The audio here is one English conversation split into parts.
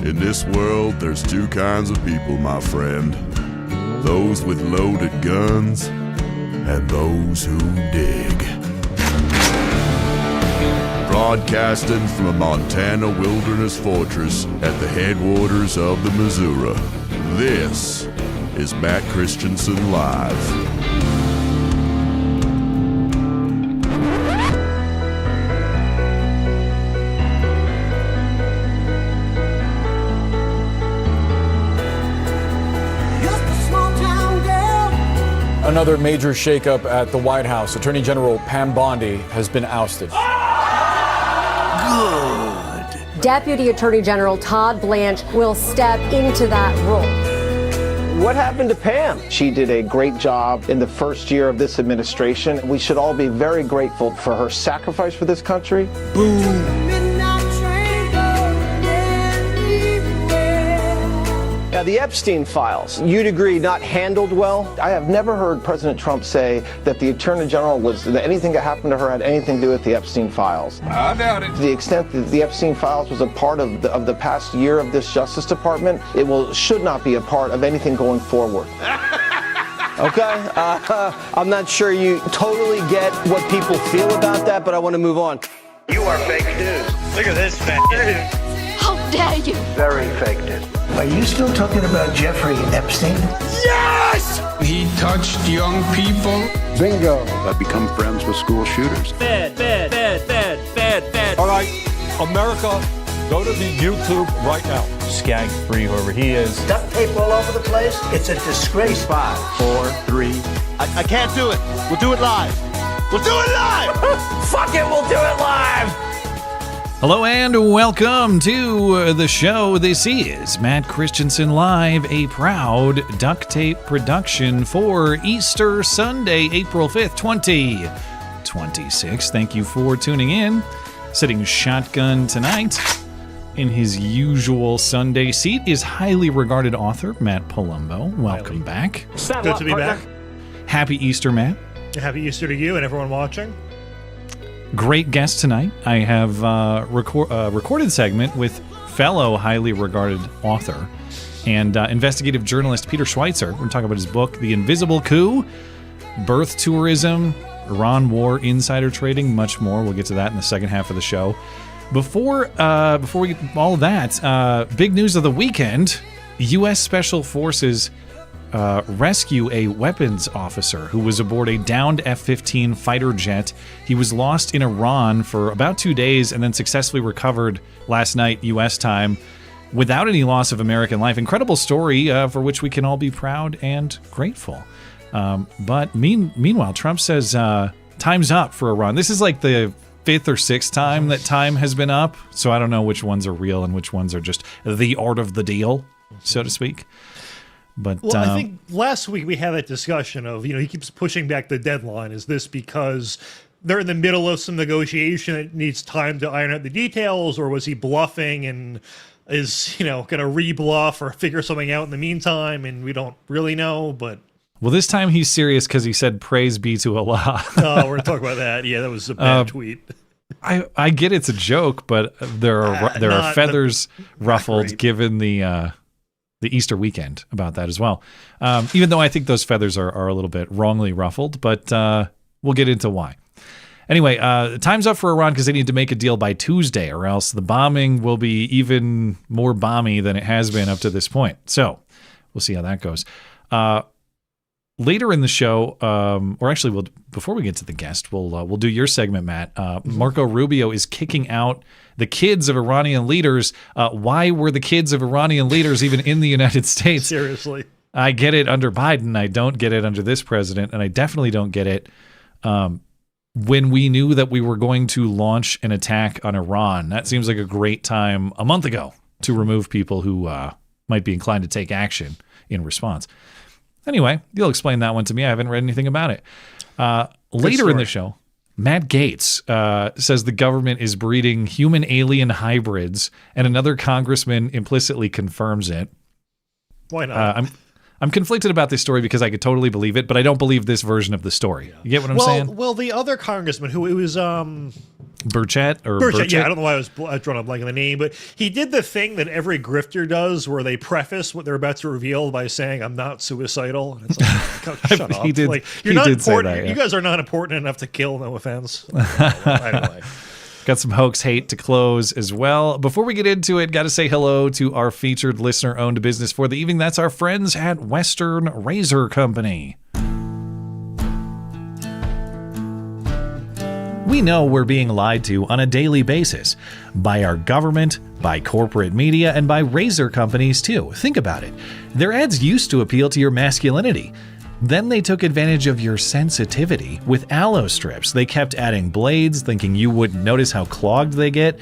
In this world, there's two kinds of people, my friend. Those with loaded guns and those who dig. Broadcasting from a Montana wilderness fortress at the headwaters of the Missouri, this is Matt Christiansen Live. Another major shakeup at the White House. Attorney General Pam Bondi has been ousted. Good. Deputy Attorney General Todd Blanche will step into that role. What happened to Pam? She did a great job in the first year of this administration. We should all be very grateful for her sacrifice for this country. Boom. Now, the Epstein files, you'd agree, not handled well. I have never heard President Trump say that the Attorney General that anything that happened to her had anything to do with the Epstein files. I doubt it. To the extent that the Epstein files was a part of the past year of this Justice Department, it should not be a part of anything going forward. Okay? I'm not sure you totally get what people feel about that, but I want to move on. You are fake news. Look at this fake news. How dare you? Very fake news. Are you still talking about Jeffrey Epstein? Yes! He touched young people. Bingo. I've become friends with school shooters. Bad. All right, America, go to the YouTube right now. Skag free, whoever he is. Duct tape all over the place. It's a disgrace. 5, 4, 3. I can't do it. We'll do it live. We'll do it live! Fuck it, we'll do it live! Hello and welcome to the show. This is Matt Christiansen Live, a proud duct tape production for Easter Sunday, April 5th, 2026. Thank you for tuning in. Sitting shotgun tonight in his usual Sunday seat is highly regarded author Matt Palumbo. Welcome back. Good to be back. Happy Easter, Matt. Happy Easter to you and everyone watching. Great guest tonight. I have a recorded segment with fellow highly regarded author and investigative journalist Peter Schweizer. We're going to talk about his book, The Invisible Coup, Birth Tourism, Iran War, Insider Trading, much more. We'll get to that in the second half of the show. Before we get all of that, big news of the weekend, U.S. Special Forces rescue a weapons officer who was aboard a downed F-15 fighter jet. He was lost in Iran for about 2 days and then successfully recovered last night, U.S. time, without any loss of American life. Incredible story for which we can all be proud and grateful. But meanwhile, Trump says time's up for Iran. This is like the fifth or sixth time that time has been up, so I don't know which ones are real and which ones are just the art of the deal, so to speak. But well, I think last week we had that discussion of, he keeps pushing back the deadline. Is this because they're in the middle of some negotiation that needs time to iron out the details, or was he bluffing and is, going to re-bluff or figure something out in the meantime? And we don't really know, but... Well, this time he's serious because he said, praise be to Allah. Oh, we're going to talk about that. Yeah, that was a bad tweet. I get it's a joke, but there are feathers ruffled given the Easter weekend about that as well. Even though I think those feathers are a little bit wrongly ruffled, but we'll get into why. Anyway, time's up for Iran because they need to make a deal by Tuesday, or else the bombing will be even more bomby than it has been up to this point. So we'll see how that goes. Later in the show, or actually, before we get to the guest, we'll do your segment, Matt. Marco Rubio is kicking out the kids of Iranian leaders. Why were the kids of Iranian leaders even in the United States? Seriously. I get it under Biden. I don't get it under this president, and I definitely don't get it when we knew that we were going to launch an attack on Iran. That seems like a great time a month ago to remove people who might be inclined to take action in response. Anyway, you'll explain that one to me. I haven't read anything about it. Later in the show, Matt Gaetz says the government is breeding human-alien hybrids, and another congressman implicitly confirms it. Why not? I'm conflicted about this story because I could totally believe it, but I don't believe this version of the story. You get what I'm saying? Well, the other congressman who it was Burchett or Burchett, yeah, Burchett? I don't know why I was drawing a blank on the name, but he did the thing that every grifter does where they preface what they're about to reveal by saying, I'm not suicidal. And it's like, shut up. He did, like, he you're not did say important. that, yeah. You guys are not important enough to kill, no offense. Anyway. Got some hoax hate to close as well. Before we get into it, got to say hello to our featured listener-owned business for the evening. That's our friends at Western Razor Company. We know we're being lied to on a daily basis by our government, by corporate media, and by razor companies too. Think about it. Their ads used to appeal to your masculinity. Then they took advantage of your sensitivity with aloe strips. They kept adding blades, thinking you wouldn't notice how clogged they get.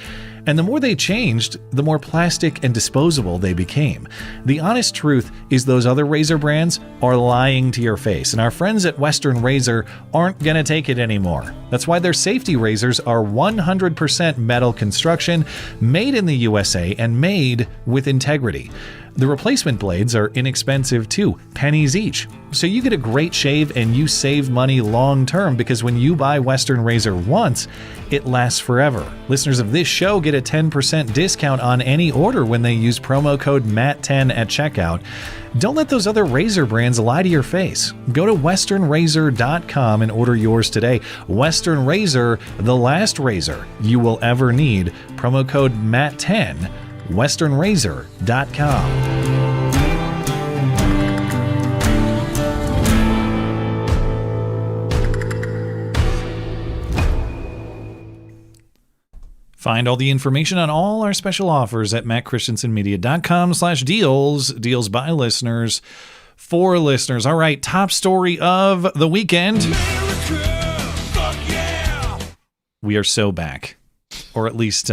And the more they changed, the more plastic and disposable they became. The honest truth is those other razor brands are lying to your face, and our friends at Western Razor aren't going to take it anymore. That's why their safety razors are 100% metal construction, made in the USA, and made with integrity. The replacement blades are inexpensive too, pennies each. So you get a great shave and you save money long term, because when you buy Western Razor once, it lasts forever. Listeners of this show get a 10% discount on any order when they use promo code MATT10 at checkout. Don't let those other razor brands lie to your face. Go to westernrazor.com and order yours today. Western Razor, the last razor you will ever need. Promo code MATT10. westernrazor.com. Find all the information on all our special offers at mattchristiansenmedia.com/deals. Deals by listeners for listeners. All right, top story of the weekend. America, fuck yeah! We are so back. Or at least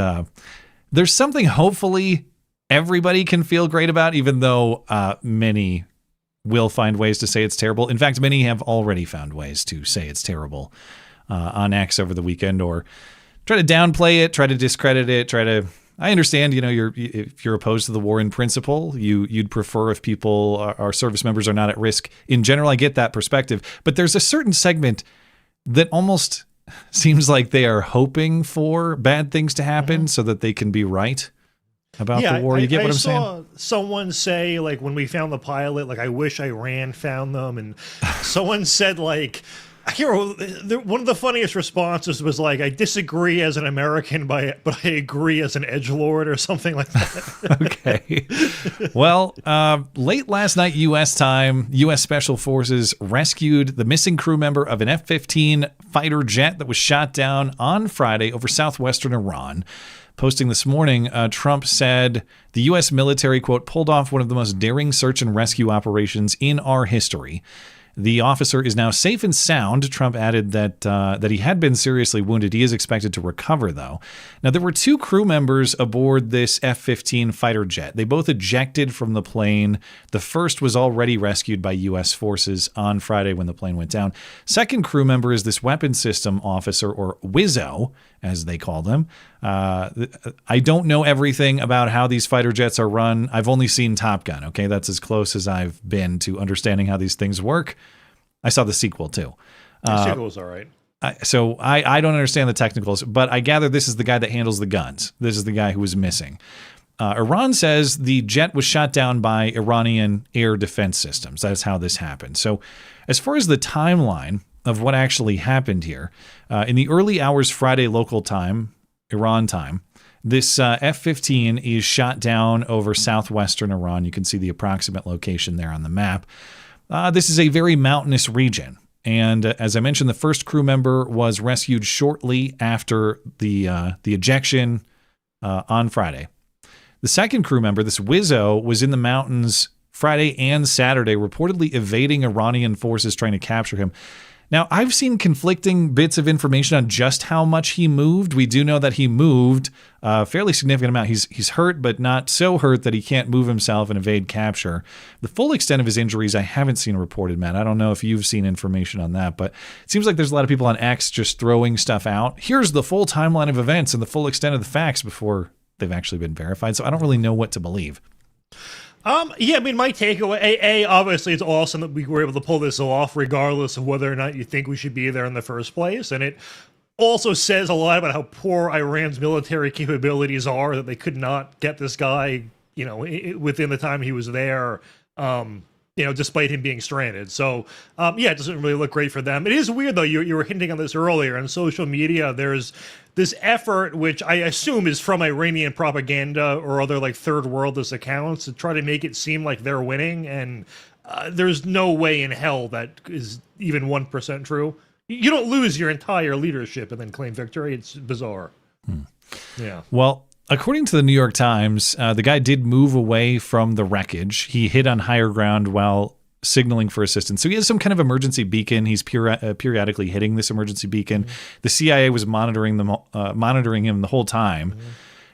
there's something hopefully everybody can feel great about, even though many will find ways to say it's terrible. In fact, many have already found ways to say it's terrible on X over the weekend, or try to downplay it, try to discredit it, I understand, if you're opposed to the war in principle, you'd prefer if people, our service members, are not at risk. In general, I get that perspective, but there's a certain segment that almost seems like they are hoping for bad things to happen so that they can be right about the war. You get what I'm saying? I saw someone say, like, when we found the pilot, like, I wish Iran found them, and someone said, like, one of the funniest responses was like, I disagree as an American, but I agree as an edgelord, or something like that. Okay. Well, late last night, U.S. time, U.S. Special Forces rescued the missing crew member of an F-15 fighter jet that was shot down on Friday over southwestern Iran. Posting this morning, Trump said the U.S. military, quote, pulled off one of the most daring search and rescue operations in our history. The officer is now safe and sound. Trump added that he had been seriously wounded. He is expected to recover, though. Now, there were two crew members aboard this F-15 fighter jet. They both ejected from the plane. The first was already rescued by U.S. forces on Friday when the plane went down. Second crew member is this weapons system officer, or WIZO, as they call them. I don't know everything about how these fighter jets are run. I've only seen Top Gun, okay? That's as close as I've been to understanding how these things work. I saw the sequel, too. The sequel was all right. So I don't understand the technicals, but I gather this is the guy that handles the guns. This is the guy who was missing. Iran says the jet was shot down by Iranian air defense systems. That's how this happened. So as far as the timeline of what actually happened here, in the early hours Friday local time, Iran time, this F-15 is shot down over southwestern Iran. You can see the approximate location there on the map. This is a very mountainous region. And as I mentioned, the first crew member was rescued shortly after the ejection on Friday. The second crew member, this WIZO, was in the mountains Friday and Saturday, reportedly evading Iranian forces trying to capture him. Now, I've seen conflicting bits of information on just how much he moved. We do know that he moved a fairly significant amount. He's hurt, but not so hurt that he can't move himself and evade capture. The full extent of his injuries, I haven't seen reported, Matt. I don't know if you've seen information on that, but it seems like there's a lot of people on X just throwing stuff out. Here's the full timeline of events and the full extent of the facts before they've actually been verified. So I don't really know what to believe. Yeah, I mean, my takeaway, obviously it's awesome that we were able to pull this off, regardless of whether or not you think we should be there in the first place. And it also says a lot about how poor Iran's military capabilities are, that they could not get this guy, within the time he was there, despite him being stranded. So, it doesn't really look great for them. It is weird, though. You were hinting on this earlier. On social media, there's this effort, which I assume is from Iranian propaganda or other third worldist accounts, to try to make it seem like they're winning. And there's no way in hell that is even 1% true. You don't lose your entire leadership and then claim victory. It's bizarre. Yeah. Well, according to the New York Times, the guy did move away from the wreckage. He hid on higher ground while signaling for assistance. So he has some kind of emergency beacon. He's periodically hitting this emergency beacon. The CIA was monitoring him the whole time,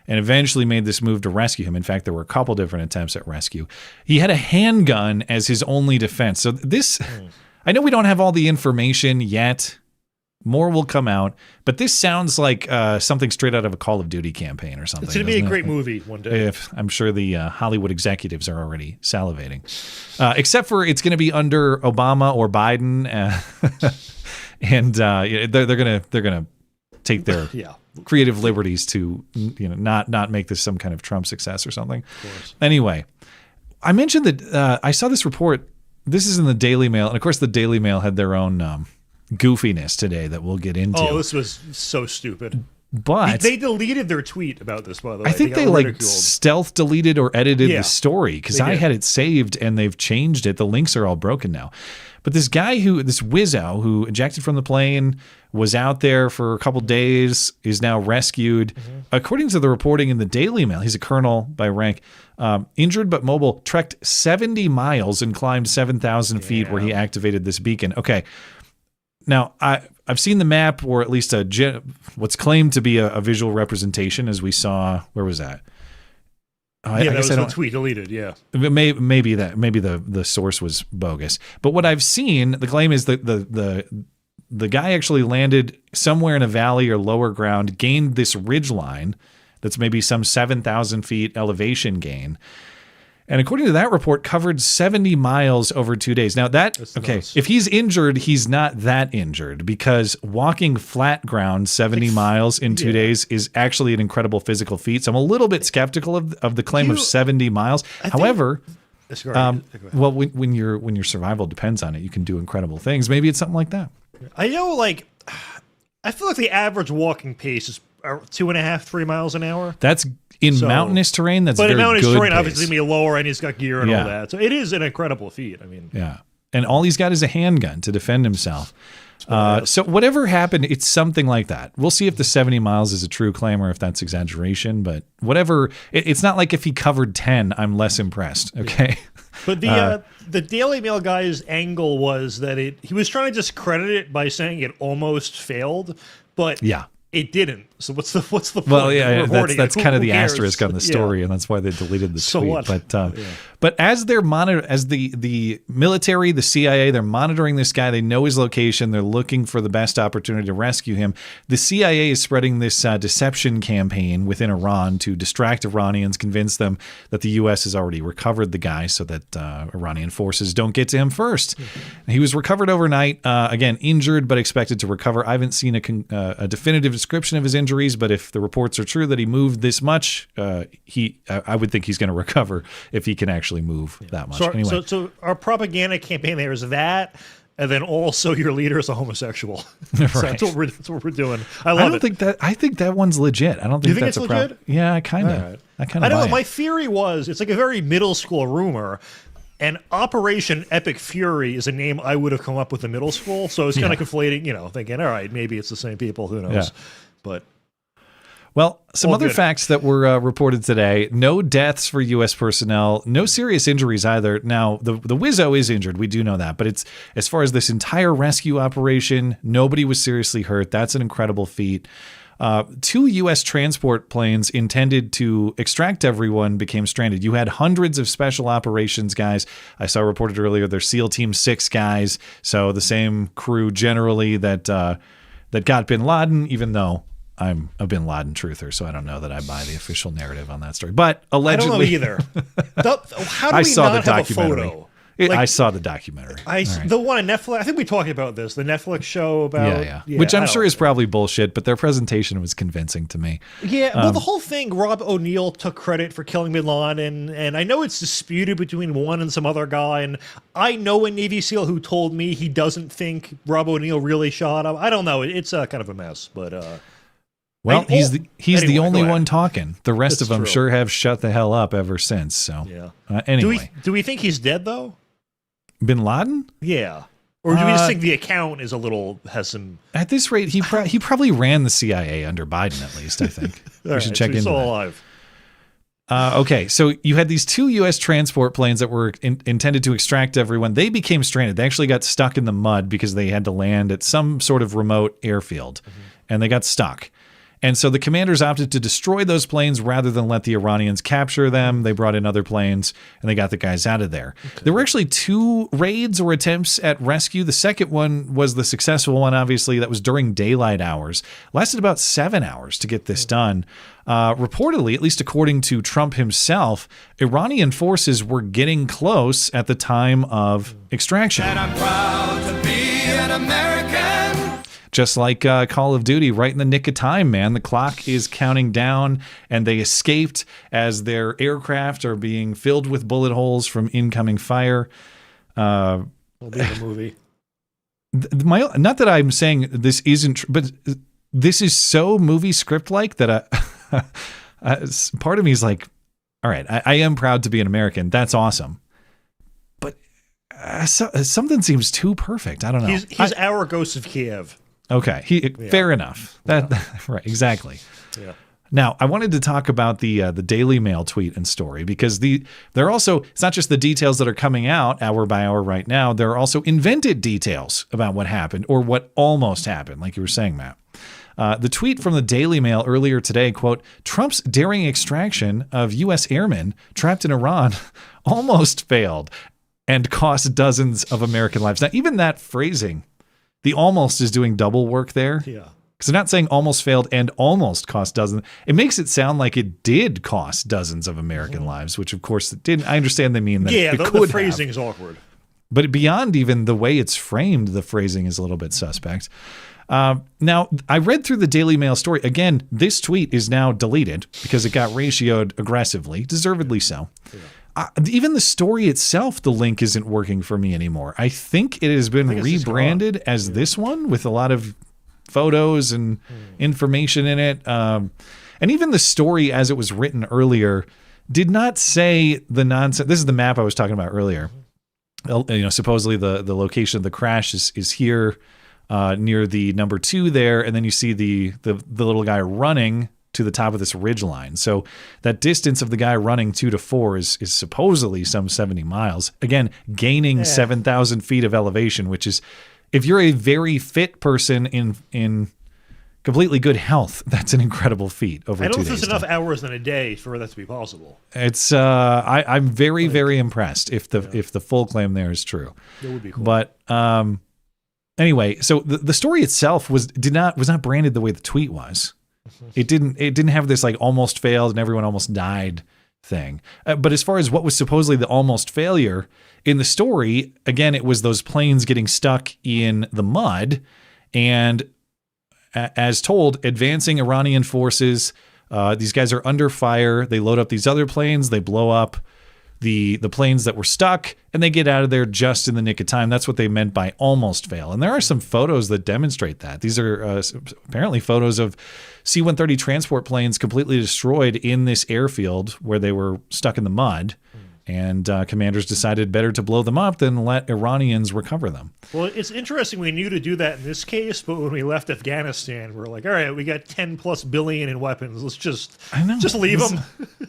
and eventually made this move to rescue him. In fact, there were a couple different attempts at rescue. He had a handgun as his only defense. So this... I know we don't have all the information yet. More will come out, but this sounds like something straight out of a Call of Duty campaign or something. It's going to be a great movie one day. I'm sure the Hollywood executives are already salivating. Except for it's going to be under Obama or Biden, and they're gonna take their creative liberties to not make this some kind of Trump success or something. Of course. Anyway, I mentioned that I saw this report. This is in the Daily Mail, and of course the Daily Mail had their own goofiness today that we'll get into. Oh, this was so stupid. But they deleted their tweet about this, by the way. I think they stealth deleted or edited the story, because I had it saved and they've changed it. The links are all broken now. But this guy this Wizzo who ejected from the plane, was out there for a couple days, is now rescued. According to the reporting in the Daily Mail, he's a colonel by rank, injured but mobile, trekked 70 miles and climbed 7,000 feet where he activated this beacon. Okay. Now, I've seen the map, or at least what's claimed to be a visual representation, as we saw. Where was that? That was the tweet deleted. Yeah, maybe the source was bogus. But what I've seen, the claim is that the guy actually landed somewhere in a valley or lower ground, gained this ridge line that's maybe some 7,000 feet elevation gain. And according to that report, covered 70 miles over 2 days. Now if he's injured, he's not that injured, because walking flat ground 70 miles in 2 days is actually an incredible physical feat. So I'm a little bit skeptical of the claim of 70 miles. However, when your survival depends on it, you can do incredible things. Maybe it's something like that. I know, I feel like the average walking pace is 2.5, 3 miles an hour. That's in mountainous terrain. That's but very in mountainous good terrain, pace. obviously, be lower, and he's got gear and all that. So it is an incredible feat. I mean, and all he's got is a handgun to defend himself. So whatever happened, it's something like that. We'll see if the 70 miles is a true claim or if that's exaggeration. But whatever, it's not like if he covered 10, I'm less impressed. Okay. But the Daily Mail guy's angle was that he was trying to discredit it by saying it almost failed, but it didn't. So what's the point? Well, that's kind of the asterisk on the story, and that's why they deleted the tweet. What? But as they're as the military, the CIA, they're monitoring this guy. They know his location. They're looking for the best opportunity to rescue him. The CIA is spreading this deception campaign within Iran to distract Iranians, convince them that the U.S. has already recovered the guy, so that Iranian forces don't get to him first. He was recovered overnight. Again, injured but expected to recover. I haven't seen a definitive description of his injuries, but if the reports are true that he moved this much, I would think he's going to recover if he can actually move that much. So our propaganda campaign there is that, and then also your leader is a homosexual. Right. So that's what we're doing. I think that one's legit. I don't think that's it's legit. Yeah, I kind of. I don't know. My theory was it's like a very middle school rumor. And Operation Epic Fury is a name I would have come up with in middle school. So it's kind of conflating, thinking, all right, maybe it's the same people. Who knows? Yeah. But well, some other facts that were reported today: no deaths for U.S. personnel, no serious injuries either. Now, the Wizzo is injured. We do know that, but it's as far as this entire rescue operation, nobody was seriously hurt. That's an incredible feat. 2 U.S. transport planes intended to extract everyone became stranded. You had hundreds of special operations guys. I saw reported earlier they're SEAL Team 6 guys, so the same crew generally that got Bin Laden, even though I'm a Bin Laden truther, so I don't know that I buy the official narrative on that story. But allegedly, I don't know either. How do we not have a photo? I saw the documentary. The one on Netflix. I think we talked about this. The Netflix show about which I'm sure is probably bullshit, but their presentation was convincing to me. Yeah, well, the whole thing. Rob O'Neill took credit for killing Bin Laden, and I know it's disputed between one and some other guy. And I know a Navy SEAL who told me he doesn't think Rob O'Neill really shot him. I don't know. It's kind of a mess, but. Well, he's the only go one ahead. talking. The rest of them true. sure have shut the hell up ever since. So anyway, do we think he's dead though? Bin Laden? Yeah. Or do we just think the account is has some? At this rate, he probably ran the CIA under Biden. At least I think we should check into still that. alive. Okay, so you had these 2 U.S. transport planes that were intended to extract everyone. They became stranded. They actually got stuck in the mud because they had to land at some sort of remote airfield, and they got stuck. And so the commanders opted to destroy those planes rather than let the Iranians capture them. They brought in other planes, and they got the guys out of there. Okay. There were actually 2 raids or attempts at rescue. The second one was the successful one, obviously. That was during daylight hours. Lasted about 7 hours to get this done. Reportedly, at least according to Trump himself, Iranian forces were getting close at the time of extraction. And I'm proud to be an American. Just like Call of Duty, right in the nick of time, man. The clock is counting down, and they escaped as their aircraft are being filled with bullet holes from incoming fire. Will be in the movie. Not that I'm saying this isn't, but this is so movie script-like that part of me is like, all right, I am proud to be an American. That's awesome. But something seems too perfect. I don't know. He's our Ghost of Kiev. Okay, fair enough. Right, exactly. Yeah. Now, I wanted to talk about the Daily Mail tweet and story because they're also, it's not just the details that are coming out hour by hour right now. There are also invented details about what happened or what almost happened, like you were saying, Matt. The tweet from the Daily Mail earlier today, quote, Trump's daring extraction of U.S. airmen trapped in Iran almost failed and cost dozens of American lives. Now, even that phrasing, the almost is doing double work there. Yeah. Because they're not saying almost failed and almost cost dozens. It makes it sound like it did cost dozens of American lives, which of course it didn't. I understand they mean that it could the phrasing is awkward. But beyond even the way it's framed, the phrasing is a little bit suspect. Now, I read through the Daily Mail story. Again, this tweet is now deleted because it got ratioed aggressively, deservedly so. Yeah. Even the story itself, the link isn't working for me anymore. I think it has been rebranded as this one with a lot of photos and information in it. And even the story as it was written earlier did not say the nonsense. This is the map I was talking about earlier. Supposedly the location of the crash is here near the number 2 there. And then you see the little guy running to the top of this ridge line. So that distance of the guy running 2 to 4 is supposedly some 70 miles. Again, gaining 7,000 feet of elevation, which is, if you're a very fit person in completely good health, that's an incredible feat over 2 days. I don't know if there's enough hours in a day for that to be possible. It's I'm very, very impressed if the full claim there is true. That would be cool. But anyway, so the story itself was not branded the way the tweet was. It didn't have this like almost failed and everyone almost died thing. But as far as what was supposedly the almost failure in the story, again, it was those planes getting stuck in the mud and as told, advancing Iranian forces. These guys are under fire. They load up these other planes. They blow up the planes that were stuck, and they get out of there just in the nick of time. That's what they meant by almost fail. And there are some photos that demonstrate that. These are apparently photos of C-130 transport planes completely destroyed in this airfield where they were stuck in the mud. And commanders decided better to blow them up than let Iranians recover them. Well, it's interesting we knew to do that in this case, but when we left Afghanistan, we're like, all right, we got 10+ billion in weapons. Let's just leave them.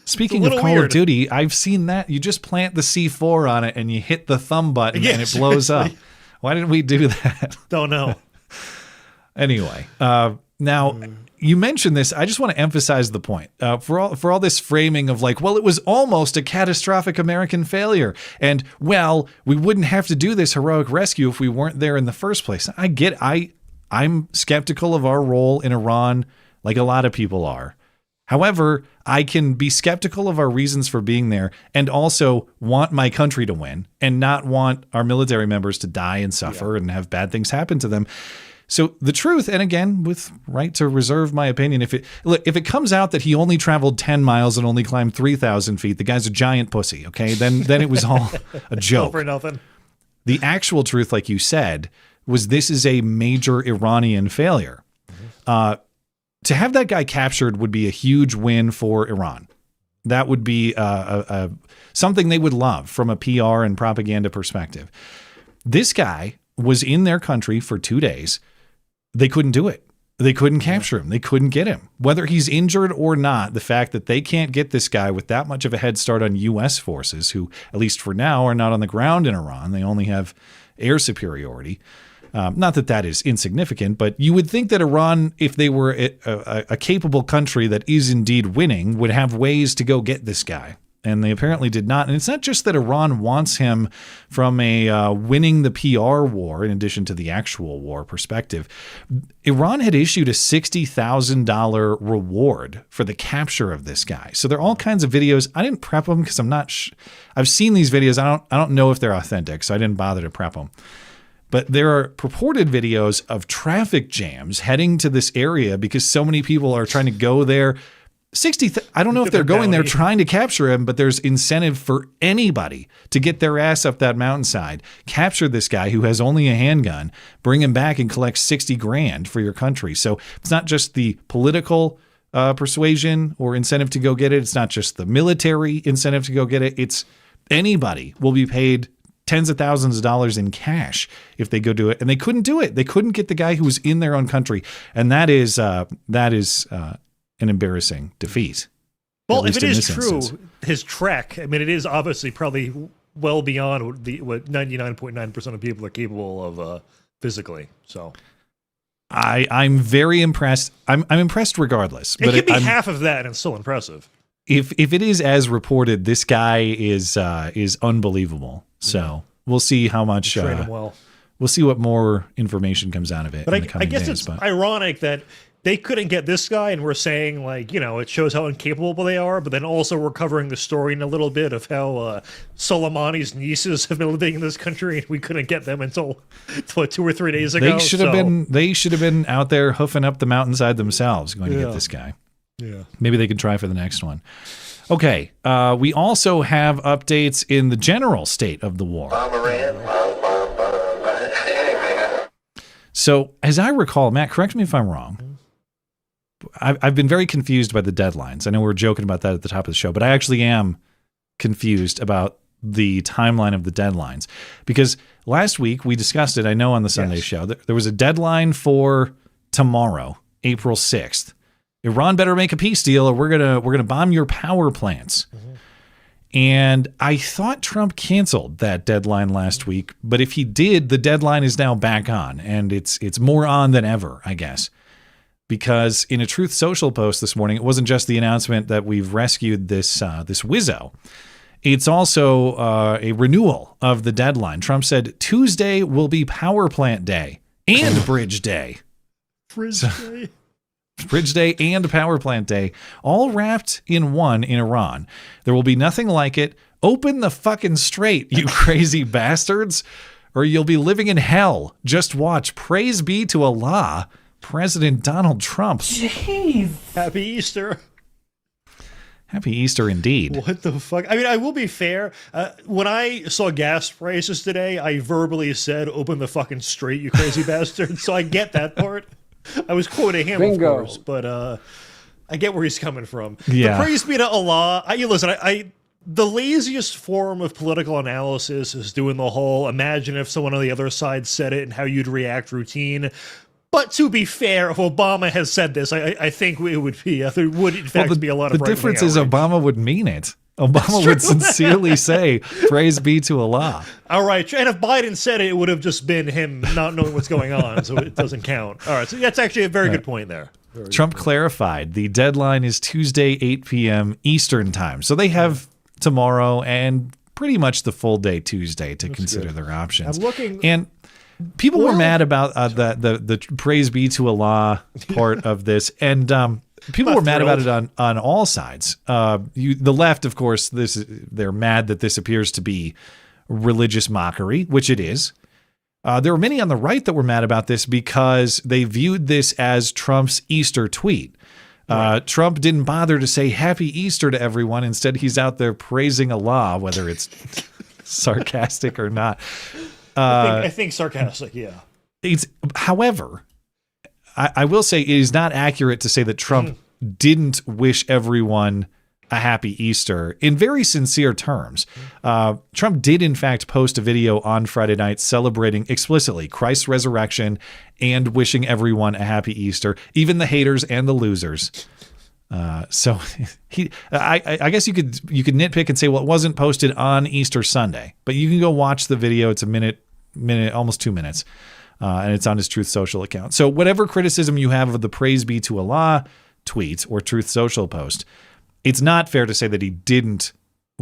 Speaking of Call of Duty, I've seen that. You just plant the C4 on it and you hit the thumb button and it blows up. Why didn't we do that? Don't know. Anyway, now... You mentioned this. I just want to emphasize the point. For all this framing of like, well, it was almost a catastrophic American failure. And, well, we wouldn't have to do this heroic rescue if we weren't there in the first place. I'm skeptical of our role in Iran, like a lot of people are. However, I can be skeptical of our reasons for being there and also want my country to win and not want our military members to die and suffer and have bad things happen to them. So the truth, and again, with right to reserve my opinion, if it comes out that he only traveled 10 miles and only climbed 3,000 feet, the guy's a giant pussy, okay? Then it was all a joke. For nothing. The actual truth, like you said, was this is a major Iranian failure. To have that guy captured would be a huge win for Iran. That would be something they would love from a PR and propaganda perspective. This guy was in their country for 2 days. They couldn't do it. They couldn't capture him. They couldn't get him. Whether he's injured or not, the fact that they can't get this guy with that much of a head start on U.S. forces, who, at least for now, are not on the ground in Iran. They only have air superiority. Not that that is insignificant, but you would think that Iran, if they were a capable country that is indeed winning, would have ways to go get this guy. And they apparently did not. And it's not just that Iran wants him from a winning the PR war, in addition to the actual war perspective. Iran had issued a $60,000 reward for the capture of this guy. So there are all kinds of videos. I didn't prep them because I'm not. I've seen these videos. I don't know if they're authentic, so I didn't bother to prep them. But there are purported videos of traffic jams heading to this area because so many people are trying to go there. I don't know if they're going there trying to capture him, but there's incentive for anybody to get their ass up that mountainside, capture this guy who has only a handgun, bring him back and collect $60,000 for your country. So it's not just the political persuasion or incentive to go get it. It's not just the military incentive to go get it. It's anybody will be paid tens of thousands of dollars in cash if they go do it. And they couldn't do it. They couldn't get the guy who was in their own country. And that is an embarrassing defeat. Well, if it is true, his trek, I mean, it is obviously probably well beyond what 99.9% of people are capable of physically. So I'm very impressed. I'm impressed regardless. It could be half of that and it's still impressive. If it is as reported, this guy is unbelievable. So we'll see how much. Train him well. We'll see what more information comes out of it. But in the coming I guess days, it's ironic that they couldn't get this guy, and we're saying, like, you know, it shows how incapable they are, but then also we're covering the story in a little bit of how Soleimani's nieces have been living in this country, and we couldn't get them until 2 or 3 days ago. They should have been out there hoofing up the mountainside themselves going to get this guy. Yeah. Maybe they could try for the next one. Okay. We also have updates in the general state of the war. So, as I recall, Matt, correct me if I'm wrong. I've been very confused by the deadlines. I know we were joking about that at the top of the show, but I actually am confused about the timeline of the deadlines. Because last week we discussed it, I know, on the Sunday show. There was a deadline for tomorrow, April 6th. Iran better make a peace deal or we're gonna bomb your power plants. And I thought Trump canceled that deadline last week, but if he did, the deadline is now back on, and it's more on than ever, I guess. Because in a Truth Social post this morning, it wasn't just the announcement that we've rescued this Wizzo. It's also a renewal of the deadline. Trump said Tuesday will be Power Plant Day and Bridge Day. Bridge Day and Power Plant Day, all wrapped in one in Iran. There will be nothing like it. Open the fucking strait, you crazy bastards, or you'll be living in hell. Just watch. Praise be to Allah, President Donald Trump. Jeez. Happy Easter. Happy Easter indeed. What the fuck? I mean, I will be fair. When I saw gas prices today, I verbally said, open the fucking strait, you crazy bastard. So I get that part. I was quoting him, of course, but I get where he's coming from. Yeah. The praise be to Allah. Listen, the laziest form of political analysis is doing the whole imagine if someone on the other side said it and how you'd react routine. But to be fair, if Obama has said this, I think it would be, there would in fact be a lot of the difference is Obama would mean it. Obama would sincerely say, praise be to Allah. All right. And if Biden said it, it would have just been him not knowing what's going on, so it doesn't count. All right. So that's actually a very good point there. Trump clarified the deadline is Tuesday, 8 p.m. Eastern time. So they have tomorrow and pretty much the full day Tuesday to consider their options. I'm looking... And people were mad about the praise be to Allah part of this. And people were mad about it on all sides. The left, of course, they're mad that this appears to be religious mockery, which it is. There were many on the right that were mad about this because they viewed this as Trump's Easter tweet. Trump didn't bother to say Happy Easter to everyone. Instead, he's out there praising Allah, whether it's sarcastic or not. I think sarcastic, yeah. However, I will say it is not accurate to say that Trump didn't wish everyone a happy Easter in very sincere terms. Trump did, in fact, post a video on Friday night celebrating explicitly Christ's resurrection and wishing everyone a happy Easter, even the haters and the losers. So I guess you could nitpick and say, well, it wasn't posted on Easter Sunday, but you can go watch the video. It's a minute, almost 2 minutes. And it's on his Truth Social account. So whatever criticism you have of the Praise Be to Allah tweet or Truth Social post, it's not fair to say that he didn't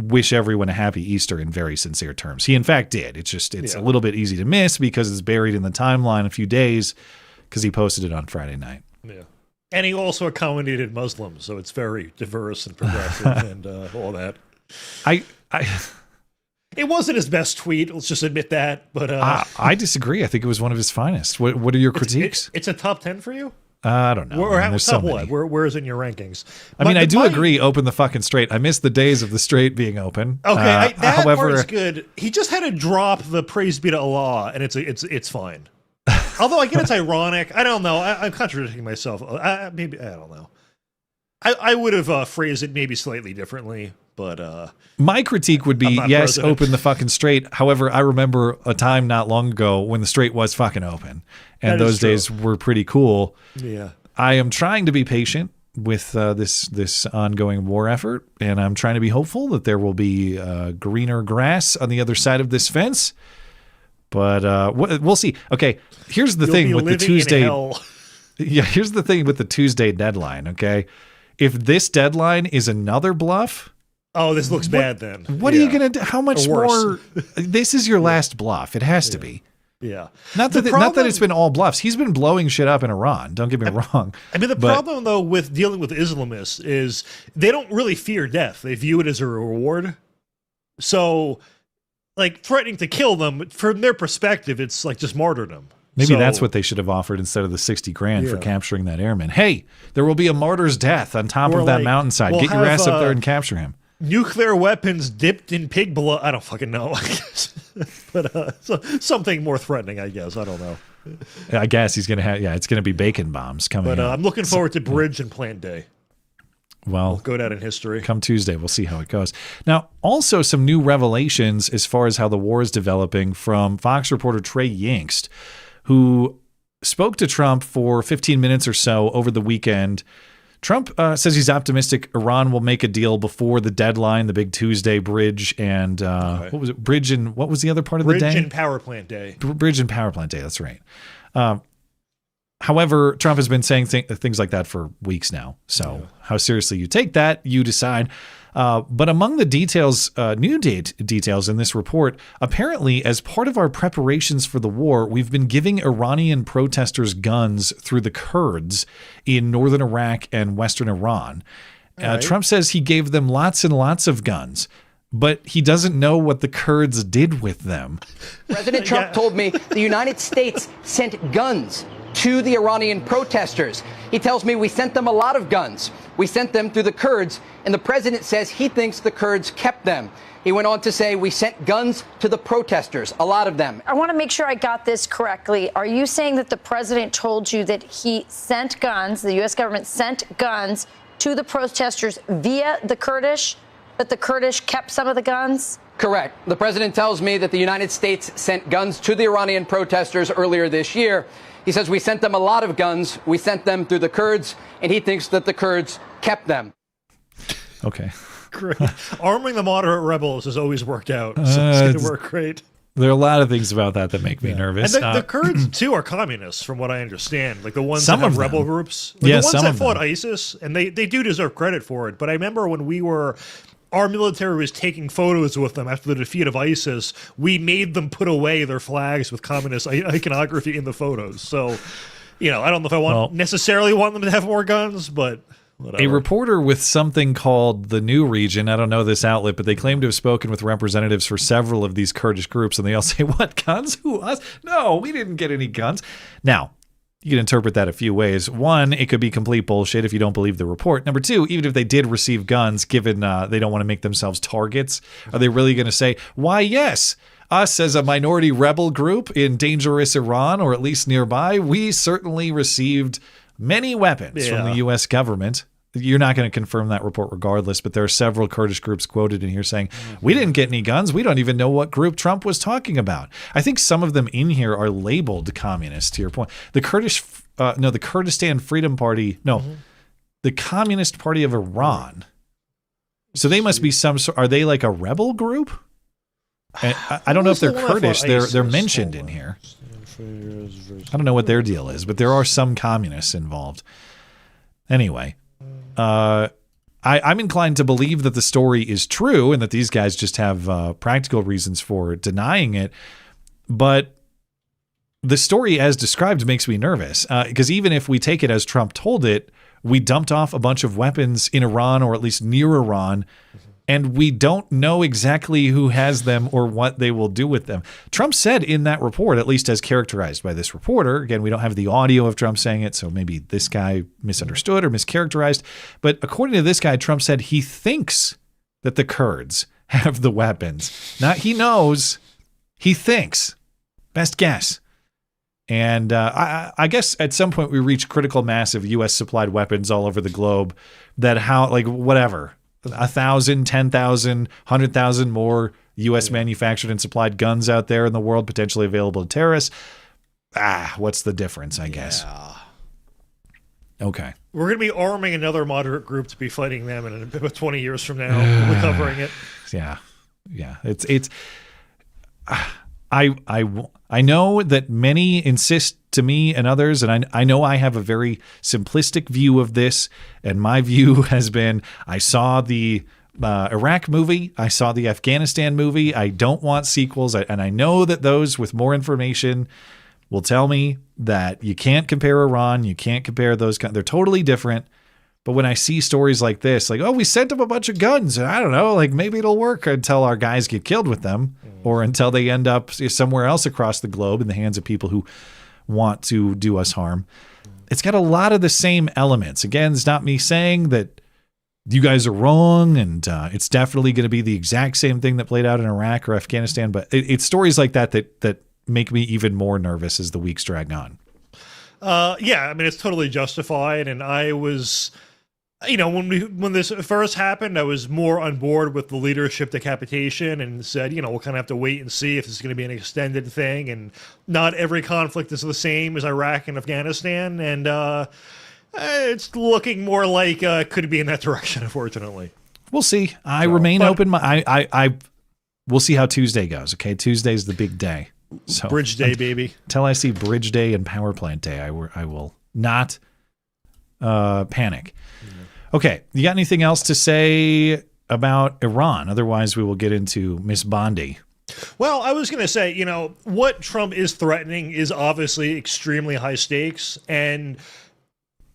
wish everyone a happy Easter in very sincere terms. He, in fact, did. It's a little bit easy to miss because it's buried in the timeline a few days because he posted it on Friday night. Yeah. And he also accommodated Muslims, so it's very diverse and progressive and all that. It wasn't his best tweet, let's just admit that. But I disagree. I think it was one of his finest. What are your critiques? It's a top 10 for you? I don't know. There's top what? Where is it in your rankings? I do agree, open the fucking straight. I miss the days of the straight being open. Okay, that part is good. He just had to drop the Praise Be to Allah, and it's fine. Although I get it's ironic. I don't know. I'm contradicting myself. Maybe I don't know. I would have phrased it maybe slightly differently. But my critique would be, yes, president. open the fucking straight. However, I remember a time not long ago when the straight was fucking open. And those days were pretty cool. Yeah. I am trying to be patient with this ongoing war effort. And I'm trying to be hopeful that there will be greener grass on the other side of this fence. But we'll see. Okay, here's the thing with the Tuesday. Yeah, here's the thing with the Tuesday deadline, okay? If this deadline is another bluff... Oh, this looks bad then. What are you going to do? How much more? This is your last bluff. It has to be. Yeah. Not that it's been all bluffs. He's been blowing shit up in Iran. Don't get me wrong. I mean, the problem, though, with dealing with Islamists is they don't really fear death. They view it as a reward. So, like, threatening to kill them, from their perspective, it's like just martyrdom. Maybe that's what they should have offered instead of the $60,000 for capturing that airman. Hey, there will be a martyr's death on top of that mountainside. Get your ass up there and capture him. Nuclear weapons dipped in pig blood. I don't fucking know. I guess. But something more threatening, I guess. I don't know. I guess he's going to have, it's going to be bacon bombs coming But out. I'm looking forward to Bridge and Plant Day. Well, we'll go down in history. Come Tuesday, we'll see how it goes. Now, also some new revelations as far as how the war is developing from Fox reporter Trey Yingst, who spoke to Trump for 15 minutes or so over the weekend. Trump says he's optimistic Iran will make a deal before the deadline, the big Tuesday bridge and what was it? Bridge and what was the other part of the day? Bridge and Power Plant Day. Bridge and Power Plant Day. That's right. However, Trump has been saying things like that for weeks now. So how seriously you take that, you decide. But among the details, new details in this report, apparently as part of our preparations for the war, we've been giving Iranian protesters guns through the Kurds in northern Iraq and western Iran. Trump says he gave them lots and lots of guns, but he doesn't know what the Kurds did with them. President Trump told me the United States sent guns to the Iranian protesters. He tells me we sent them a lot of guns. We sent them through the Kurds, and the president says he thinks the Kurds kept them. He went on to say we sent guns to the protesters, a lot of them. I want to make sure I got this correctly. Are you saying that the president told you that he sent guns, the U.S. government sent guns to the protesters via the Kurdish, that the Kurdish kept some of the guns? Correct. The president tells me that the United States sent guns to the Iranian protesters earlier this year. He says we sent them a lot of guns. We sent them through the Kurds, and he thinks that the Kurds kept them. Okay. Great. Arming the moderate rebels has always worked out. So it's going to work great. There are a lot of things about that make me nervous. And the Kurds, too, are communists, from what I understand. Like the ones some that have of rebel them. groups. Like the ones that fought ISIS, and they do deserve credit for it. But I remember when our military was taking photos with them after the defeat of ISIS, we made them put away their flags with communist iconography in the photos. So, I don't know if I necessarily want them to have more guns, but A reporter with something called the New Region, I don't know this outlet, but they claim to have spoken with representatives for several of these Kurdish groups, and they all say, what, guns? Who, us? No, we didn't get any guns. Now, you can interpret that a few ways. One, it could be complete bullshit if you don't believe the report. Number two, even if they did receive guns, given they don't want to make themselves targets, are they really going to say, why, yes, us as a minority rebel group in dangerous Iran, or at least nearby, we certainly received many weapons from the U.S. government. You're not going to confirm that report regardless, but there are several Kurdish groups quoted in here saying, we didn't get any guns. We don't even know what group Trump was talking about. I think some of them in here are labeled communist, to your point. The the Kurdistan Freedom Party, the Communist Party of Iran. So they must be some sort, are they like a rebel group? I don't know if they're Kurdish. They're mentioned in here. I don't know what their deal is, but there are some communists involved. Anyway, I'm inclined to believe that the story is true and that these guys just have practical reasons for denying it. But the story as described makes me nervous because even if we take it as Trump told it, we dumped off a bunch of weapons in Iran, or at least near Iran, and we don't know exactly who has them or what they will do with them. Trump said in that report, at least as characterized by this reporter, again, we don't have the audio of Trump saying it, so maybe this guy misunderstood or mischaracterized. But according to this guy, Trump said he thinks that the Kurds have the weapons. Not he knows, he thinks. Best guess. And I guess at some point we reach critical mass of U.S. supplied weapons all over the globe that whatever. 1,000, 10,000, 100,000 more U.S. manufactured and supplied guns out there in the world potentially available to terrorists. What's the difference, I guess? Okay. We're going to be arming another moderate group to be fighting them in about 20 years from now. We'll be covering it. Yeah. It's I know that many insist to me and others, and I know I have a very simplistic view of this, and my view has been I saw the Iraq movie, I saw the Afghanistan movie, I don't want sequels, and I know that those with more information will tell me that you can't compare Iran, you can't compare those, they're totally different. But when I see stories like this, like, oh, we sent them a bunch of guns, and I don't know, like maybe it'll work until our guys get killed with them, or until they end up somewhere else across the globe in the hands of people who want to do us harm. It's got a lot of the same elements. Again, it's not me saying that you guys are wrong, and it's definitely going to be the exact same thing that played out in Iraq or Afghanistan, but it's stories like that make me even more nervous as the weeks drag on. Yeah, I mean, it's totally justified, and I was... when this first happened, I was more on board with the leadership decapitation and said, we'll kind of have to wait and see if this is going to be an extended thing. And not every conflict is the same as Iraq and Afghanistan. And it's looking more like could be in that direction, unfortunately. We'll see. I remain open. We'll see how Tuesday goes. Okay, Tuesday's the big day. So Bridge Day, baby. Until I see Bridge Day and Power Plant Day, I will not panic. Okay, you got anything else to say about Iran? Otherwise, we will get into Miss Bondi. Well, I was going to say, what Trump is threatening is obviously extremely high stakes, and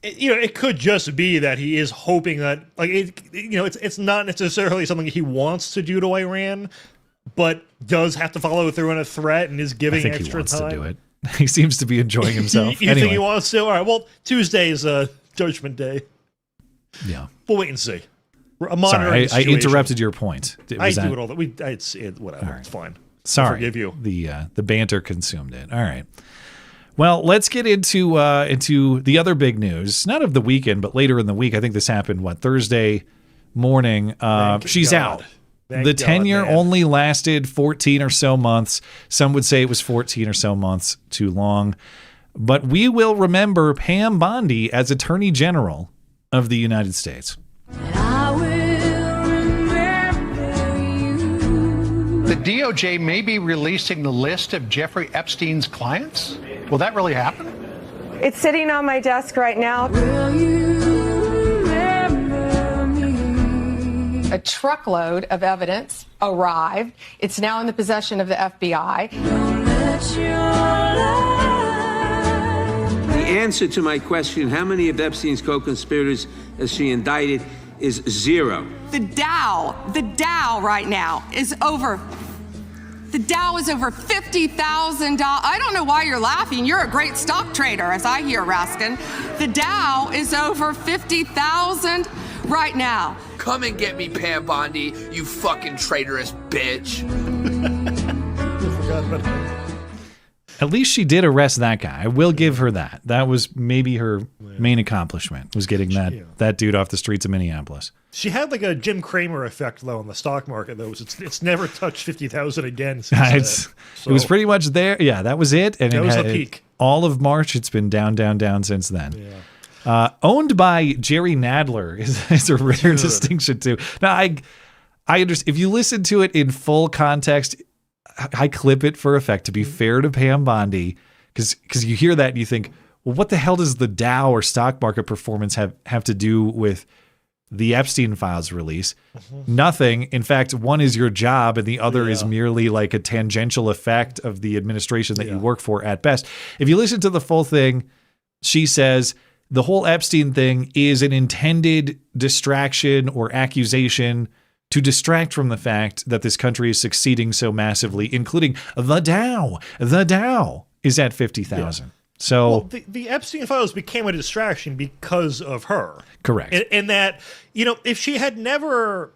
it could just be that he is hoping that, it's not necessarily something he wants to do to Iran, but does have to follow through on a threat and is giving extra time. He wants to do it. He seems to be enjoying himself. You think he wants to? All right. Well, Tuesday is Judgment Day. Yeah, we'll wait and see. Sorry, I interrupted your point. I do it all. It's whatever. Right. It's fine. Sorry, I forgive you. The banter consumed it. All right. Well, let's get into the other big news. Not of the weekend, but later in the week. I think this happened Thursday morning. She's out. The tenure only lasted 14 or so months. Some would say it was 14 or so months too long. But we will remember Pam Bondi as Attorney General of the United States. The DOJ may be releasing the list of Jeffrey Epstein's clients. Will that really happen? It's sitting on my desk right now. A truckload of evidence arrived. It's now in the possession of the FBI. The answer to my question, how many of Epstein's co-conspirators has she indicted, is 0. The Dow right now is over. The Dow is over $50,000. I don't know why you're laughing. You're a great stock trader, as I hear, Raskin. The Dow is over 50,000 right now. Come and get me, Pam Bondi, you fucking traitorous bitch. At least she did arrest that guy. I will give her that. That was maybe her main accomplishment, was getting that dude off the streets of Minneapolis. She had like a Jim Cramer effect, though, on the stock market, though. It's never touched 50,000 again since It was pretty much there. Yeah, that was it. And that was the peak. All of March, it's been down, down, down since then. Yeah. Owned by Jerry Nadler is a rare distinction, too. Now, I understand. If you listen to it in full context, I clip it for effect to be fair to Pam Bondi, because you hear that and you think, well, what the hell does the Dow or stock market performance have to do with the Epstein files release? Nothing. In fact, one is your job and the other is merely like a tangential effect of the administration that you work for at best. If you listen to the full thing, she says the whole Epstein thing is an intended distraction or accusation to distract from the fact that this country is succeeding so massively, including the Dow. The Dow is at 50,000. Yeah. So the Epstein files became a distraction because of her. Correct. In that, if she had never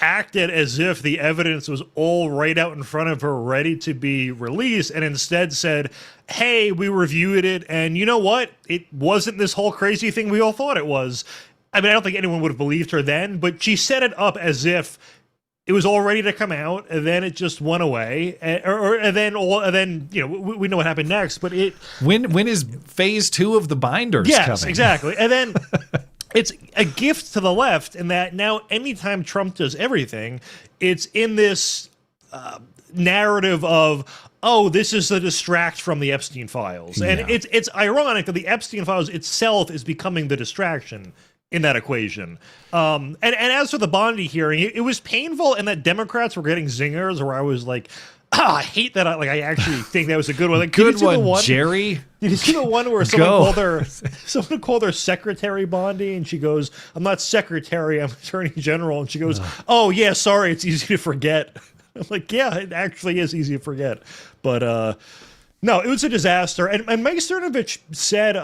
acted as if the evidence was all right out in front of her, ready to be released, and instead said, hey, we reviewed it, and you know what? It wasn't this whole crazy thing we all thought it was. I mean, I don't think anyone would have believed her then, but she set it up as if it was all ready to come out, and then it just went away, and then we know what happened next. But when is phase 2 of the binders coming? Yes, exactly. And then it's a gift to the left in that now anytime Trump does everything, it's in this narrative of, oh, this is the distract from the Epstein files, and it's ironic that the Epstein files itself is becoming the distraction in that equation. And as for the Bondi hearing, it was painful, and that Democrats were getting zingers where I was like, I hate that. I actually think that was a good one. Like, good one, Jerry. Did you see the one where someone called her Secretary Bondi, and she goes, I'm not Secretary, I'm Attorney General. And she goes, oh yeah, sorry, it's easy to forget. I'm like, yeah, it actually is easy to forget. But no, it was a disaster. And Mike Cernovich said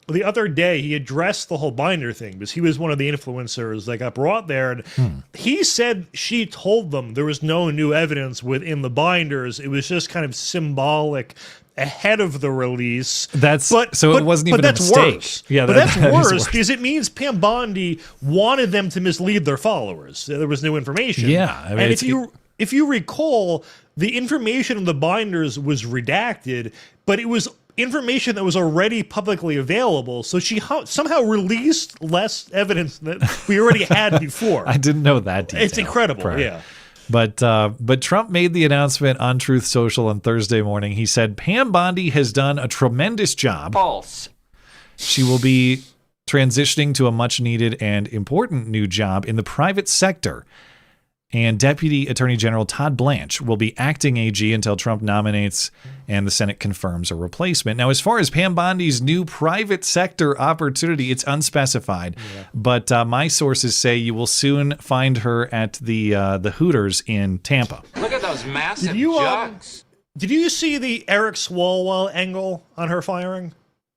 the other day, he addressed the whole binder thing because he was one of the influencers that got brought there. And he said she told them there was no new evidence within the binders. It was just kind of symbolic ahead of the release. It wasn't even a mistake. Worse. Yeah, that's worse because it means Pam Bondi wanted them to mislead their followers. There was new information. Yeah. I mean, and if you recall, the information in the binders was redacted, but it was information that was already publicly available. So she somehow released less evidence that we already had before. I didn't know that detail. It's incredible, yeah. But Trump made the announcement on Truth Social on Thursday morning. He said, Pam Bondi has done a tremendous job. False. She will be transitioning to a much needed and important new job in the private sector. And Deputy Attorney General Todd Blanche will be acting AG until Trump nominates and the Senate confirms a replacement. Now, as far as Pam Bondi's new private sector opportunity, it's unspecified. Yeah. But my sources say you will soon find her at the Hooters in Tampa. Look at those massive jugs. Did you see the Eric Swalwell angle on her firing?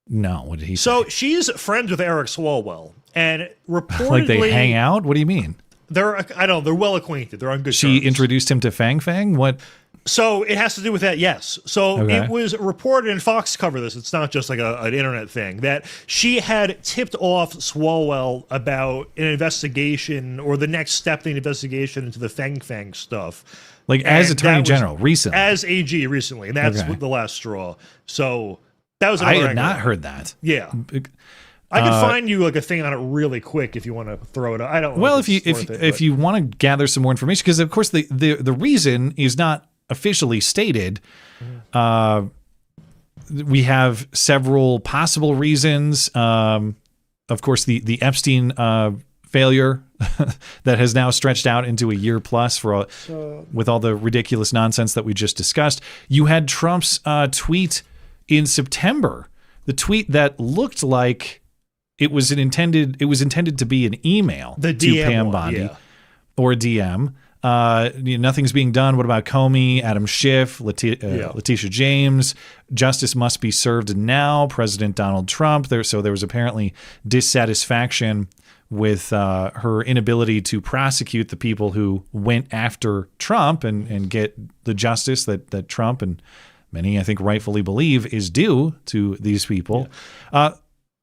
No, what did he say? So she's friends with Eric Swalwell, and reportedly... Like they hang out? What do you mean? They're well acquainted. They're on good terms. She introduced him to Fang Fang? What? So it has to do with that, yes. So It was reported, and Fox covered this, it's not just like an internet thing, that she had tipped off Swalwell about an investigation or the next step in the investigation into the Fang Fang stuff. Like as Attorney General recently? As AG recently, and that's the last straw. So that was I had not heard that. Yeah. I could find you like a thing on it really quick if you want to throw it. I don't. Well, if you want to gather some more information, because of course the reason is not officially stated. We have several possible reasons. Of course, the Epstein failure that has now stretched out into a year plus with all the ridiculous nonsense that we just discussed. You had Trump's tweet in September the tweet that looked like it was intended to be an email The to DM Pam one, Bondi yeah. or a DM. Nothing's being done. What about Comey, Adam Schiff, Letitia James? Justice must be served now. President Donald Trump. So there was apparently dissatisfaction with her inability to prosecute the people who went after Trump and get the justice that Trump and many, I think, rightfully believe is due to these people. Yeah.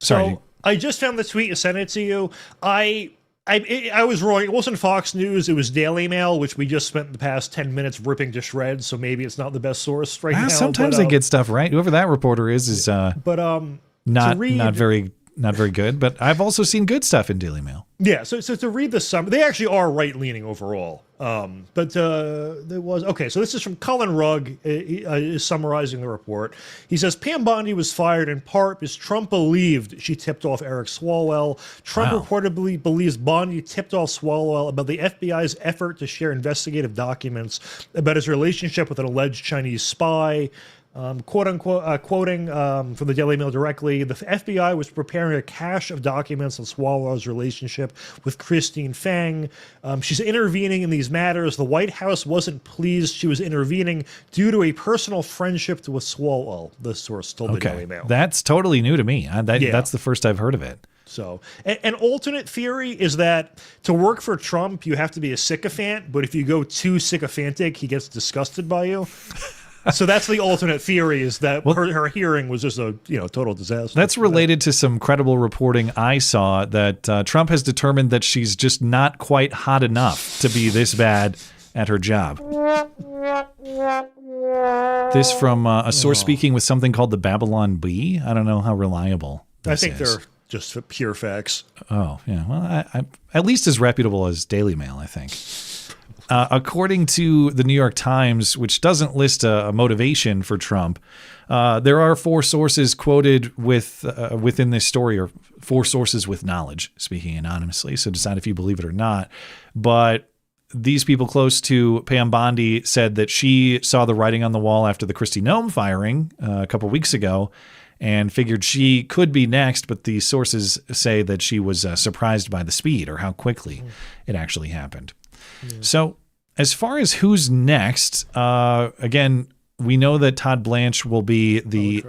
Sorry. So I just found the tweet and sent it to you. I was wrong. It wasn't Fox News. It was Daily Mail, which we just spent the past 10 minutes ripping to shreds. So maybe it's not the best source right now. Sometimes they get stuff right. Whoever that reporter is not very good. But I've also seen good stuff in Daily Mail. Yeah. So to read the summary, they actually are right leaning overall. But there was So this is from Colin Rugg. He is summarizing the report. He says Pam Bondi was fired in part because Trump believed she tipped off Eric Swalwell. Trump reportedly believes Bondi tipped off Swalwell about the FBI's effort to share investigative documents about his relationship with an alleged Chinese spy. Quote unquote, quoting from the Daily Mail directly, the FBI was preparing a cache of documents on Swalwell's relationship with Christine Fang. She's intervening in these matters. The White House wasn't pleased she was intervening due to a personal friendship with Swalwell, the source told the Daily Mail. That's totally new to me. That's the first I've heard of it. So, an alternate theory is that to work for Trump, you have to be a sycophant, but if you go too sycophantic, he gets disgusted by you. So that's the alternate theory, is that her hearing was just a total disaster. That's related to some credible reporting I saw that Trump has determined that she's just not quite hot enough to be this bad at her job. This from a source speaking with something called the Babylon Bee. I don't know how reliable this I think is. they're just pure facts. Oh, yeah. Well, I at least as reputable as Daily Mail, I think. According to the New York Times, which doesn't list a motivation for Trump, there are 4 sources quoted within this story, or 4 sources with knowledge, speaking anonymously, so decide if you believe it or not. But these people close to Pam Bondi said that she saw the writing on the wall after the Kristi Noem firing a couple weeks ago and figured she could be next, but the sources say that she was surprised by the speed or how quickly it actually happened. So as far as who's next, again, we know that Todd Blanche will be the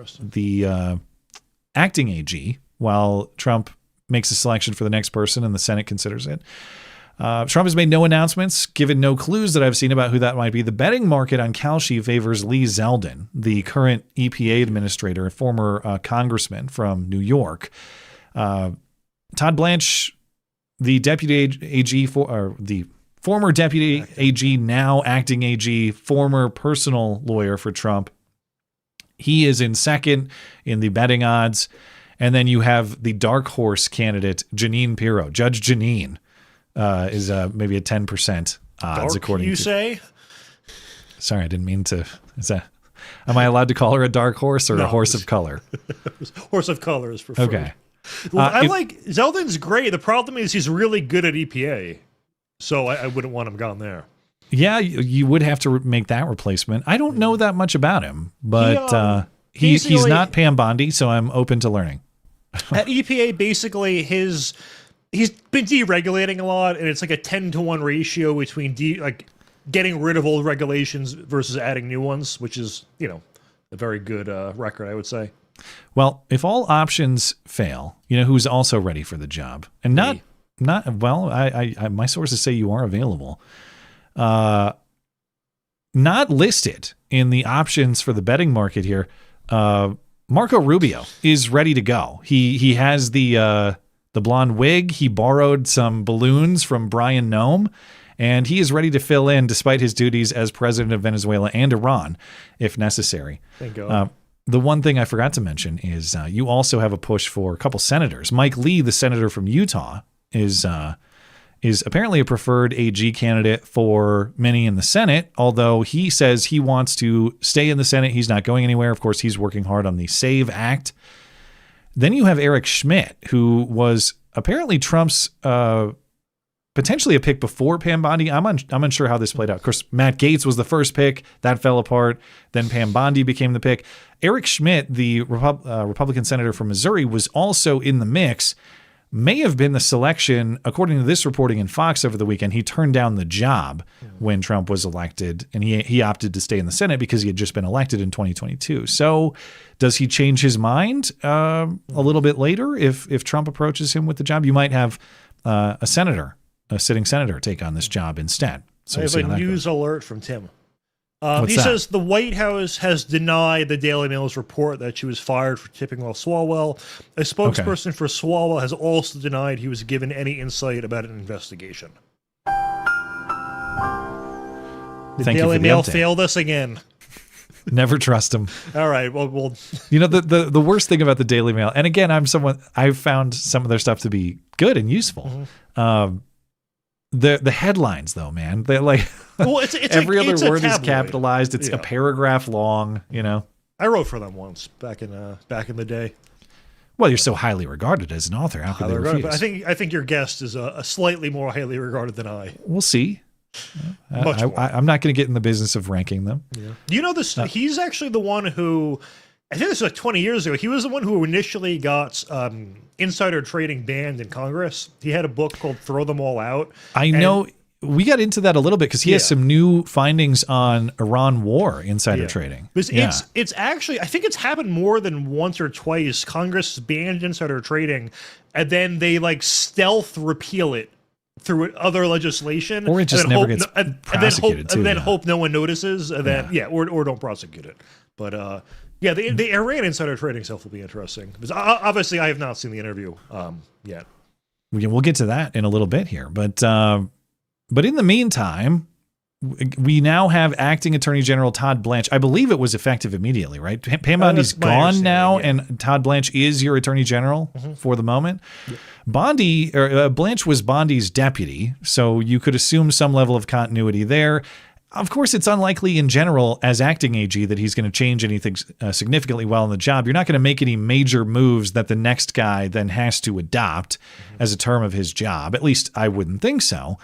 acting AG while Trump makes a selection for the next person and the Senate considers it. Trump has made no announcements, given no clues that I've seen about who that might be. The betting market on Kalshi favors Lee Zeldin, the current EPA administrator and former congressman from New York. Todd Blanche, the deputy AG the former deputy AG, now acting AG, former personal lawyer for Trump. He is in second in the betting odds. And then you have the dark horse candidate, Jeanine Pirro. Judge Jeanine is maybe a 10% odds, according to... say? Sorry, I didn't mean to... Am I allowed to call her a dark horse or a horse of color? Horse of color is preferred. Okay. Zeldin's great. The problem is he's really good at EPA. So I wouldn't want him gone there. Yeah, you would have to make that replacement. I don't know that much about him, but he's not Pam Bondi, so I'm open to learning. At EPA, basically, he's been deregulating a lot, and it's like a 10-to-1 ratio between getting rid of old regulations versus adding new ones, which is, a very good record, I would say. Well, if all options fail, who's also ready for the job? And my sources say you are available. Not listed in the options for the betting market here. Marco Rubio is ready to go. He has the blonde wig. He borrowed some balloons from Brian Noem, and he is ready to fill in despite his duties as president of Venezuela and Iran, if necessary. Thank God. The one thing I forgot to mention is you also have a push for a couple senators. Mike Lee, the senator from Utah, is apparently a preferred AG candidate for many in the Senate, although he says he wants to stay in the Senate. He's not going anywhere. Of course, he's working hard on the SAVE Act. Then you have Eric Schmidt, who was apparently Trump's potentially a pick before Pam Bondi. I'm unsure how this played out. Of course, Matt Gaetz was the first pick. That fell apart. Then Pam Bondi became the pick. Eric Schmidt, the Republican senator from Missouri, was also in the mix. May have been the selection, according to this reporting in Fox over the weekend. He turned down the job when Trump was elected, and he opted to stay in the Senate because he had just been elected in 2022. So does he change his mind a little bit later if Trump approaches him with the job? You might have a sitting senator, take on this job instead. So I have a news alert from Tim. He that? says the White House has denied the Daily Mail's report that she was fired for tipping off Swalwell. A spokesperson for Swalwell has also denied he was given any insight about an investigation. The Daily Mail failed us again. Never trust them. All right. Well, you know, the worst thing about the Daily Mail, and again, I've found some of their stuff to be good and useful. The headlines, though, man, they're like, well, it's every other word is capitalized. It's a paragraph long. You know, I wrote for them once back in the day. Well, you're so highly regarded as an author. How could they refuse? But I think your guest is a slightly more highly regarded than I. We'll see. I'm not going to get in the business of ranking them. Yeah. Do you know this? He's actually the one who, I think this was like 20 years ago. He was the one who initially got insider trading banned in Congress. He had a book called Throw Them All Out. I know. We got into that a little bit because he has some new findings on Iran war insider trading. It's actually, I think it's happened more than once or twice. Congress banned insider trading, and then they like stealth repeal it through other legislation, or it just never gets prosecuted, and then hope no one notices, and then or don't prosecute it. But the Iran insider trading stuff will be interesting because obviously I have not seen the interview yet. We'll get to that in a little bit here, but in the meantime, we now have acting Attorney General Todd Blanche. I believe it was effective immediately, right? Pam Bondi's gone now, and Todd Blanche is your Attorney General for the moment. Yeah. Blanche was Bondi's deputy, so you could assume some level of continuity there. Of course, it's unlikely in general as acting AG that he's going to change anything significantly while in the job. You're not going to make any major moves that the next guy then has to adopt as a term of his job. At least I wouldn't think so.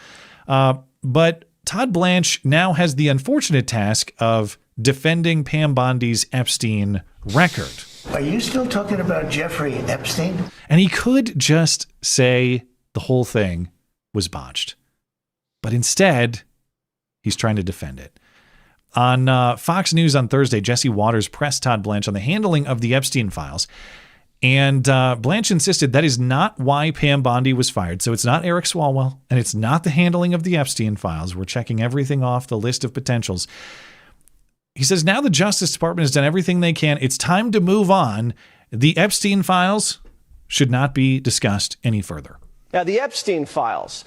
But Todd Blanche now has the unfortunate task of defending Pam Bondi's Epstein record. Are you still talking about Jeffrey Epstein? And he could just say the whole thing was botched. But instead, he's trying to defend it. On Fox News on Thursday, Jesse Waters pressed Todd Blanche on the handling of the Epstein files. And Blanche insisted that is not why Pam Bondi was fired. So it's not Eric Swalwell, and it's not the handling of the Epstein files. We're checking everything off the list of potentials. He says now the Justice Department has done everything they can. It's time to move on. The Epstein files should not be discussed any further. Now, the Epstein files,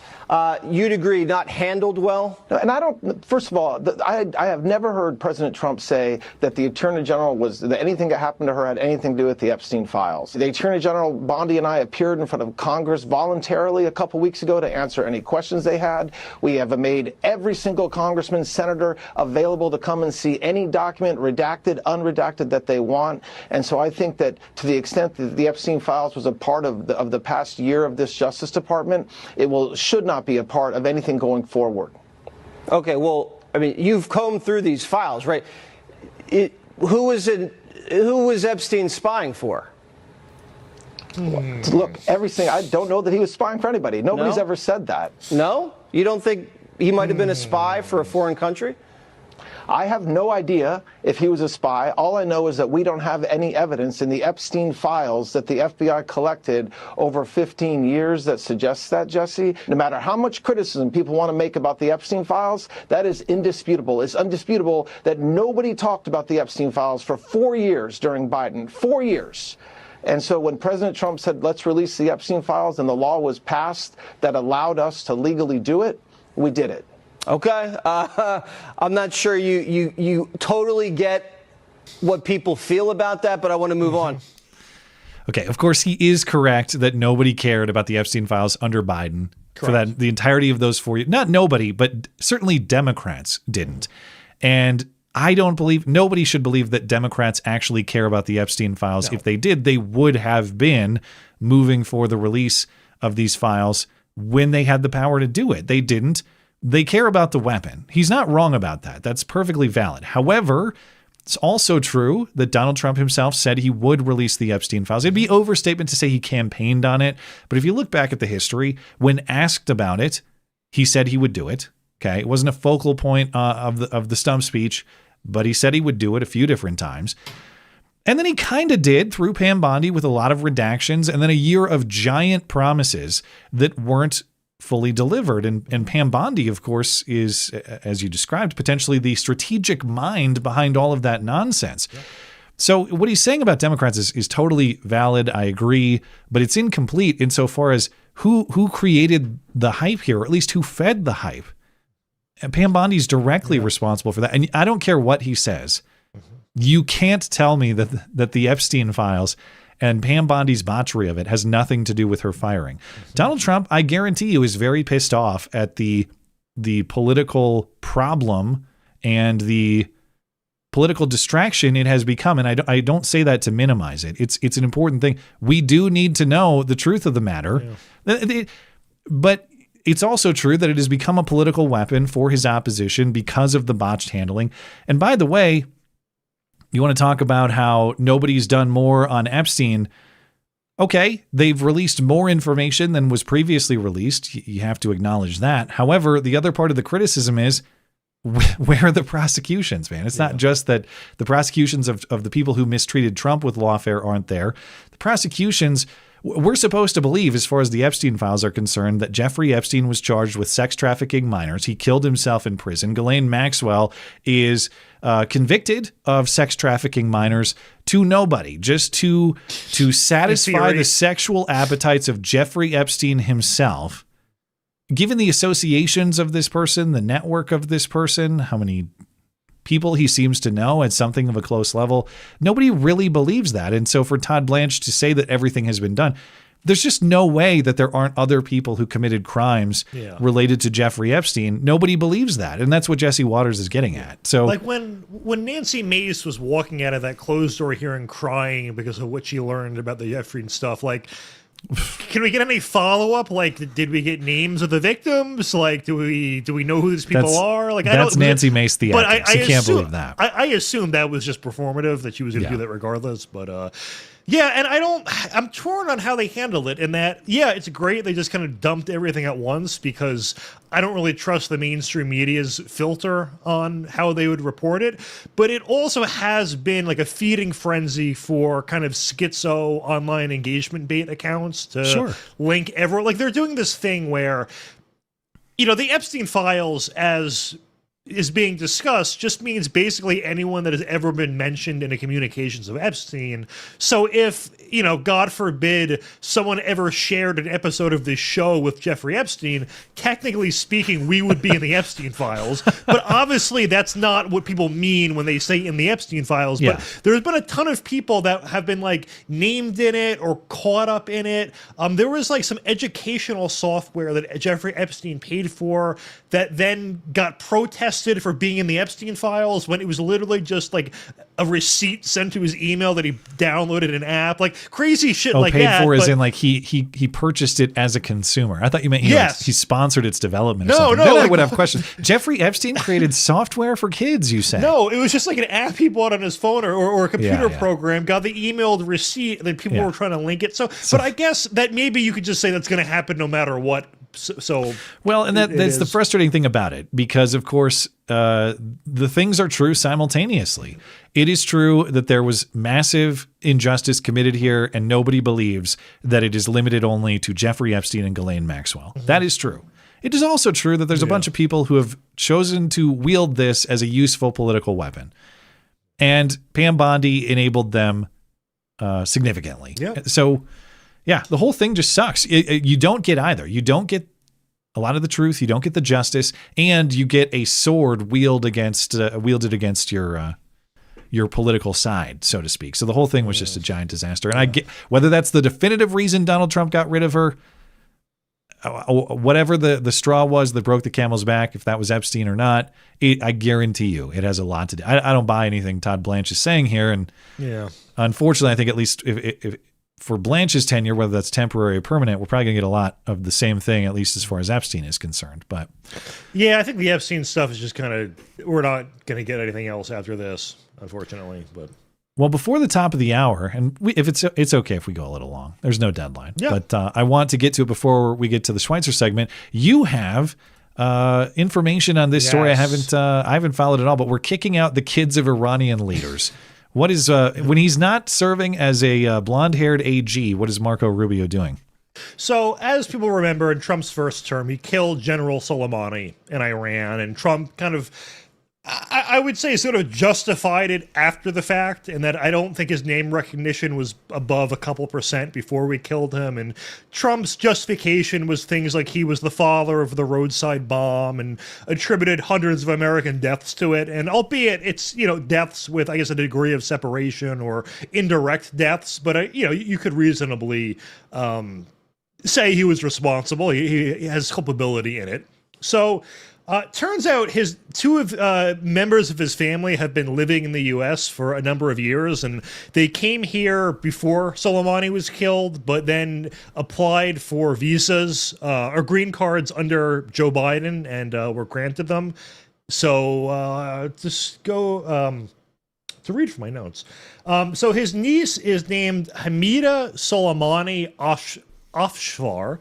you'd agree, not handled well? And I don't, first of all, I have never heard President Trump say that the Attorney General that anything that happened to her had anything to do with the Epstein files. The Attorney General, Bondi, and I appeared in front of Congress voluntarily a couple weeks ago to answer any questions they had. We have made every single congressman, senator available to come and see any document, redacted, unredacted, that they want. And so I think that to the extent that the Epstein files was a part of the past year of this Justice Department, it should not be a part of anything going forward. Okay, well, I mean, you've combed through these files, right? Who was Epstein spying for? Look, everything. I don't know that he was spying for anybody. Nobody's ever said that. No? You don't think he might have been a spy for a foreign country? I have no idea if he was a spy. All I know is that we don't have any evidence in the Epstein files that the FBI collected over 15 years that suggests that, Jesse. No matter how much criticism people want to make about the Epstein files, that is indisputable. It's undisputable that nobody talked about the Epstein files for 4 years during Biden. 4 years. And so when President Trump said, let's release the Epstein files, and the law was passed that allowed us to legally do it, we did it. Okay, I'm not sure you totally get what people feel about that, but I want to move on. Okay, of course he is correct that nobody cared about the Epstein files under Biden. Correct. For that the entirety of those 4 years. Not nobody, but certainly Democrats didn't. And I don't believe, nobody should believe that Democrats actually care about the Epstein files. No. If they did, they would have been moving for the release of these files when they had the power to do it. They didn't. They care about the weapon. He's not wrong about that. That's perfectly valid. However, it's also true that Donald Trump himself said he would release the Epstein files. It'd be overstatement to say he campaigned on it. But if you look back at the history, when asked about it, he said he would do it. Okay. It wasn't a focal point of the stump speech, but he said he would do it a few different times. And then he kind of did through Pam Bondi with a lot of redactions and then a year of giant promises that weren't fully delivered. And Pam Bondi, of course, is, as you described, potentially the strategic mind behind all of that nonsense. Yeah. So what he's saying about Democrats is totally valid. I agree, but it's incomplete insofar as who created the hype here, or at least who fed the hype. And Pam Bondi's directly responsible for that. And I don't care what he says. You can't tell me that the Epstein files and Pam Bondi's botchery of it has nothing to do with her firing. Donald Trump, I guarantee you, is very pissed off at the political problem and the political distraction it has become. And I don't say that to minimize it. It's an important thing. We do need to know the truth of the matter. Yeah. But it's also true that it has become a political weapon for his opposition because of the botched handling. And by the way, you want to talk about how nobody's done more on Epstein. Okay, they've released more information than was previously released. You have to acknowledge that. However, the other part of the criticism is, where are the prosecutions, man? It's not just that the prosecutions of the people who mistreated Trump with lawfare aren't there. The prosecutions, we're supposed to believe, as far as the Epstein files are concerned, that Jeffrey Epstein was charged with sex trafficking minors. He killed himself in prison. Ghislaine Maxwell is convicted of sex trafficking minors to nobody, just to satisfy the sexual appetites of Jeffrey Epstein himself. Given the associations of this person, the network of this person, how many people he seems to know at something of a close level, nobody really believes that. And so for Todd Blanche to say that everything has been done, there's just no way that there aren't other people who committed crimes related to Jeffrey Epstein. Nobody believes that. And that's what Jesse Waters is getting at. So, like when Nancy Mace was walking out of that closed door hearing crying because of what she learned about the Epstein stuff, like, can we get any follow-up? Like, did we get names of the victims? Like, do we know who these people are? Like, that's Nancy Mace the actress. I can't believe that. I assume that was just performative, that she was going to do that regardless. But yeah, and I'm torn on how they handled it. In that, yeah, it's great they just kind of dumped everything at once, because I don't really trust the mainstream media's filter on how they would report it. But it also has been like a feeding frenzy for kind of schizo online engagement bait accounts to link everyone. Like, they're doing this thing where, the Epstein files, as is being discussed, just means basically anyone that has ever been mentioned in the communications of Epstein. So if, God forbid, someone ever shared an episode of this show with Jeffrey Epstein, technically speaking, we would be in the Epstein files. But obviously that's not what people mean when they say in the Epstein files. Yeah. But there's been a ton of people that have been like named in it or caught up in it. There was like some educational software that Jeffrey Epstein paid for that then got protested for being in the Epstein files, when it was literally just like a receipt sent to his email that he downloaded an app, like crazy shit like that. Paid for as in like he purchased it as a consumer. I thought you meant he sponsored its development or something. Then I would have questions. Jeffrey Epstein created software for kids, you say? No, it was just like an app he bought on his phone or a computer program, got the emailed receipt, and then people were trying to link it. So but I guess that maybe you could just say that's going to happen no matter what. So well, and that's the frustrating thing about it, because of course the things are true simultaneously. It is true that there was massive injustice committed here, and nobody believes that it is limited only to Jeffrey Epstein and Ghislaine Maxwell. Mm-hmm. That is true. It is also true that there's a bunch of people who have chosen to wield this as a useful political weapon, and Pam Bondi enabled them significantly. Yeah. So yeah, the whole thing just sucks. You don't get either. You don't get a lot of the truth. You don't get the justice, and you get a sword wielded against your political side, so to speak. So the whole thing was just a giant disaster. And I get whether that's the definitive reason Donald Trump got rid of her, whatever the straw was that broke the camel's back, if that was Epstein or not, I guarantee you it has a lot to do. I don't buy anything Todd Blanche is saying here, and unfortunately, I think at least for Blanche's tenure, whether that's temporary or permanent, we're probably going to get a lot of the same thing, at least as far as Epstein is concerned. But yeah, I think the Epstein stuff is just kind of, we're not going to get anything else after this, unfortunately. But well, before the top of the hour, and if it's okay if we go a little long, there's no deadline. Yeah. But I want to get to it before we get to the Schweizer segment. You have information on this story. I haven't followed it all, but we're kicking out the kids of Iranian leaders. What is when he's not serving as a blonde-haired AG? What is Marco Rubio doing? So, as people remember, in Trump's first term, he killed General Soleimani in Iran, and Trump kind of, I would say, sort of justified it after the fact, in that I don't think his name recognition was above a couple % before we killed him. And Trump's justification was things like he was the father of the roadside bomb and attributed hundreds of American deaths to it. And albeit it's, deaths with, I guess, a degree of separation or indirect deaths, but, you could reasonably say he was responsible. He has culpability in it. So, turns out his two members of his family have been living in the U.S. for a number of years, and they came here before Soleimani was killed, but then applied for visas or green cards under Joe Biden and were granted them. So just go to read from my notes. So his niece is named Hamida Soleimani Afshar.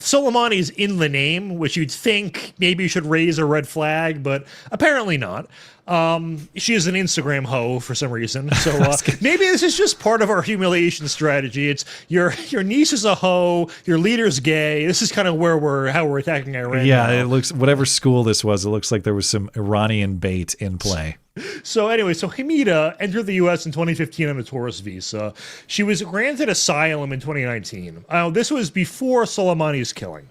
Soleimani's in the name, which you'd think maybe should raise a red flag, but apparently not. She is an Instagram hoe for some reason. So maybe this is just part of our humiliation strategy. It's your niece is a hoe, your leader's gay. This is kind of how we're attacking Iran. Yeah, now. It looks, whatever school this was, it looks like there was some Iranian bait in play. So anyway, Hamida entered the U.S. in 2015 on a tourist visa. She was granted asylum in 2019. This was before Soleimani's killing.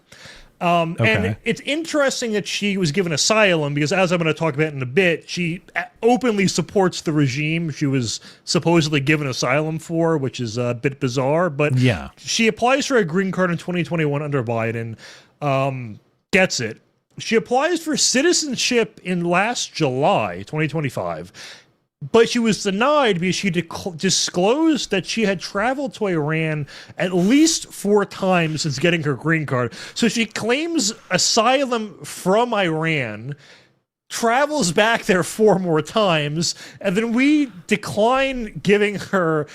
And it's interesting that she was given asylum because, as I'm going to talk about in a bit, she openly supports the regime she was supposedly given asylum for, which is a bit bizarre. But yeah, she applies for a green card in 2021 under Biden, gets it. She applies for citizenship in last July, 2025, but she was denied because she disclosed that she had traveled to Iran at least 4 times since getting her green card. So she claims asylum from Iran, travels back there 4 more times, and then we decline giving her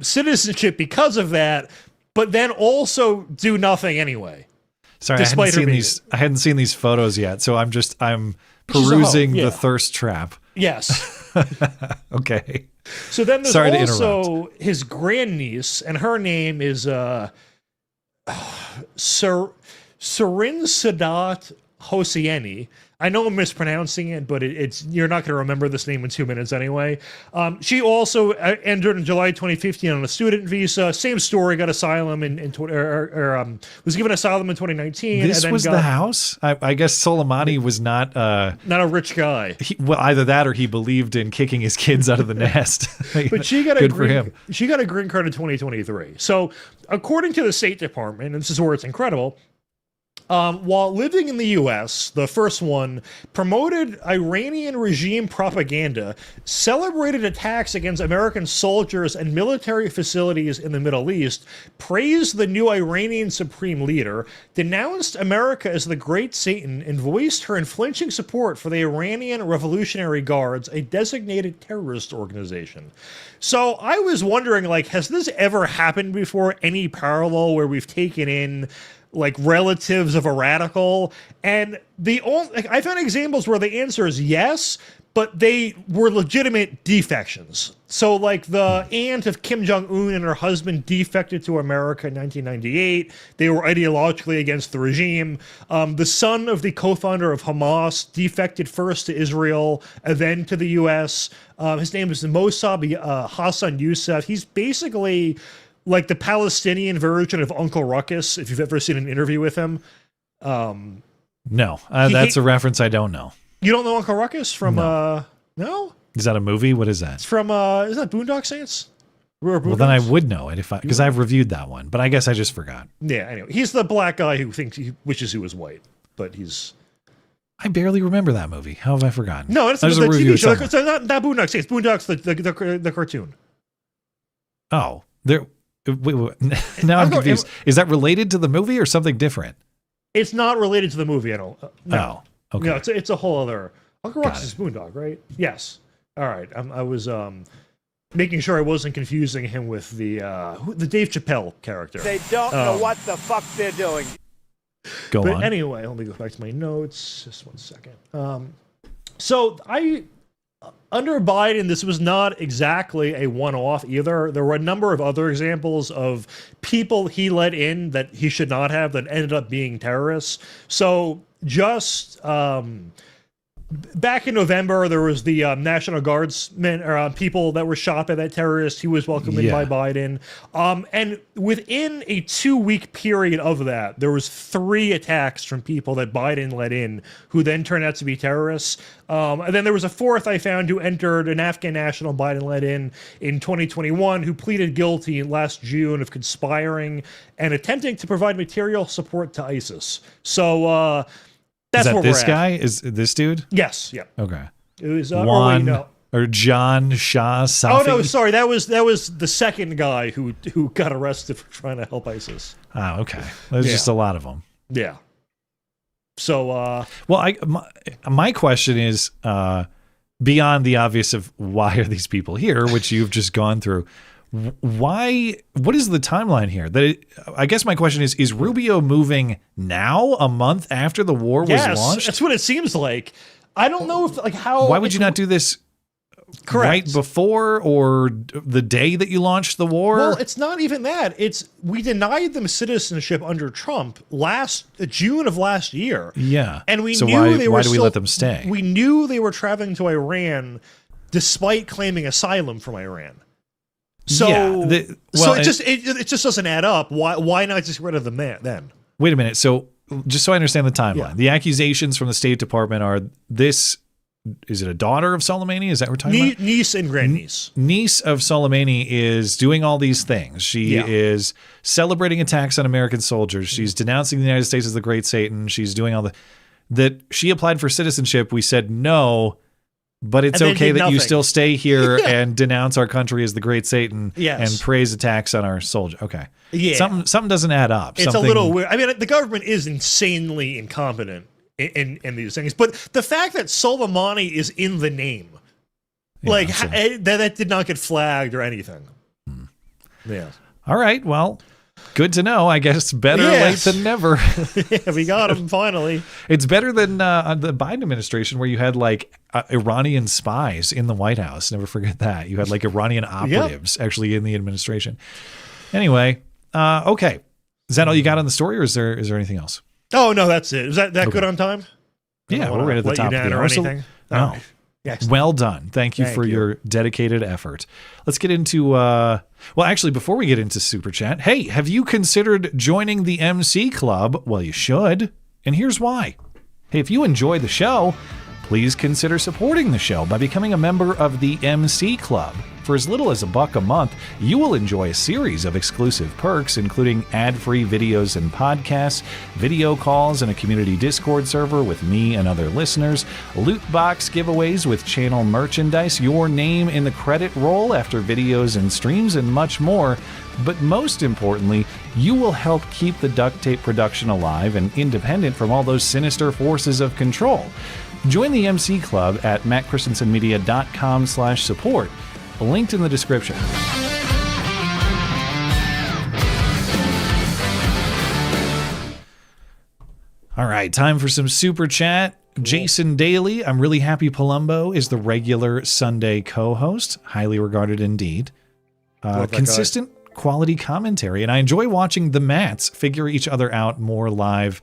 citizenship because of that, but then also do nothing anyway. Sorry, I hadn't seen these photos yet, so I'm perusing the thirst trap. Yes. Okay. So then there's also his grandniece, and her name is Sarin Sadat Hosseini. I know I'm mispronouncing it, but you're not going to remember this name in 2 minutes anyway. She also entered in July 2015 on a student visa. Same story, got asylum was given asylum in 2019. This was the house? I guess Soleimani was not a rich guy. Either that or he believed in kicking his kids out of the nest. But she got for him. She got a green card in 2023. So according to the State Department, and this is where it's incredible, while living in the U.S., the first one promoted Iranian regime propaganda, celebrated attacks against American soldiers and military facilities in the Middle East, praised the new Iranian supreme leader, denounced America as the Great Satan, and voiced her unflinching support for the Iranian Revolutionary Guards, a designated terrorist organization. So I was wondering, has this ever happened before? Any parallel where we've taken in relatives of a radical? And I found examples where the answer is yes, but they were legitimate defections. So the aunt of Kim Jong-un and her husband defected to America in 1998. They were ideologically against the regime. The son of the co-founder of Hamas defected first to Israel and then to the U.S. His name is Mossab Hassan Youssef. He's basically the Palestinian version of Uncle Ruckus, if you've ever seen an interview with him. No, that's a reference I don't know. You don't know Uncle Ruckus from, no? Is that a movie? What is that? It's from, is that Boondock Saints? Well, then I would know it because I've reviewed that one, but I guess I just forgot. Yeah, anyway. He's the black guy who wishes he was white, but he's... I barely remember that movie. How have I forgotten? No, it's the TV show. It's not Boondock Saints. Boondock's the cartoon. Oh, Now I'm confused. Is that related to the movie or something different? It's not related to the movie at all. No. Oh, okay. No, it's a whole other. Uncle Rock's is Moondog, right? Yes. All right. I was making sure I wasn't confusing him with the Dave Chappelle character. They don't know what the fuck they're doing. Go on. But anyway, let me go back to my notes. Just 1 second. So under Biden, this was not exactly a one-off either. There were a number of other examples of people he let in that he should not have that ended up being terrorists. So just back in November, there was the National Guardsmen or people that were shot by that terrorist. He was welcomed in by Biden. And within a 2-week period of that, there was 3 attacks from people that Biden let in who then turned out to be terrorists. And then there was a 4th I found who entered an Afghan national Biden let in 2021 who pleaded guilty last June of conspiring and attempting to provide material support to ISIS. So that's where this we're at. guy? Is this dude? Yes. Yeah. Okay. It was Juan or John Shah Safi? Oh no, sorry. That was the second guy who got arrested for trying to help ISIS. Oh, okay. There's just a lot of them. Yeah. So well, my question is beyond the obvious of why are these people here, which you've just gone through. Why? What is the timeline here? I guess my question is Rubio moving now, a month after the war was launched? That's what it seems like. I don't know if how. Why would you not do this right before or the day that you launched the war? Well, it's not even that. It's we denied them citizenship under Trump June of last year. Yeah, and we so knew why do we let them stay? We knew they were traveling to Iran, despite claiming asylum from Iran. So, it just doesn't add up. Why not just get rid of them then? Wait a minute. So, just so I understand the timeline, the accusations from the State Department are this: is it a daughter of Soleimani? Is that what we're talking about? Niece and grandniece. Niece of Soleimani is doing all these things. She is celebrating attacks on American soldiers. She's denouncing the United States as the Great Satan. She's doing all that. She applied for citizenship. We said no. But it's okay that you still stay here and denounce our country as the Great Satan and praise attacks on our soldiers. Okay. Yeah. Something doesn't add up. It's a little weird. I mean, the government is insanely incompetent in these things. But the fact that Soleimani is in the name, that did not get flagged or anything. Yeah. All right. Well, good to know. I guess better late than never. We got him finally. It's better than the Biden administration where you had Iranian spies in the White House. Never forget that. You had Iranian operatives actually in the administration. Anyway, okay. Is that all you got on the story, or is there anything else? Oh no, that's it. Is that good on time? Yeah, we're right at the top of the hour. Anything? No. Well done. Thank you for your dedicated effort. Let's get into, well, actually, before we get into Super Chat, hey, have you considered joining the MC Club? Well, you should. And here's why. Hey, if you enjoy the show, please consider supporting the show by becoming a member of the MC Club. For as little as $1 a month, you will enjoy a series of exclusive perks, including ad-free videos and podcasts, video calls, and a community Discord server with me and other listeners, loot box giveaways with channel merchandise, your name in the credit roll after videos and streams, and much more. But most importantly, you will help keep the duct tape production alive and independent from all those sinister forces of control. Join the MC Club at mattchristiansenmedia.com/support. Linked in the description. All right, time for some Super Chat. Jason Daly, I'm really happy Palumbo is the regular Sunday co-host. Highly regarded indeed. Consistent quality commentary, and I enjoy watching the Matts figure each other out more live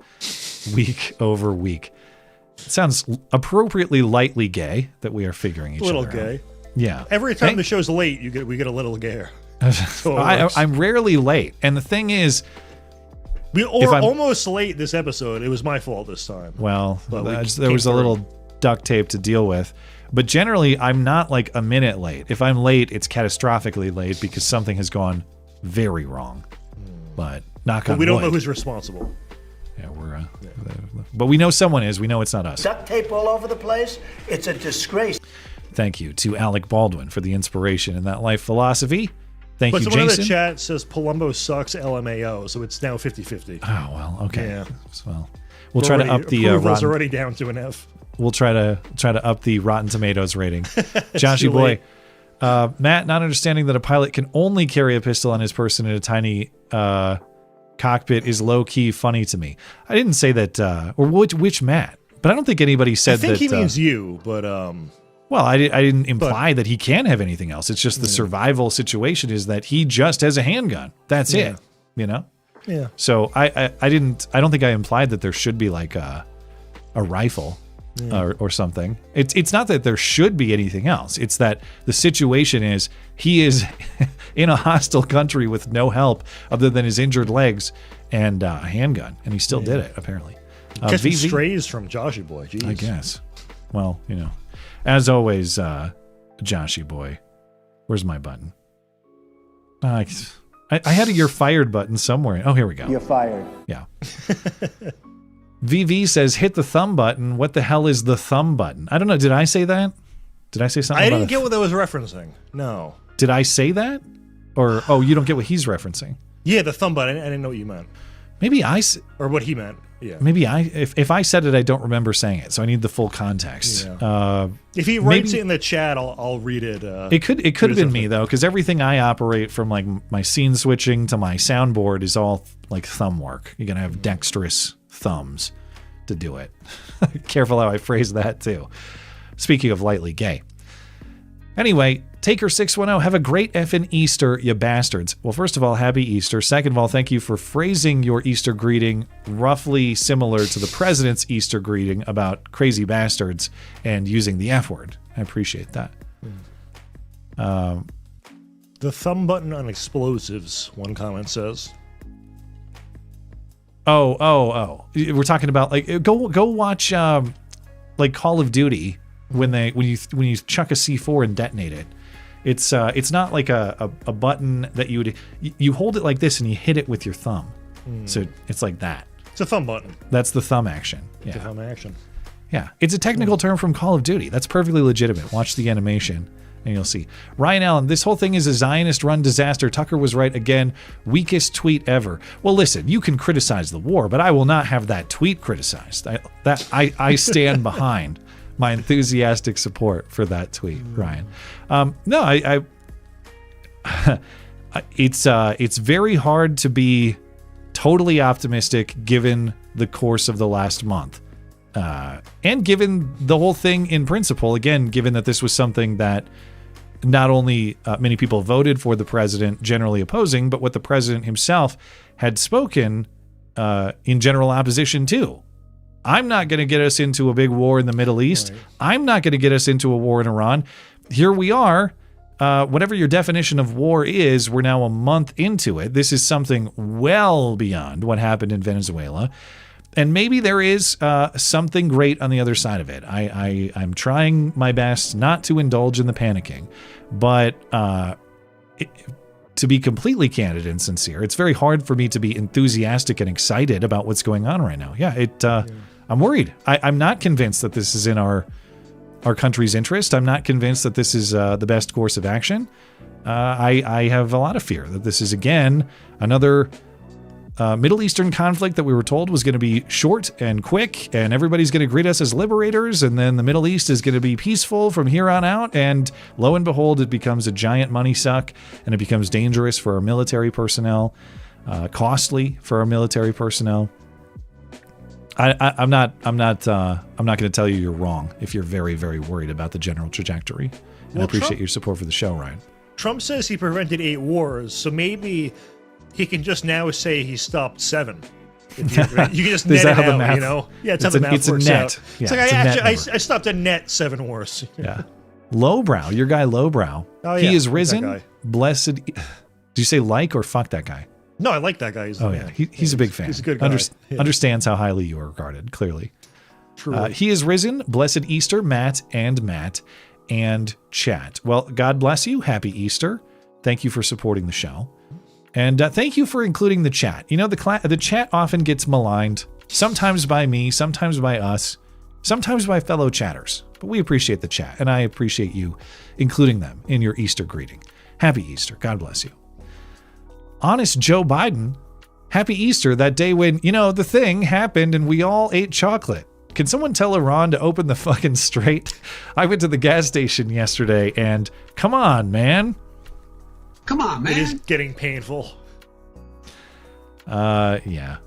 week over week. It sounds appropriately lightly gay that we are figuring each other out. A little gay. Yeah. Every time the show's late, we get a little gayer. I'm rarely late, and the thing is, we were almost late this episode. It was my fault this time. Well, there was a little duct tape to deal with, but generally, I'm not a minute late. If I'm late, it's catastrophically late because something has gone very wrong. But knock on wood. We don't know who's responsible. Yeah, but we know someone is. We know it's not us. Duct tape all over the place. It's a disgrace. Thank you to Alec Baldwin for the inspiration in that life philosophy. Thank you, Jason. But someone in the chat says Palumbo sucks LMAO, so it's now 50-50. Oh, well, okay. Yeah. Well, we'll try to up the Approval's already down to an F. We'll try to up the Rotten Tomatoes rating. Joshy boy. Matt, not understanding that a pilot can only carry a pistol on his person in a tiny cockpit is low-key funny to me. I didn't say that, or which Matt? But I don't think anybody said that. I think he means you, but... Well, I didn't imply that he can have anything else. It's just the survival situation is that he just has a handgun. That's it, you know? Yeah. So I don't think I implied that there should be like a rifle or something. It's not that there should be anything else. It's that the situation is he is in a hostile country with no help other than his injured legs and a handgun, and he still did it, apparently. Catching strays from Joshy boy, jeez. I guess. Well, you know. As always, Joshy boy, where's my button? I had a "you're fired" button somewhere. Oh, here we go. You're fired. Yeah. VV says, hit the thumb button. What the hell is the thumb button? I don't know. Did I say that? Did I say something I about didn't get what that was referencing. No. Did I say that? Or, oh, you don't get what he's referencing? Yeah, the thumb button. I didn't know what you meant. Maybe or what he meant. Yeah. Maybe if I said it, I don't remember saying it, so I need the full context. Yeah. If he writes it in the chat, I'll read it. It could have been me though, because everything I operate from like my scene switching to my soundboard is all like thumb work. You're gonna have dexterous thumbs to do it. Careful how I phrase that too. Speaking of lightly gay. Anyway, Taker610, have a great effing Easter, you bastards. Well, first of all, happy Easter. Second of all, thank you for phrasing your Easter greeting roughly similar to the president's Easter greeting about crazy bastards and using the F word. I appreciate that. The thumb button on explosives, one comment says. Oh. We're talking about like go watch like Call of Duty when you chuck a C4 and detonate it. It's not like a button that you hold it like this and you hit it with your thumb. So it's like that. It's a thumb button. That's the thumb action. Yeah. The thumb action. Yeah. It's a technical term from Call of Duty. That's perfectly legitimate. Watch the animation and you'll see. Ryan Allen, this whole thing is a Zionist-run disaster. Tucker was right again. Weakest tweet ever. Well, listen, you can criticize the war, but I will not have that tweet criticized. I stand behind my enthusiastic support for that tweet, Ryan. No, it's very hard to be totally optimistic given the course of the last month. And given the whole thing in principle, again, given that this was something that not only many people voted for the president generally opposing, but what the president himself had spoken in general opposition to. I'm not going to get us into a big war in the Middle East. Right. I'm not going to get us into a war in Iran. Here we are. Whatever your definition of war is, we're now a month into it. This is something well beyond what happened in Venezuela. And maybe there is something great on the other side of it. I'm trying my best not to indulge in the panicking. But to be completely candid and sincere, it's very hard for me to be enthusiastic and excited about what's going on right now. Yeah, I'm worried. I'm not convinced that this is in our country's interest. I'm not convinced that this is the best course of action. I have a lot of fear that this is, again, another Middle Eastern conflict that we were told was going to be short and quick, and everybody's going to greet us as liberators, and then the Middle East is going to be peaceful from here on out, and lo and behold, it becomes a giant money suck, and it becomes dangerous for our military personnel, costly for our military personnel. I'm not going to tell you you're wrong if you're very, very worried about the general trajectory. And I appreciate your support for the show, Ryan. Trump says he prevented 8 wars, so maybe he can just now say he stopped 7. You can just net it out, you know? Yeah, it's how the math works out. Yeah, it's like I stopped a net 7 wars. Yeah. Lowbrow, your guy Lowbrow. Oh, yeah. He is risen. Blessed. Did you say like or fuck that guy? No, I like that guy. He's a big fan. He's a good guy. Understands how highly you are regarded, clearly. True. He is risen. Blessed Easter, Matt and chat. Well, God bless you. Happy Easter. Thank you for supporting the show. And thank you for including the chat. You know, the chat often gets maligned, sometimes by me, sometimes by us, sometimes by fellow chatters. But we appreciate the chat, and I appreciate you including them in your Easter greeting. Happy Easter. God bless you. Honest Joe Biden, happy Easter, that day when, the thing happened and we all ate chocolate. Can someone tell Iran to open the fucking strait? I went to the gas station yesterday and come on, man. Come on, man. It is getting painful. Yeah.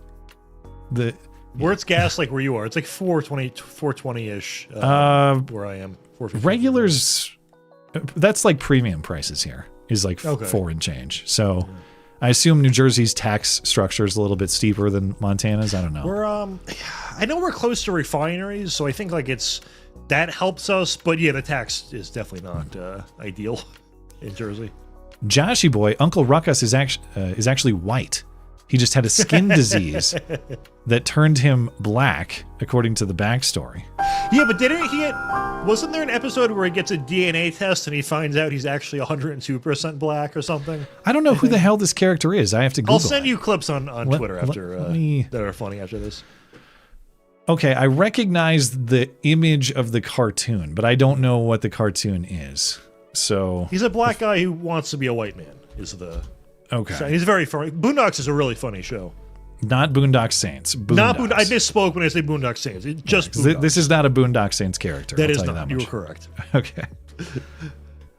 Where it's gas like where you are, it's like 420-ish where I am. Regulars, that's like premium prices here, is like 4 and change. So I assume New Jersey's tax structure is a little bit steeper than Montana's. I don't know. I know we're close to refineries, so I think like that helps us. But yeah, the tax is definitely not ideal in Jersey. Joshy boy, Uncle Ruckus is actually white. He just had a skin disease that turned him black, according to the backstory. Yeah, but wasn't there an episode where he gets a DNA test and he finds out he's actually 102% black or something? I don't know who the hell this character is. I have to Google I'll send you clips on Twitter after that are funny after this. Okay, I recognize the image of the cartoon, but I don't know what the cartoon is. So he's a black guy who wants to be a white man. Okay. So he's very funny. Boondocks is a really funny show. Not Boondock Saints. Boondocks. I misspoke when I say Boondock Saints. It's just Boondocks. This is not a Boondock Saints character. That I'll is tell not. You were correct. Okay.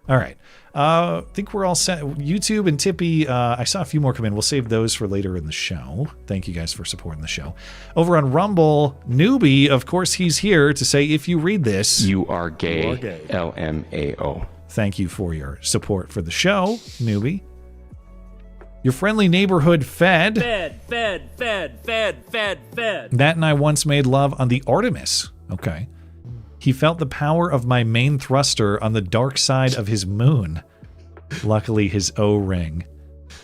All right. I think we're all set. YouTube and Tippy, I saw a few more come in. We'll save those for later in the show. Thank you guys for supporting the show. Over on Rumble, Newbie, of course, he's here to say, if you read this, you are gay. You are gay. LMAO. Thank you for your support for the show, Newbie. Your friendly neighborhood Fed. Fed. That and I once made love on the Artemis. Okay. He felt the power of my main thruster on the dark side of his moon. Luckily, his O-ring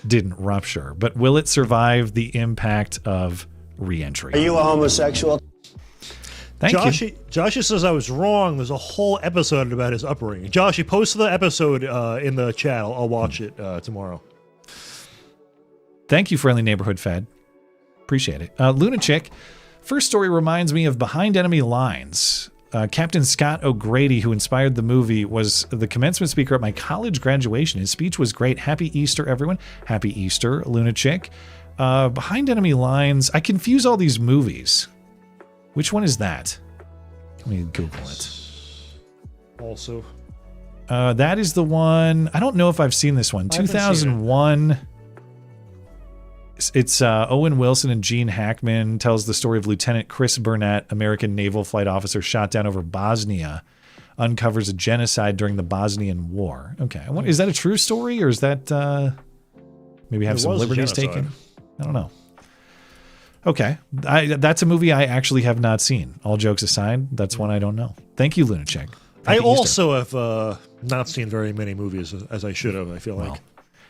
didn't rupture. But will it survive the impact of re-entry? Are you a homosexual? Thank you. Josh says I was wrong. There's a whole episode about his upbringing. Josh, he posted the episode in the chat. I'll watch it tomorrow. Thank you, friendly neighborhood Fed. Appreciate it. Luna Chick, first story reminds me of Behind Enemy Lines. Captain Scott O'Grady, who inspired the movie, was the commencement speaker at my college graduation. His speech was great. Happy Easter, everyone. Happy Easter, Luna Chick. Behind Enemy Lines, I confuse all these movies. Which one is that? Let me Google it. Also. That is the one. I don't know if I've seen this one. 2001. It's Owen Wilson and Gene Hackman tells the story of Lieutenant Chris Burnett, American naval flight officer shot down over Bosnia, uncovers a genocide during the Bosnian War. Okay. Is that a true story, or is that maybe have some liberties taken? I don't know. Okay. That's a movie I actually have not seen. All jokes aside, that's one I don't know. Thank you, Lunacek. I also have not seen very many movies as I should have, I feel like.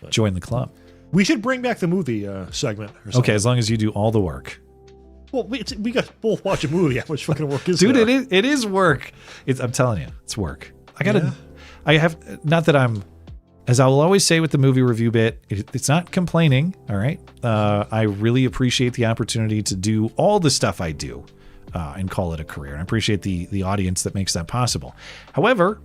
Join the club. We should bring back the movie segment or something. Okay, as long as you do all the work. Well, we got to both watch a movie. How much fucking work is Dude, there? it is work. I'm telling you, it's work. I have, not that I'm, as I will always say with the movie review bit, it's not complaining, all right? I really appreciate the opportunity to do all the stuff I do and call it a career. And I appreciate the audience that makes that possible. However,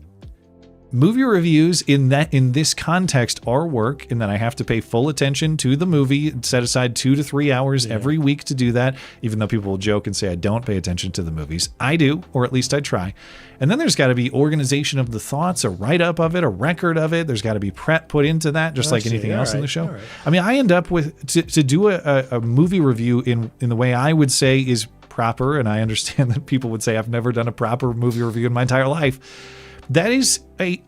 movie reviews in this context are work, in that I have to pay full attention to the movie, set aside 2 to 3 hours every week to do that, even though people will joke and say I don't pay attention to the movies. I do, or at least I try. And then there's got to be organization of the thoughts, a write-up of it, a record of it. There's got to be prep put into that, just like anything else in the show. Right. I mean, I end up with, to do a movie review in the way I would say is proper, and I understand that people would say I've never done a proper movie review in my entire life. That is a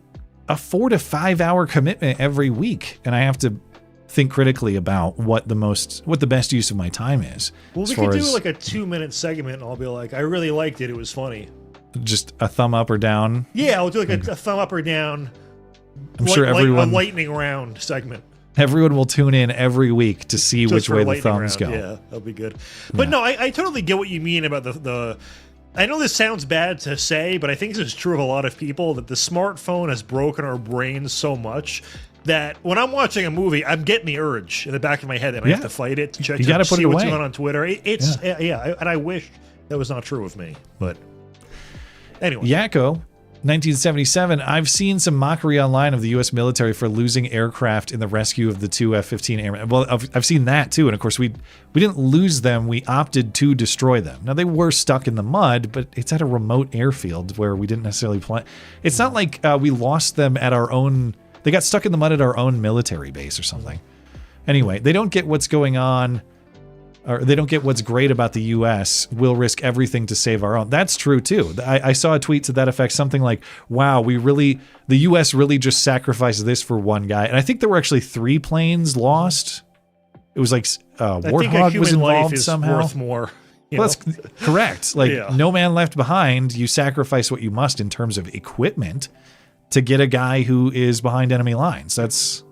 4 to 5 hour commitment every week, and I have to think critically about what the best use of my time is. Well, we could do like a 2-minute segment, and I'll be like, I really liked it. It was funny. Just a thumb up or down. Yeah, I'll do like a thumb up or down. I'm sure everyone a lightning round segment. Everyone will tune in every week to see which way the thumbs go. Yeah, that'll be good. But no, I totally get what you mean about the. I know this sounds bad to say, but I think this is true of a lot of people, that the smartphone has broken our brains so much that when I'm watching a movie, I'm getting the urge in the back of my head, and I have to fight it to check to see what's going on Twitter. And I wish that was not true of me. But anyway. Yakko, 1977, I've seen some mockery online of the U.S. military for losing aircraft in the rescue of the two F-15 Airmen. Well, I've seen that too, and of course we didn't lose them. We opted to destroy them. Now they were stuck in the mud, but it's at a remote airfield where we didn't necessarily plan. It's not like we lost them at our own. They got stuck in the mud at our own military base or something. Anyway, they don't get what's going on. Or they don't get what's great about the U.S. We'll risk everything to save our own. That's true, too. I saw a tweet to that effect, something like, wow, the U.S. really just sacrificed this for one guy. And I think there were actually 3 planes lost. It was like Warthog was involved somehow. Worth more. Well, that's correct. Like, no man left behind. You sacrifice what you must in terms of equipment to get a guy who is behind enemy lines. That's...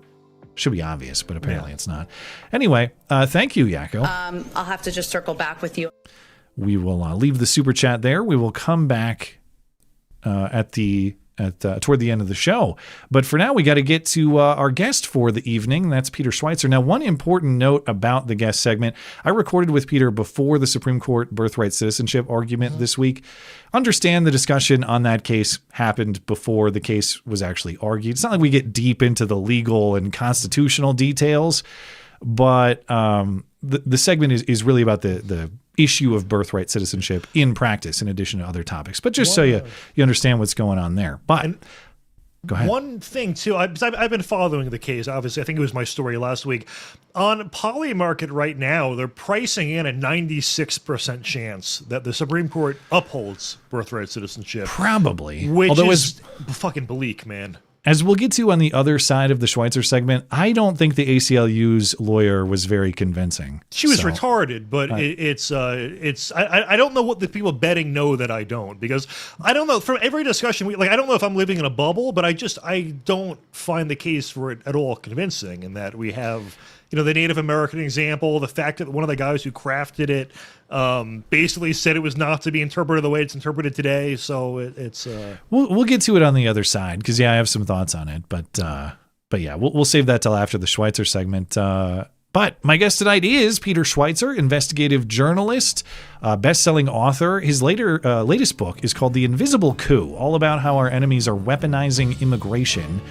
should be obvious, but apparently it's not. Anyway, thank you, Yakko. I'll have to just circle back with you. We will leave the super chat there. We will come back toward the end of the show. But for now, we got to get to our guest for the evening. That's Peter Schweizer. Now, one important note about the guest segment. I recorded with Peter before the Supreme Court birthright citizenship argument this week. Understand the discussion on that case happened before the case was actually argued. It's not like we get deep into the legal and constitutional details, but the segment is really about the issue of birthright citizenship in practice, in addition to other topics. But just so you understand what's going on there. But go ahead. One thing, too, I've been following the case, obviously. I think it was my story last week. On Polymarket right now, they're pricing in a 96% chance that the Supreme Court upholds birthright citizenship. Probably. Which is fucking bleak, man. As we'll get to on the other side of the Schweizer segment, I don't think the ACLU's lawyer was very convincing. She was retarded, but I don't know what the people betting know that I don't, because I don't know, from every discussion, I don't know if I'm living in a bubble, but I don't find the case for it at all convincing, in that we have, the Native American example, the fact that one of the guys who crafted it basically said it was not to be interpreted the way it's interpreted today. So it's we'll get to it on the other side, because I have some thoughts on it, but yeah, we'll save that till after the Schweizer segment. But my guest tonight is Peter Schweizer, investigative journalist, best-selling author. His latest book is called The Invisible Coup, all about how our enemies are weaponizing immigration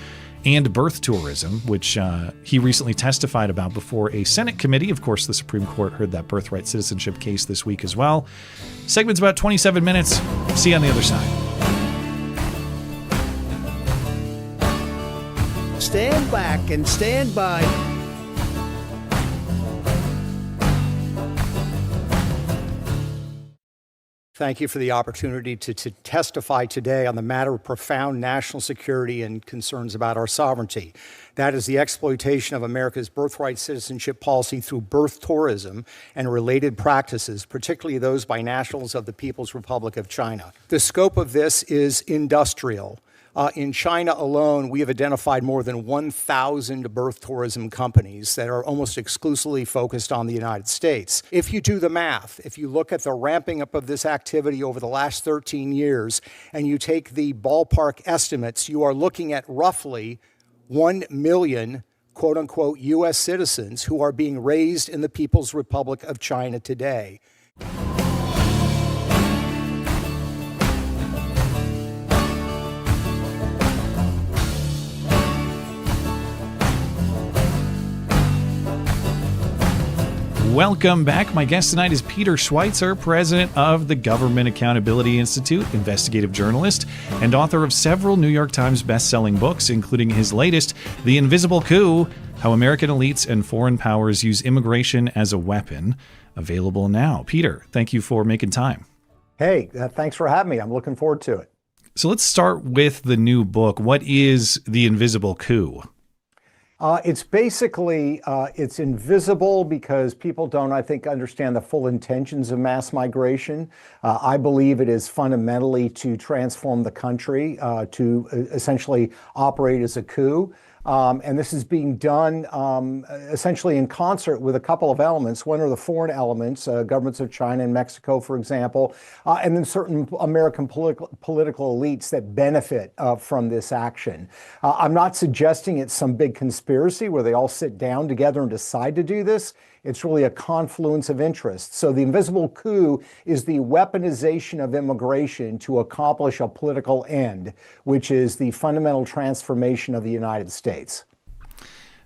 and birth tourism, which he recently testified about before a Senate committee. Of course, the Supreme Court heard that birthright citizenship case this week as well. Segment's about 27 minutes. See you on the other side. Stand back and stand by. Thank you for the opportunity to testify today on the matter of profound national security and concerns about our sovereignty. That is the exploitation of America's birthright citizenship policy through birth tourism and related practices, particularly those by nationals of the People's Republic of China. The scope of this is industrial. In China alone, we have identified more than 1,000 birth tourism companies that are almost exclusively focused on the United States. If you do the math, if you look at the ramping up of this activity over the last 13 years, and you take the ballpark estimates, you are looking at roughly 1 million, quote unquote, U.S. citizens who are being raised in the People's Republic of China today. Welcome back. My guest tonight is Peter Schweizer, president of the Government Accountability Institute, investigative journalist, and author of several New York Times best-selling books, including his latest, The Invisible Coup, How American Elites and Foreign Powers Use Immigration as a Weapon, available now. Peter, thank you for making time. Hey, thanks for having me. I'm looking forward to it. So let's start with the new book. What is The Invisible Coup? It's basically, it's invisible because people don't, I think, understand the full intentions of mass migration. I believe it is fundamentally to transform the country, to essentially operate as a coup. And this is being done essentially in concert with a couple of elements. One are the foreign elements, governments of China and Mexico, for example, and then certain American political elites that benefit from this action. I'm not suggesting it's some big conspiracy where they all sit down together and decide to do this. It's really a confluence of interests. So the invisible coup is the weaponization of immigration to accomplish a political end, which is the fundamental transformation of the United States.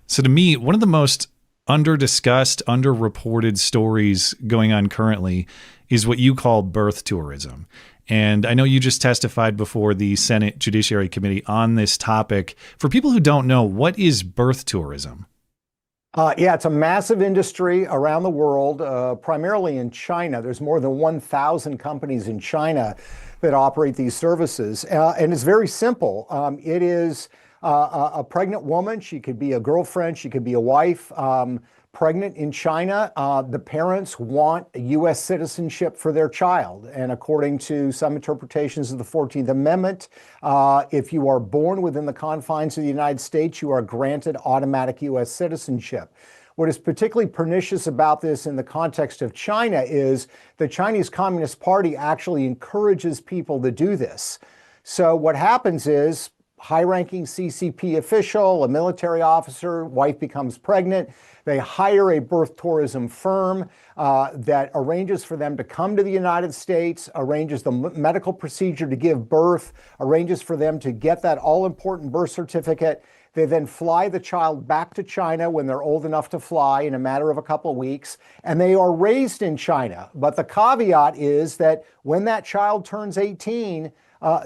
So to me, one of the most under-discussed, under-reported stories going on currently is what you call birth tourism. And I know you just testified before the Senate Judiciary Committee on this topic. For people who don't know, what is birth tourism? Yeah, it's a massive industry around the world, primarily in China. There's more than 1,000 companies in China that operate these services. And it's very simple. It is a pregnant woman. She could be a girlfriend. She could be a wife. Pregnant in China, the parents want a U.S. citizenship for their child. And according to some interpretations of the 14th Amendment, if you are born within the confines of the United States, you are granted automatic U.S. citizenship. What is particularly pernicious about this in the context of China is the Chinese Communist Party actually encourages people to do this. So what happens is high-ranking CCP official, a military officer, wife becomes pregnant. They hire a birth tourism firm that arranges for them to come to the United States, arranges the medical procedure to give birth, arranges for them to get that all-important birth certificate. They then fly the child back to China when they're old enough to fly in a matter of a couple of weeks, and they are raised in China. But the caveat is that when that child turns 18,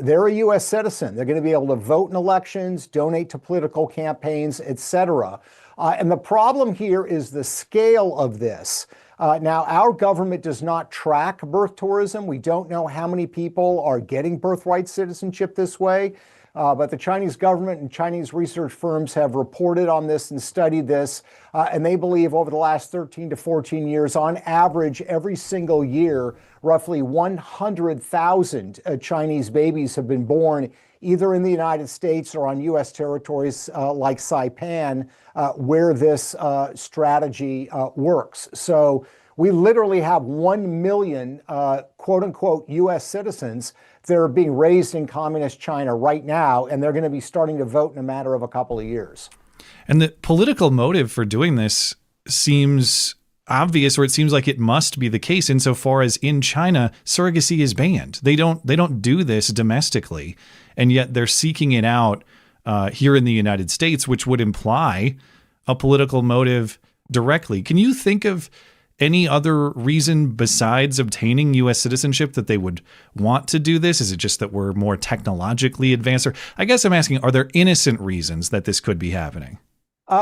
they're a U.S. citizen. They're going to be able to vote in elections, donate to political campaigns, etc. And the problem here is the scale of this. Now, our government does not track birth tourism. We don't know how many people are getting birthright citizenship this way. But the Chinese government and Chinese research firms have reported on this and studied this. And they believe over the last 13 to 14 years, on average, every single year, roughly 100,000 Chinese babies have been born either in the United States or on U.S. territories like Saipan, where this strategy works. So we literally have 1 million, quote unquote, U.S. citizens that are being raised in communist China right now, and they're going to be starting to vote in a matter of a couple of years. And the political motive for doing this seems obvious, or it seems like it must be the case insofar as in China, surrogacy is banned. They don't do this domestically, and yet they're seeking it out here in the United States, which would imply a political motive directly. Can you think of any other reason besides obtaining U.S. citizenship that they would want to do this? Is it just that we're more technologically advanced? Or I guess I'm asking, are there innocent reasons that this could be happening?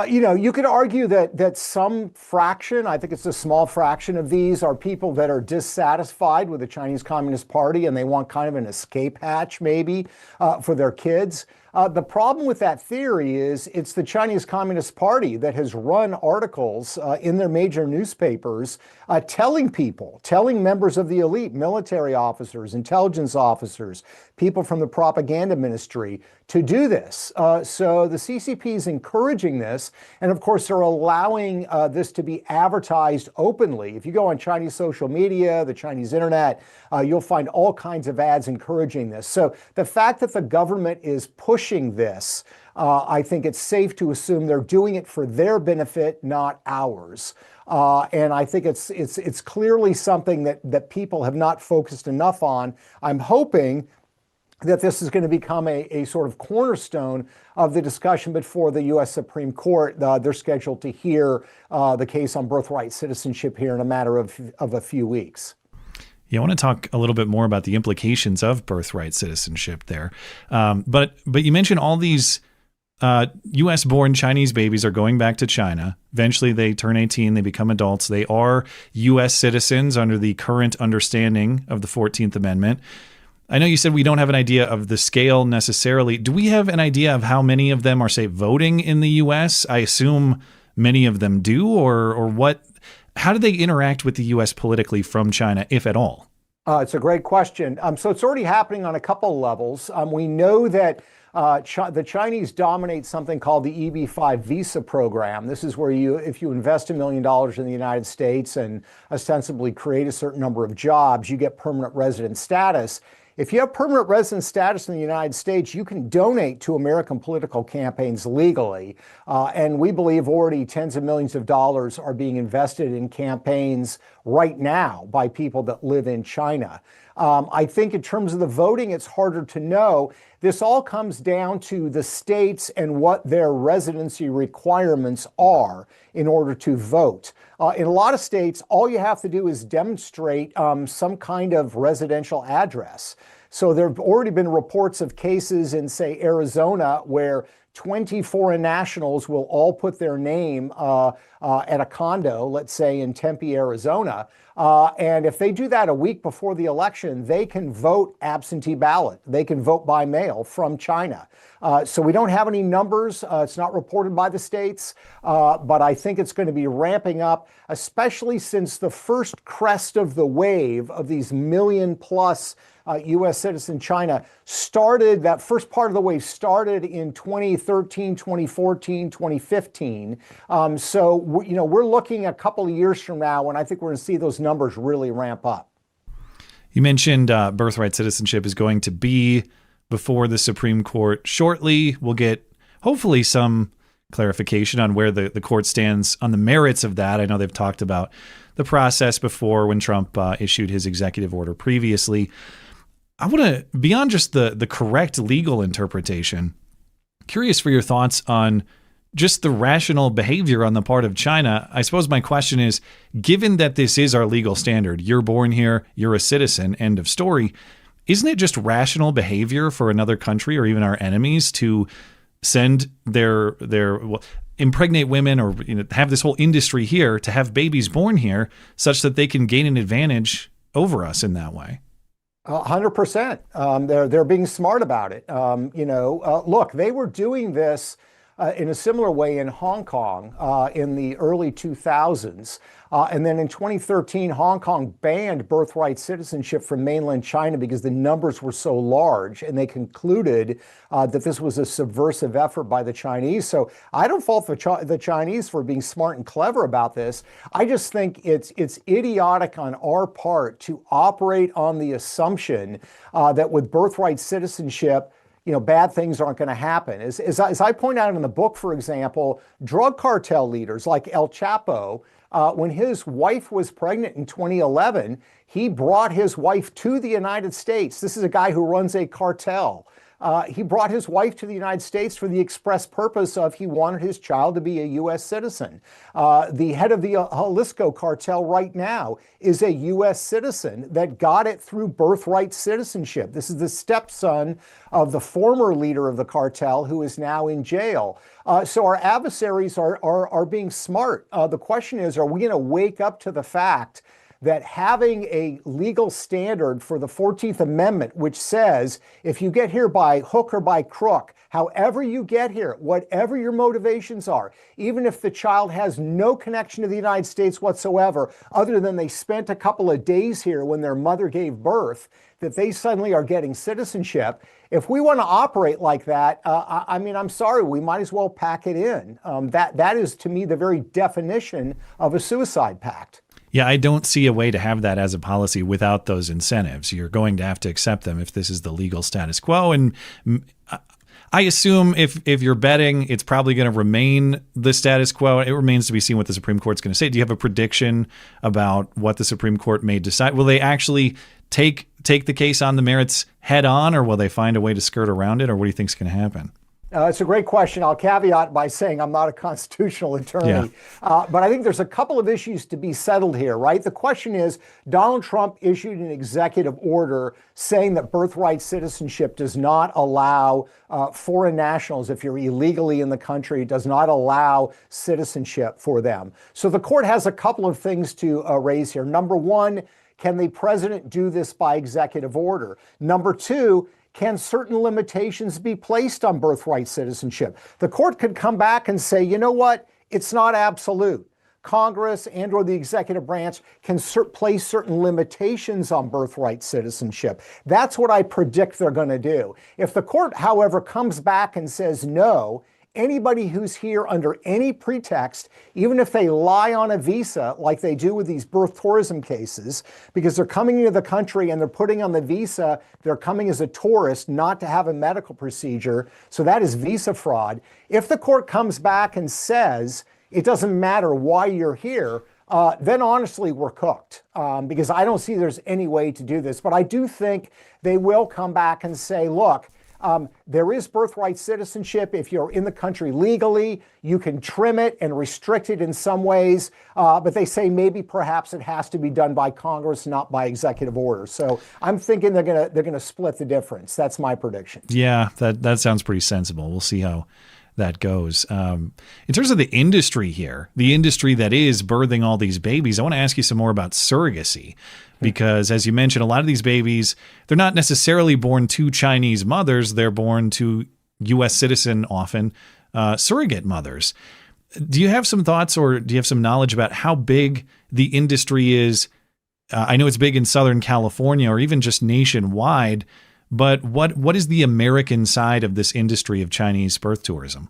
You could argue that some fraction, I think it's a small fraction of these, are people that are dissatisfied with the Chinese Communist Party and they want kind of an escape hatch maybe for their kids. The problem with that theory is it's the Chinese Communist Party that has run articles in their major newspapers telling members of the elite, military officers, intelligence officers, people from the propaganda ministry to do this. So the CCP is encouraging this. And of course, they're allowing this to be advertised openly. If you go on Chinese social media, the Chinese internet, you'll find all kinds of ads encouraging this. So the fact that the government is pushing this, I think it's safe to assume they're doing it for their benefit, not ours. And I think it's clearly something that people have not focused enough on. I'm hoping that this is going to become a sort of cornerstone of the discussion before the U.S. Supreme Court. They're scheduled to hear the case on birthright citizenship here in a matter of a few weeks. Yeah, I want to talk a little bit more about the implications of birthright citizenship there. But you mentioned all these U.S.-born Chinese babies are going back to China. Eventually, they turn 18, they become adults. They are U.S. citizens under the current understanding of the 14th Amendment. I know you said we don't have an idea of the scale necessarily. Do we have an idea of how many of them are, say, voting in the U.S.? I assume many of them do, or what? How do they interact with the U.S. politically from China, if at all? It's a great question. So it's already happening on a couple levels. We know that the Chinese dominate something called the EB-5 visa program. This is where if you invest $1 million in the United States and ostensibly create a certain number of jobs, you get permanent resident status. If you have permanent resident status in the United States, you can donate to American political campaigns legally. And we believe already tens of millions of dollars are being invested in campaigns right now by people that live in China. I think in terms of the voting, it's harder to know. This all comes down to the states and what their residency requirements are in order to vote. In a lot of states, all you have to do is demonstrate some kind of residential address. So there have already been reports of cases in, say, Arizona, where 20 foreign nationals will all put their name at a condo, let's say in Tempe, Arizona. And if they do that a week before the election, they can vote absentee ballot. They can vote by mail from China. So we don't have any numbers. It's not reported by the states, but I think it's going to be ramping up, especially since the first crest of the wave of these million plus U.S. citizen China started, that first part of the wave started in 2013, 2014, 2015. So, we're looking a couple of years from now, and I think we're going to see those numbers really ramp up. You mentioned birthright citizenship is going to be before the Supreme Court shortly. We'll get hopefully some clarification on where the court stands on the merits of that. I know they've talked about the process before when Trump issued his executive order previously. I want to, beyond just the correct legal interpretation, curious for your thoughts on just the rational behavior on the part of China. I suppose my question is, given that this is our legal standard, you're born here, you're a citizen, end of story, isn't it just rational behavior for another country or even our enemies to send their impregnate women or have this whole industry here to have babies born here such that they can gain an advantage over us in that way? 100%. They're being smart about it. Look, they were doing this in a similar way in Hong Kong in the early 2000s. And then in 2013, Hong Kong banned birthright citizenship from mainland China because the numbers were so large, and they concluded that this was a subversive effort by the Chinese. So I don't fault the Chinese for being smart and clever about this. I just think it's idiotic on our part to operate on the assumption that with birthright citizenship, bad things aren't going to happen. As I point out in the book, for example, drug cartel leaders like El Chapo, when his wife was pregnant in 2011, he brought his wife to the United States. This is a guy who runs a cartel. He brought his wife to the United States for the express purpose of he wanted his child to be a U.S. citizen. The head of the Jalisco cartel right now is a U.S. citizen that got it through birthright citizenship. This is the stepson of the former leader of the cartel who is now in jail. So our adversaries are being smart. The question is, are we going to wake up to the fact that having a legal standard for the 14th Amendment, which says if you get here by hook or by crook, however you get here, whatever your motivations are, even if the child has no connection to the United States whatsoever, other than they spent a couple of days here when their mother gave birth, that they suddenly are getting citizenship. If we want to operate like that, I'm sorry, we might as well pack it in. That is, to me, the very definition of a suicide pact. Yeah, I don't see a way to have that as a policy without those incentives. You're going to have to accept them if this is the legal status quo. And I assume if you're betting, it's probably going to remain the status quo. It remains to be seen what the Supreme Court's going to say. Do you have a prediction about what the Supreme Court may decide? Will they actually take the case on the merits head on, or will they find a way to skirt around it, or what do you think is going to happen? It's a great question. I'll caveat by saying I'm not a constitutional attorney, but I think there's a couple of issues to be settled here, right? The question is, Donald Trump issued an executive order saying that birthright citizenship does not allow foreign nationals, if you're illegally in the country, does not allow citizenship for them. So the court has a couple of things to raise here. Number one, can the president do this by executive order? Number two, can certain limitations be placed on birthright citizenship? The court could come back and say, you know what? It's not absolute. Congress and or the executive branch can place certain limitations on birthright citizenship. That's what I predict they're going to do. If the court, however, comes back and says no, anybody who's here under any pretext, even if they lie on a visa like they do with these birth tourism cases, because they're coming into the country and they're putting on the visa, they're coming as a tourist, not to have a medical procedure. So that is visa fraud. If the court comes back and says it doesn't matter why you're here, then honestly, we're cooked, because I don't see there's any way to do this. But I do think they will come back and say, look, there is birthright citizenship. If you're in the country legally, you can trim it and restrict it in some ways. But they say maybe perhaps it has to be done by Congress, not by executive order. So I'm thinking they're gonna split the difference. That's my prediction. Yeah, that sounds pretty sensible. We'll see how that goes. In terms of the industry here, the industry that is birthing all these babies, I want to ask you some more about surrogacy, because as you mentioned, a lot of these babies, they're not necessarily born to Chinese mothers. They're born to U.S. citizen, often surrogate mothers. Do you have some thoughts, or do you have some knowledge about how big the industry is? I know it's big in Southern California or even just nationwide, but what is the American side of this industry of Chinese birth tourism?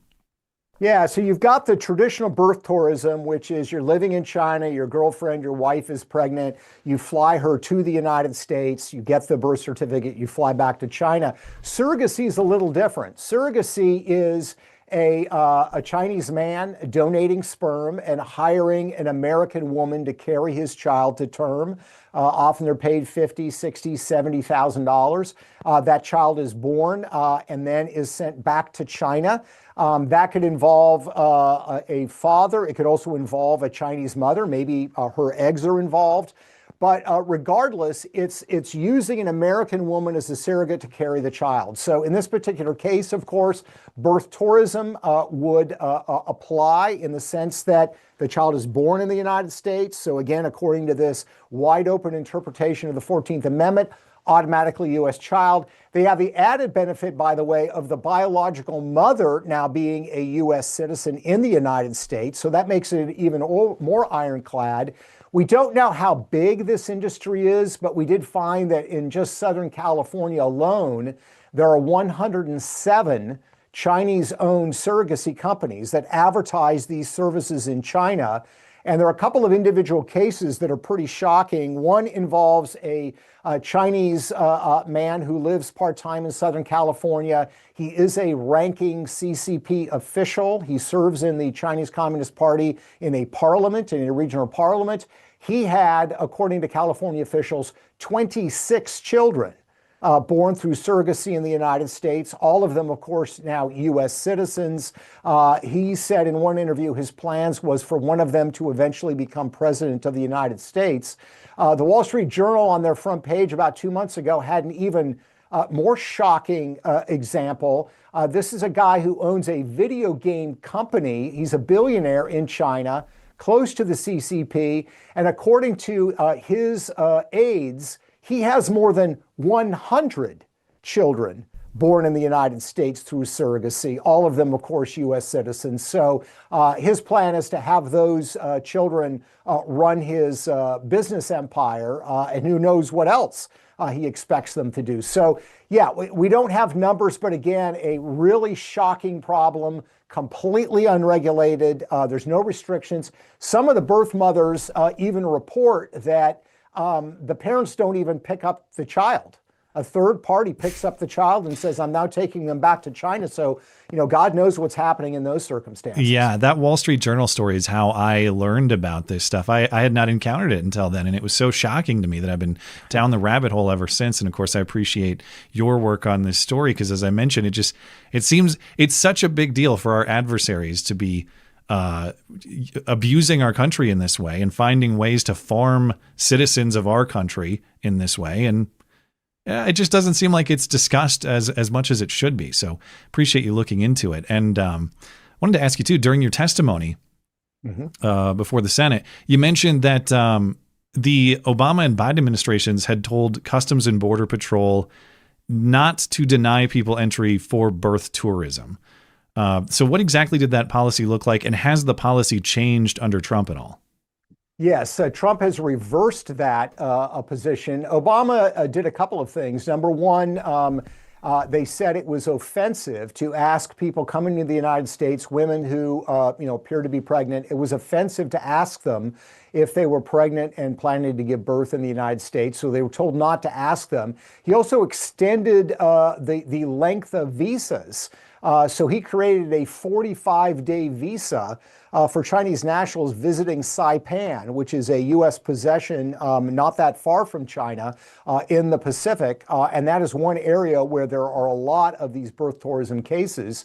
Yeah, so you've got the traditional birth tourism, which is you're living in China, your girlfriend, your wife is pregnant, you fly her to the United States, you get the birth certificate, you fly back to China. Surrogacy is a little different. Surrogacy is a Chinese man donating sperm and hiring an American woman to carry his child to term. Often they're paid $50,000, $60,000, $70,000. That child is born and then is sent back to China. That could involve a father. It could also involve a Chinese mother. Maybe her eggs are involved. But regardless, it's using an American woman as a surrogate to carry the child. So in this particular case, of course, birth tourism would apply in the sense that the child is born in the United States. So again, according to this wide open interpretation of the 14th Amendment, automatically U.S. child. They have the added benefit, by the way, of the biological mother now being a U.S. citizen in the United States. So that makes it even more ironclad. We don't know how big this industry is, but we did find that in just Southern California alone, there are 107 Chinese-owned surrogacy companies that advertise these services in China. And there are a couple of individual cases that are pretty shocking. One involves a Chinese man who lives part-time in Southern California. He is a ranking CCP official. He serves in the Chinese Communist Party in a parliament, in a regional parliament. He had, according to California officials, 26 children born through surrogacy in the United States, all of them, of course, now U.S. citizens. He said in one interview his plans was for one of them to eventually become president of the United States. The Wall Street Journal on their front page about 2 months ago had an even more shocking example. This is a guy who owns a video game company. He's a billionaire in China, close to the CCP. And according to his aides, he has more than 100 children born in the United States through surrogacy, all of them, of course, U.S. citizens. So his plan is to have those children run his business empire, and who knows what else he expects them to do. So, yeah, we don't have numbers, but again, a really shocking problem, completely unregulated. There's no restrictions. Some of the birth mothers even report that the parents don't even pick up the child. A third party picks up the child and says, I'm now taking them back to China. So, God knows what's happening in those circumstances. Yeah, that Wall Street Journal story is how I learned about this stuff. I had not encountered it until then, and it was so shocking to me that I've been down the rabbit hole ever since. And of course, I appreciate your work on this story because, as I mentioned, it seems it's such a big deal for our adversaries to be abusing our country in this way and finding ways to farm citizens of our country in this way. And it just doesn't seem like it's discussed as much as it should be. So appreciate you looking into it. And wanted to ask you too, during your testimony before the Senate, you mentioned that the Obama and Biden administrations had told Customs and Border Patrol not to deny people entry for birth tourism. So what exactly did that policy look like? And has the policy changed under Trump at all? Yes, Trump has reversed that position. Obama did a couple of things. Number one, They said it was offensive to ask people coming to the United States, women who appear to be pregnant, it was offensive to ask them if they were pregnant and planning to give birth in the United States. So they were told not to ask them. He also extended the length of visas. So he created a 45-day visa for Chinese nationals visiting Saipan, which is a U.S. possession not that far from China in the Pacific. And that is one area where there are a lot of these birth tourism cases.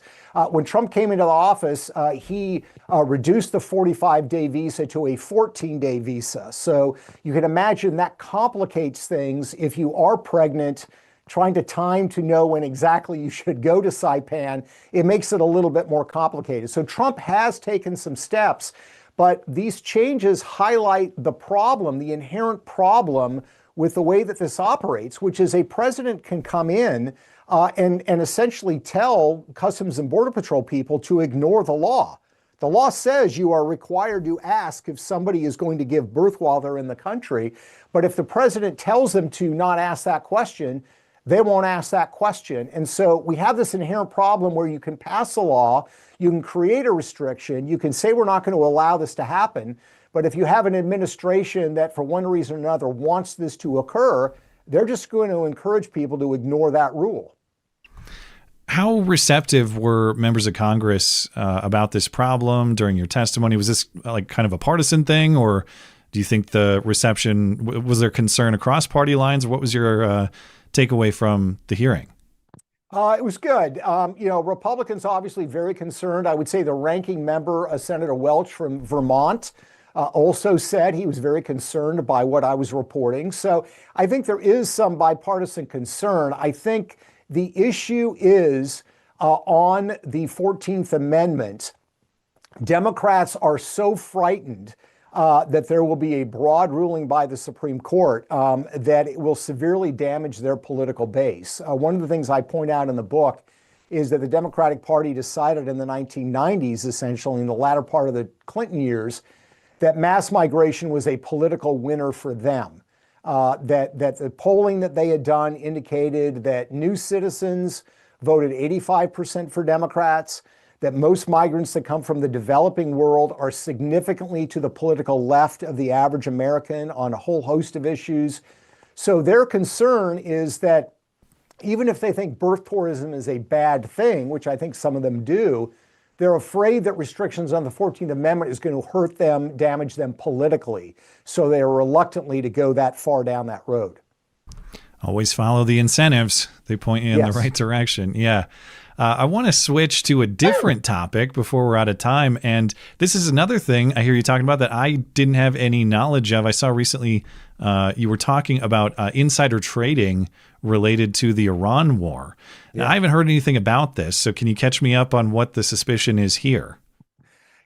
When Trump came into the office, he reduced the 45-day visa to a 14-day visa. So you can imagine that complicates things if you are pregnant, trying to time to know when exactly you should go to Saipan, it makes it a little bit more complicated. So Trump has taken some steps, but these changes highlight the problem, the inherent problem with the way that this operates, which is a president can come in and essentially tell Customs and Border Patrol people to ignore the law. The law says you are required to ask if somebody is going to give birth while they're in the country, but if the president tells them to not ask that question, they won't ask that question. And so we have this inherent problem where you can pass a law, you can create a restriction, you can say we're not going to allow this to happen, but if you have an administration that for one reason or another wants this to occur, they're just going to encourage people to ignore that rule. How receptive were members of Congress about this problem during your testimony? Was this like kind of a partisan thing, or do you think the reception, was there concern across party lines? What was your takeaway from the hearing? It was good. Republicans obviously very concerned. I would say the ranking member, Senator Welch from Vermont, also said he was very concerned by what I was reporting. So I think there is some bipartisan concern. I think the issue is on the 14th Amendment, Democrats are so frightened that there will be a broad ruling by the Supreme Court that it will severely damage their political base. One of the things I point out in the book is that the Democratic Party decided in the 1990s, essentially in the latter part of the Clinton years, that mass migration was a political winner for them. That the polling that they had done indicated that new citizens voted 85% for Democrats, that most migrants that come from the developing world are significantly to the political left of the average American on a whole host of issues. So their concern is that even if they think birth tourism is a bad thing, which I think some of them do, they're afraid that restrictions on the 14th Amendment is going to hurt them, damage them politically. So they are reluctantly to go that far down that road. Always follow the incentives. They point you in the right direction. Yeah. I want to switch to a different topic before we're out of time. And this is another thing I hear you talking about that I didn't have any knowledge of. I saw recently you were talking about insider trading related to the Iran war. Yeah. Now, I haven't heard anything about this. So can you catch me up on what the suspicion is here?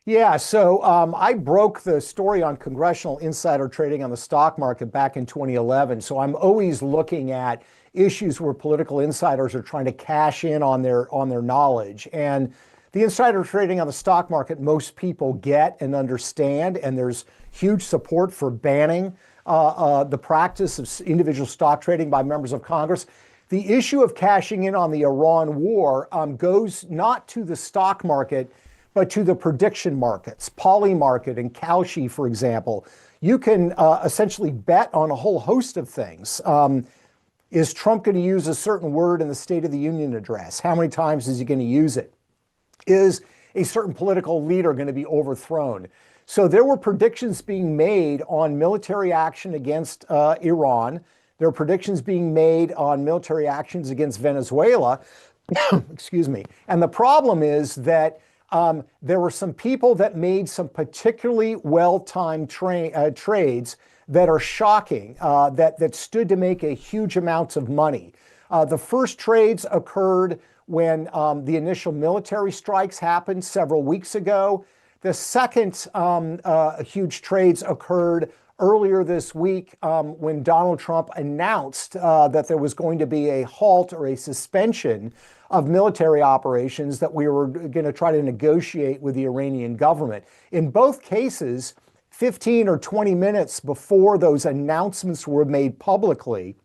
Yeah, so I broke the story on congressional insider trading on the stock market back in 2011. So I'm always looking at issues where political insiders are trying to cash in on their knowledge. And the insider trading on the stock market, most people get and understand, and there's huge support for banning the practice of individual stock trading by members of Congress. The issue of cashing in on the Iran war goes not to the stock market, but to the prediction markets, Polymarket and Kalshi, for example. You can essentially bet on a whole host of things. Is Trump going to use a certain word in the State of the Union address? How many times is he going to use it? Is a certain political leader going to be overthrown? So there were predictions being made on military action against Iran. There were predictions being made on military actions against Venezuela. Excuse me. And the problem is that there were some people that made some particularly well-timed trades that are shocking, that stood to make a huge amounts of money. The first trades occurred when the initial military strikes happened several weeks ago. The second huge trades occurred earlier this week when Donald Trump announced that there was going to be a halt or a suspension of military operations that we were going to try to negotiate with the Iranian government. In both cases, 15 or 20 minutes before those announcements were made publicly,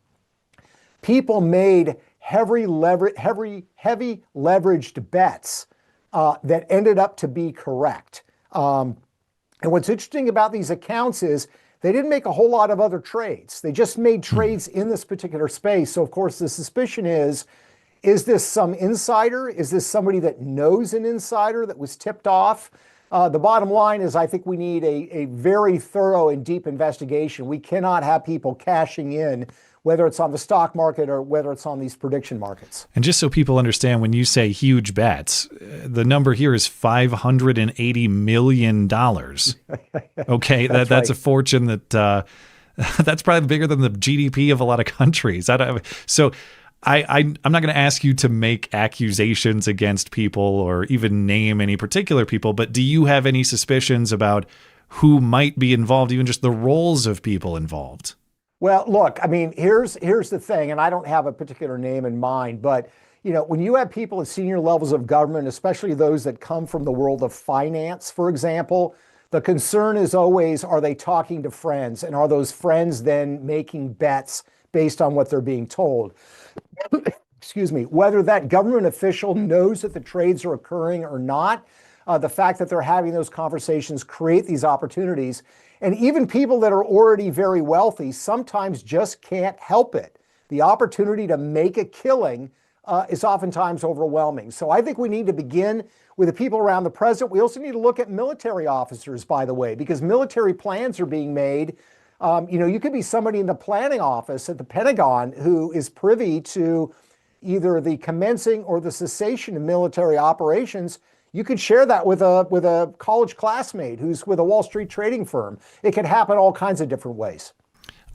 people made heavy leveraged bets that ended up to be correct. And what's interesting about these accounts is they didn't make a whole lot of other trades. They just made trades in this particular space. So of course the suspicion is this some insider? Is this somebody that knows an insider that was tipped off? The bottom line is I think we need a very thorough and deep investigation. We cannot have people cashing in, whether it's on the stock market or whether it's on these prediction markets. And just so people understand, when you say huge bets, the number here is $580 million. Okay, that's right. a fortune that that's probably bigger than the GDP of a lot of countries. I'm not going to ask you to make accusations against people or even name any particular people, but do you have any suspicions about who might be involved, even just the roles of people involved? Well, look, I mean, here's the thing, and I don't have a particular name in mind, but when you have people at senior levels of government, especially those that come from the world of finance, for example, the concern is always, are they talking to friends? And are those friends then making bets based on what they're being told? Excuse me, whether that government official knows that the trades are occurring or not, the fact that they're having those conversations create these opportunities. And even people that are already very wealthy sometimes just can't help it. The opportunity to make a killing is oftentimes overwhelming. So I think we need to begin with the people around the president. We also need to look at military officers, by the way, because military plans are being made. You could be somebody in the planning office at the Pentagon who is privy to either the commencing or the cessation of military operations. You could share that with a college classmate who's with a Wall Street trading firm. It could happen all kinds of different ways.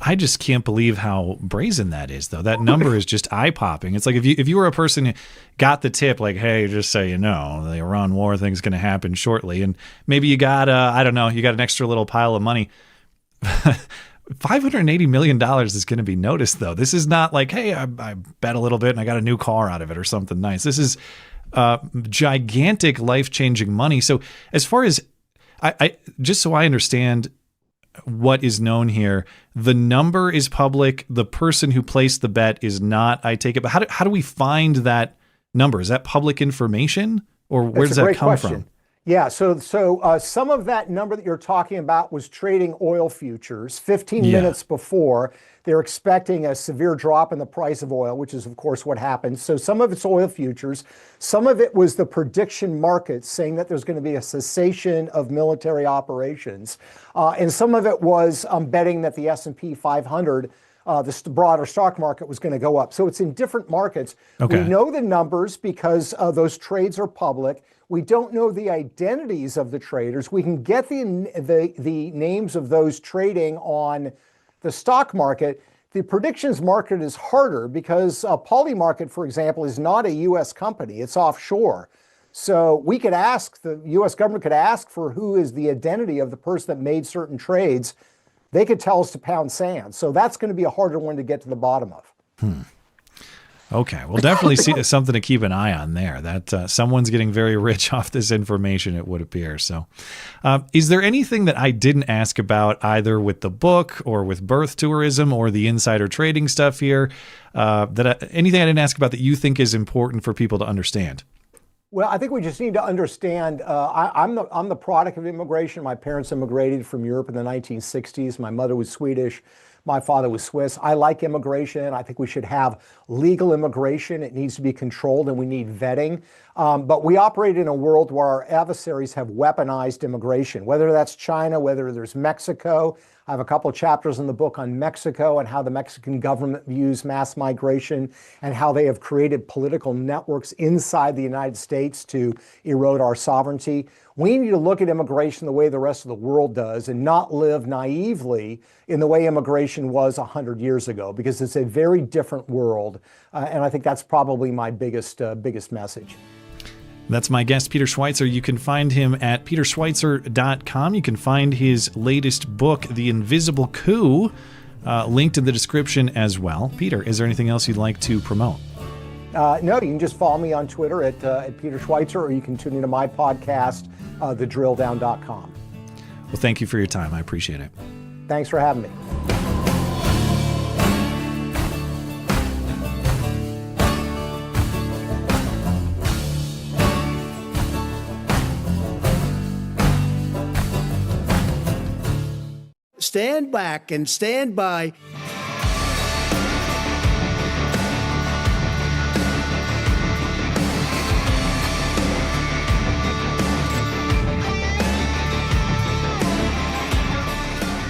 I just can't believe how brazen that is, though. That number is just eye-popping. It's like if you were a person who got the tip, like, hey, just so you know, the Iran war thing's going to happen shortly, and maybe you got you got an extra little pile of money. $580 million is going to be noticed, though. This is not like, hey, I bet a little bit and I got a new car out of it or something nice. This is gigantic, life-changing money. So as far as I just so I understand what is known here, the number is public. The person who placed the bet is not, I take it. But how do we find that number? Is that public information, or where does that come from? Yeah, so some of that number that you're talking about was trading oil futures 15 minutes before. They're expecting a severe drop in the price of oil, which is, of course, what happened. So some of it's oil futures. Some of it was the prediction market saying that there's going to be a cessation of military operations. And some of it was betting that the S&P 500, the broader stock market, was going to go up. So it's in different markets. Okay. We know the numbers because those trades are public. We don't know the identities of the traders. We can get the names of those trading on the stock market. The predictions market is harder because Polymarket, for example, is not a U.S. company. It's offshore. So we could ask, the U.S. government could ask for who is the identity of the person that made certain trades. They could tell us to pound sand. So that's going to be a harder one to get to the bottom of. Okay, well, definitely see something to keep an eye on there. That someone's getting very rich off this information, it would appear. So is there anything that I didn't ask about either with the book or with birth tourism or the insider trading stuff here? Anything I didn't ask about that you think is important for people to understand? Well, I think we just need to understand, I'm the product of immigration. My parents immigrated from Europe in the 1960s. My mother was Swedish. My father was Swiss. I like immigration. I think we should have legal immigration. It needs to be controlled, and we need vetting. But we operate in a world where our adversaries have weaponized immigration, whether that's China, whether there's Mexico. I have a couple of chapters in the book on Mexico and how the Mexican government views mass migration and how they have created political networks inside the United States to erode our sovereignty. We need to look at immigration the way the rest of the world does and not live naively in the way immigration was 100 years ago, because it's a very different world. And I think that's probably my biggest message. That's my guest, Peter Schweizer. You can find him at peterschweizer.com. You can find his latest book, The Invisible Coup, linked in the description as well. Peter, is there anything else you'd like to promote? No, you can just follow me on Twitter at Peter Schweizer, or you can tune into my podcast, thedrilldown.com. Well, thank you for your time. I appreciate it. Thanks for having me. stand back and stand by.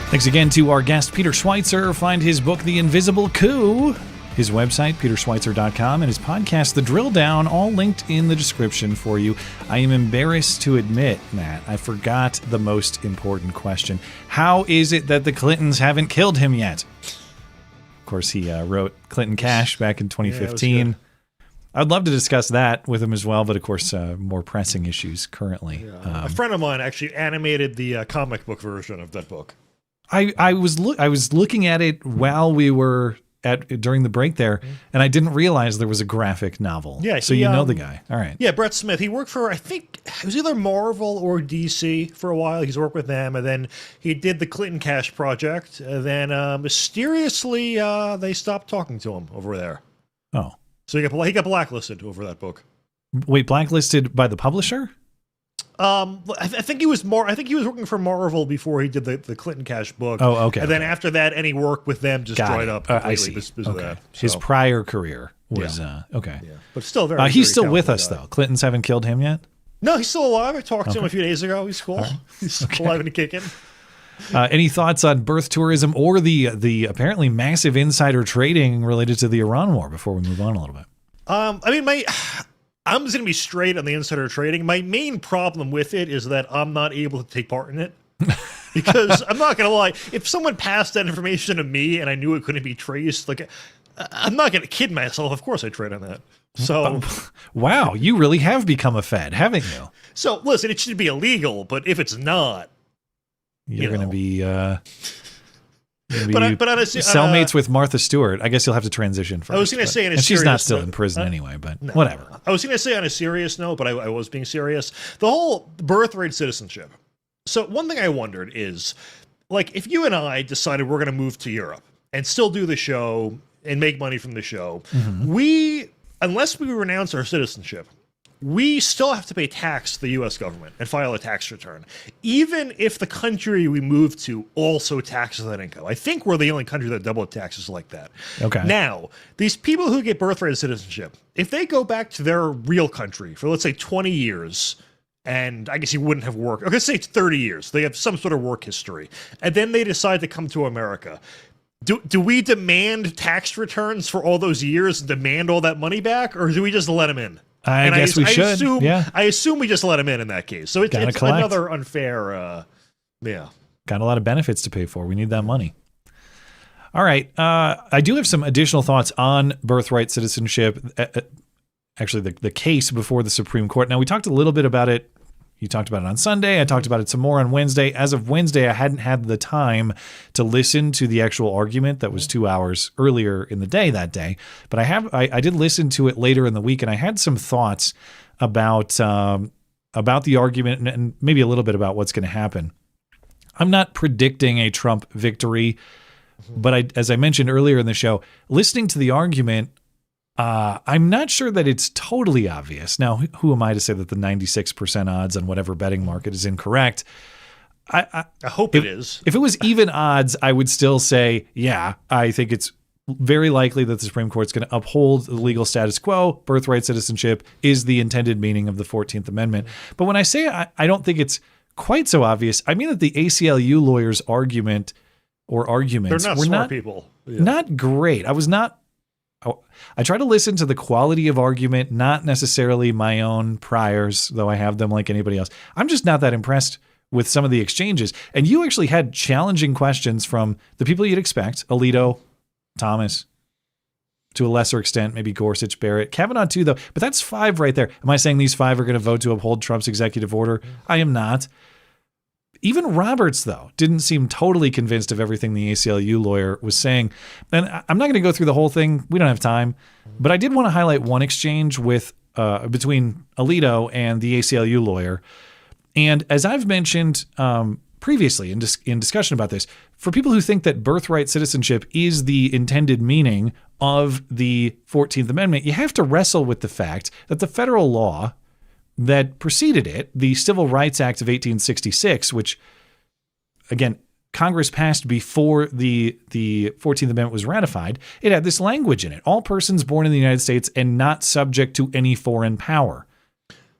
Thanks again to our guest, Peter Schweizer. Find his book, The Invisible Coup, his website, peterschweizer.com, and his podcast, The Drill Down, all linked in the description for you. I am embarrassed to admit, Matt, I forgot the most important question. How is it that the Clintons haven't killed him yet? Of course, he wrote Clinton Cash back in 2015. Yeah, I'd love to discuss that with him as well, but of course, more pressing issues currently. A friend of mine actually animated the comic book version of that book. I was looking at it while we were during the break there, and I didn't realize there was a graphic novel. Yeah, so you know the guy. All right. Yeah, Brett Smith. He worked for, I think it was either Marvel or DC for a while. He's worked with them, and then he did the Clinton Cash project. And then mysteriously, they stopped talking to him over there. Oh, so he got blacklisted over that book. Wait, blacklisted by the publisher? I think he was working for Marvel before he did the Clinton Cash book. Oh, okay. And then after that, any work with them just dried up completely. I see. Because of that. So, his prior career was okay. Yeah. But still very. He's very still with us guy. though. Clintons haven't killed him yet. No, he's still alive. I talked to him a few days ago. He's cool. Right. He's still alive and kicking. Any thoughts on birth tourism or the apparently massive insider trading related to the Iran war before we move on a little bit? I'm just going to be straight on the insider trading. My main problem with it is that I'm not able to take part in it. Because I'm not going to lie, if someone passed that information to me and I knew it couldn't be traced, like, I'm not going to kid myself. Of course I trade on that. So, wow, you really have become a Fed, haven't you? So, listen, it should be illegal, but if it's not, you're going to be... But honestly, cellmates with Martha Stewart. I guess you'll have to transition first. I was going to say, and she's not still in prison anyway. But whatever. I was going to say on a serious note, but I was being serious. The whole birthright citizenship. So one thing I wondered is, like, if you and I decided we're going to move to Europe and still do the show and make money from the show, unless we renounce our citizenship, we still have to pay tax to the U.S. government and file a tax return, even if the country we move to also taxes that income. I think we're the only country that double taxes like that. Okay. Now, these people who get birthright citizenship, if they go back to their real country for, let's say, 20 years, and I guess you wouldn't have worked, okay, say it's 30 years, they have some sort of work history, and then they decide to come to America. Do we demand tax returns for all those years and demand all that money back, or do we just let them in? I guess we should. I assume we just let him in that case. So it's another unfair, Got a lot of benefits to pay for. We need that money. All right. I do have some additional thoughts on birthright citizenship. Actually, the case before the Supreme Court. Now, we talked a little bit about it. You talked about it on Sunday. I talked about it some more on Wednesday. As of Wednesday, I hadn't had the time to listen to the actual argument that was 2 hours earlier in the day that day. But I did listen to it later in the week, and I had some thoughts about the argument and maybe a little bit about what's going to happen. I'm not predicting a Trump victory, but as I mentioned earlier in the show, listening to the argument, I'm not sure that it's totally obvious. Now, who am I to say that the 96% odds on whatever betting market is incorrect? I hope it is. If it was even odds, I would still say, yeah, I think it's very likely that the Supreme Court's going to uphold the legal status quo. Birthright citizenship is the intended meaning of the 14th Amendment. But when I say I don't think it's quite so obvious, I mean that the ACLU lawyers' arguments they're not were smart people. Yeah. Not great. I try to listen to the quality of argument, not necessarily my own priors, though I have them like anybody else. I'm just not that impressed with some of the exchanges. And you actually had challenging questions from the people you'd expect, Alito, Thomas, to a lesser extent, maybe Gorsuch, Barrett, Kavanaugh too, though. But that's 5 right there. Am I saying these 5 are going to vote to uphold Trump's executive order? I am not. Even Roberts, though, didn't seem totally convinced of everything the ACLU lawyer was saying. And I'm not going to go through the whole thing. We don't have time. But I did want to highlight one exchange between Alito and the ACLU lawyer. And as I've mentioned previously in discussion about this, for people who think that birthright citizenship is the intended meaning of the 14th Amendment, you have to wrestle with the fact that the federal law that preceded it, the Civil Rights Act of 1866, which, again, Congress passed before the 14th Amendment was ratified, it had this language in it. All persons born in the United States and not subject to any foreign power,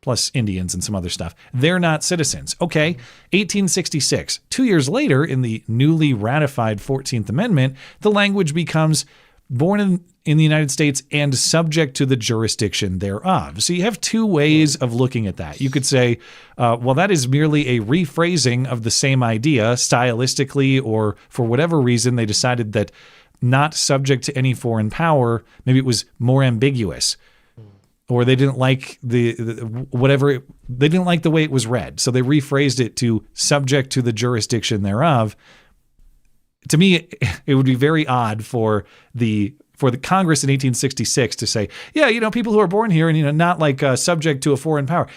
plus Indians and some other stuff. They're not citizens. Okay, 1866. 2 years later, in the newly ratified 14th Amendment, the language becomes born in the United States and subject to the jurisdiction thereof. So you have two ways of looking at that. You could say, well, that is merely a rephrasing of the same idea stylistically, or for whatever reason they decided that not subject to any foreign power, maybe it was more ambiguous, or they didn't like they didn't like the way it was read, so they rephrased it to subject to the jurisdiction thereof. To me, it would be very odd for the Congress in 1866 to say, yeah, people who are born here and not like subject to a foreign power,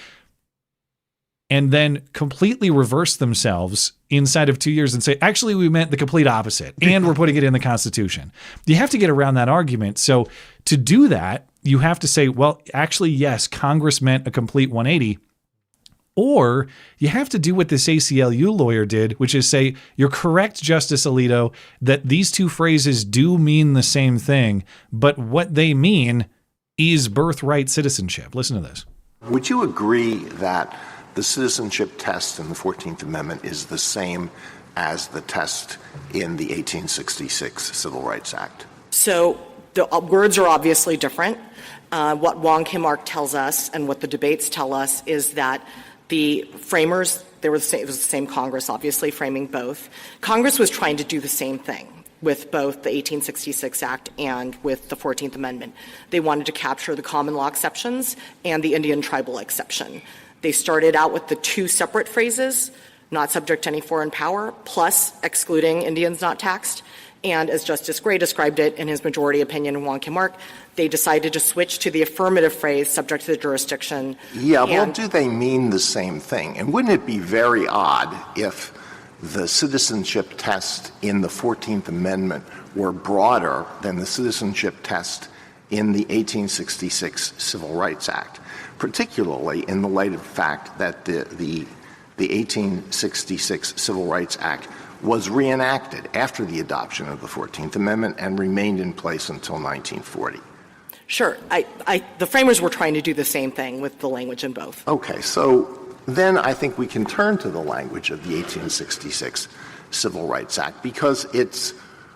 and then completely reverse themselves inside of 2 years and say, actually, we meant the complete opposite, and we're putting it in the Constitution. You have to get around that argument. So to do that, you have to say, well, actually, yes, Congress meant a complete 180. Or you have to do what this ACLU lawyer did, which is say, you're correct, Justice Alito, that these two phrases do mean the same thing, but what they mean is birthright citizenship. Listen to this. Would you agree that the citizenship test in the 14th Amendment is the same as the test in the 1866 Civil Rights Act? So the words are obviously different. What Wong Kim Ark tells us and what the debates tell us is that the framers, it was the same Congress, obviously, framing both. Congress was trying to do the same thing with both the 1866 Act and with the 14th Amendment. They wanted to capture the common law exceptions and the Indian tribal exception. They started out with the two separate phrases, not subject to any foreign power, plus excluding Indians not taxed. And as Justice Gray described it in his majority opinion in Wong Kim Ark, they decided to switch to the affirmative phrase, subject to the jurisdiction. Yeah, well, do they mean the same thing? And wouldn't it be very odd if the citizenship test in the 14th Amendment were broader than the citizenship test in the 1866 Civil Rights Act, particularly in the light of the fact that the 1866 Civil Rights Act was reenacted after the adoption of the 14th Amendment and remained in place until 1940. Sure. The framers were trying to do the same thing with the language in both. Okay, so then I think we can turn to the language of the 1866 Civil Rights Act because it's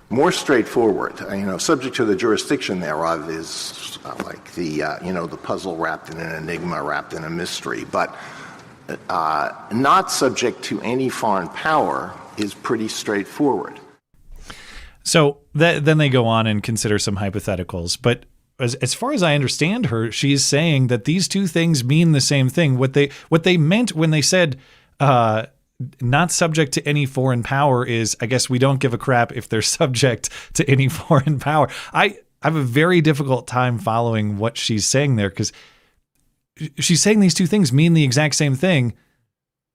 more straightforward. Subject to the jurisdiction thereof is like the puzzle wrapped in an enigma, wrapped in a mystery, but not subject to any foreign power is pretty straightforward. So then they go on and consider some hypotheticals, but as far as I understand her, she's saying that these two things mean the same thing. What they meant when they said not subject to any foreign power is, I guess we don't give a crap if they're subject to any foreign power. I have a very difficult time following what she's saying there, because she's saying these two things mean the exact same thing,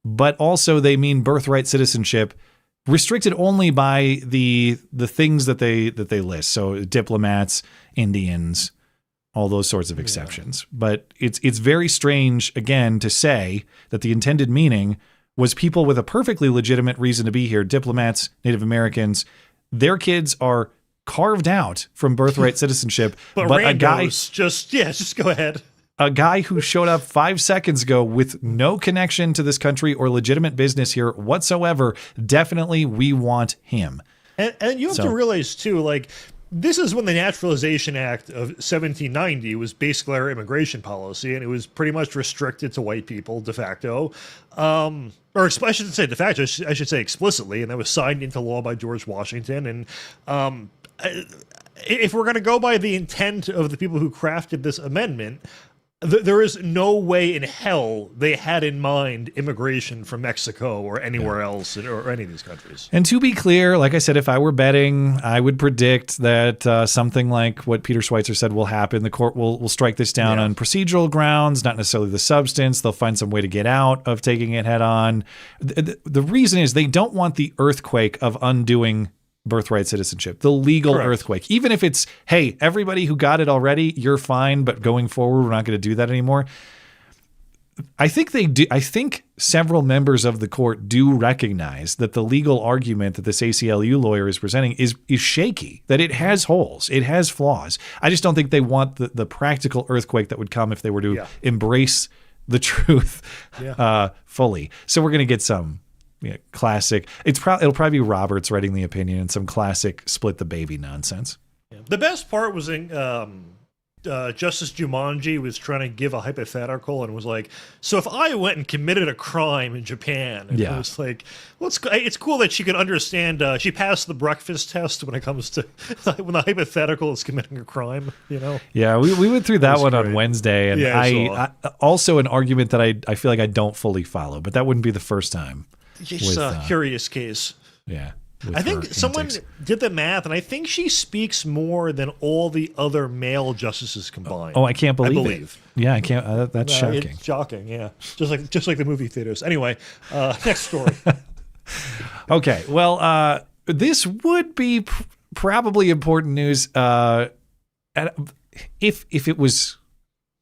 but also they mean birthright citizenship, restricted only by the things that they list. So diplomats, Indians, all those sorts of exceptions. But it's very strange, again, to say that the intended meaning was people with a perfectly legitimate reason to be here, diplomats, Native Americans, their kids are carved out from birthright citizenship. but a guy just go ahead. A guy who showed up 5 seconds ago with no connection to this country or legitimate business here whatsoever, definitely we want him. And you have to realize, too, like, this is when the Naturalization Act of 1790 was basically our immigration policy, and it was pretty much restricted to white people de facto. Or I shouldn't say de facto, I should say explicitly, and that was signed into law by George Washington. And if we're going to go by the intent of the people who crafted this amendment, there is no way in hell they had in mind immigration from Mexico or anywhere else or any of these countries. And to be clear, like I said, if I were betting, I would predict that something like what Peter Schweizer said will happen. The court will strike this down on procedural grounds, not necessarily the substance. They'll find some way to get out of taking it head on. The reason is they don't want the earthquake of undoing birthright citizenship, the legal earthquake. Even if it's, hey, everybody who got it already, you're fine, but going forward, we're not going to do that anymore. I think they do. I think several members of the court do recognize that the legal argument that this ACLU lawyer is presenting is shaky, that it has holes, it has flaws. I just don't think they want the practical earthquake that would come if they were to embrace the truth fully. So we're going to get some classic. It'll probably be Roberts writing the opinion and some classic split the baby nonsense. The best part was in Justice Jumanji was trying to give a hypothetical and was like, so if I went and committed a crime in Japan, and it was like, well, it's cool that she could understand. She passed the breakfast test when it comes to when the hypothetical is committing a crime. Yeah, we went through that one on Wednesday, and I also an argument that I feel like I don't fully follow, but that wouldn't be the first time. It's a curious case. Yeah. I think someone did the math, and I think she speaks more than all the other male justices combined. Oh, I can't believe I believe. it. Yeah, I can't. That's shocking. It's shocking, yeah. Just like the movie theaters. Anyway, next story. Okay, well, this would be probably important news if it was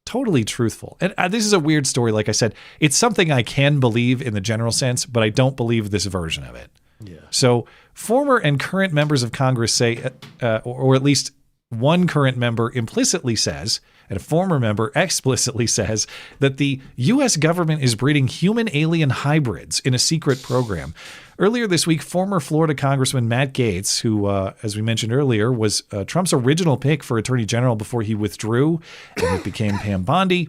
totally truthful. And this is a weird story. Like I said, it's something I can believe in the general sense, but I don't believe this version of it. Yeah. So former and current members of Congress say, or at least one current member implicitly says, and a former member explicitly says, that the U.S. government is breeding human-alien hybrids in a secret program. Earlier this week, former Florida Congressman Matt Gaetz, who, as we mentioned earlier, was Trump's original pick for Attorney General before he withdrew and it became Pam Bondi,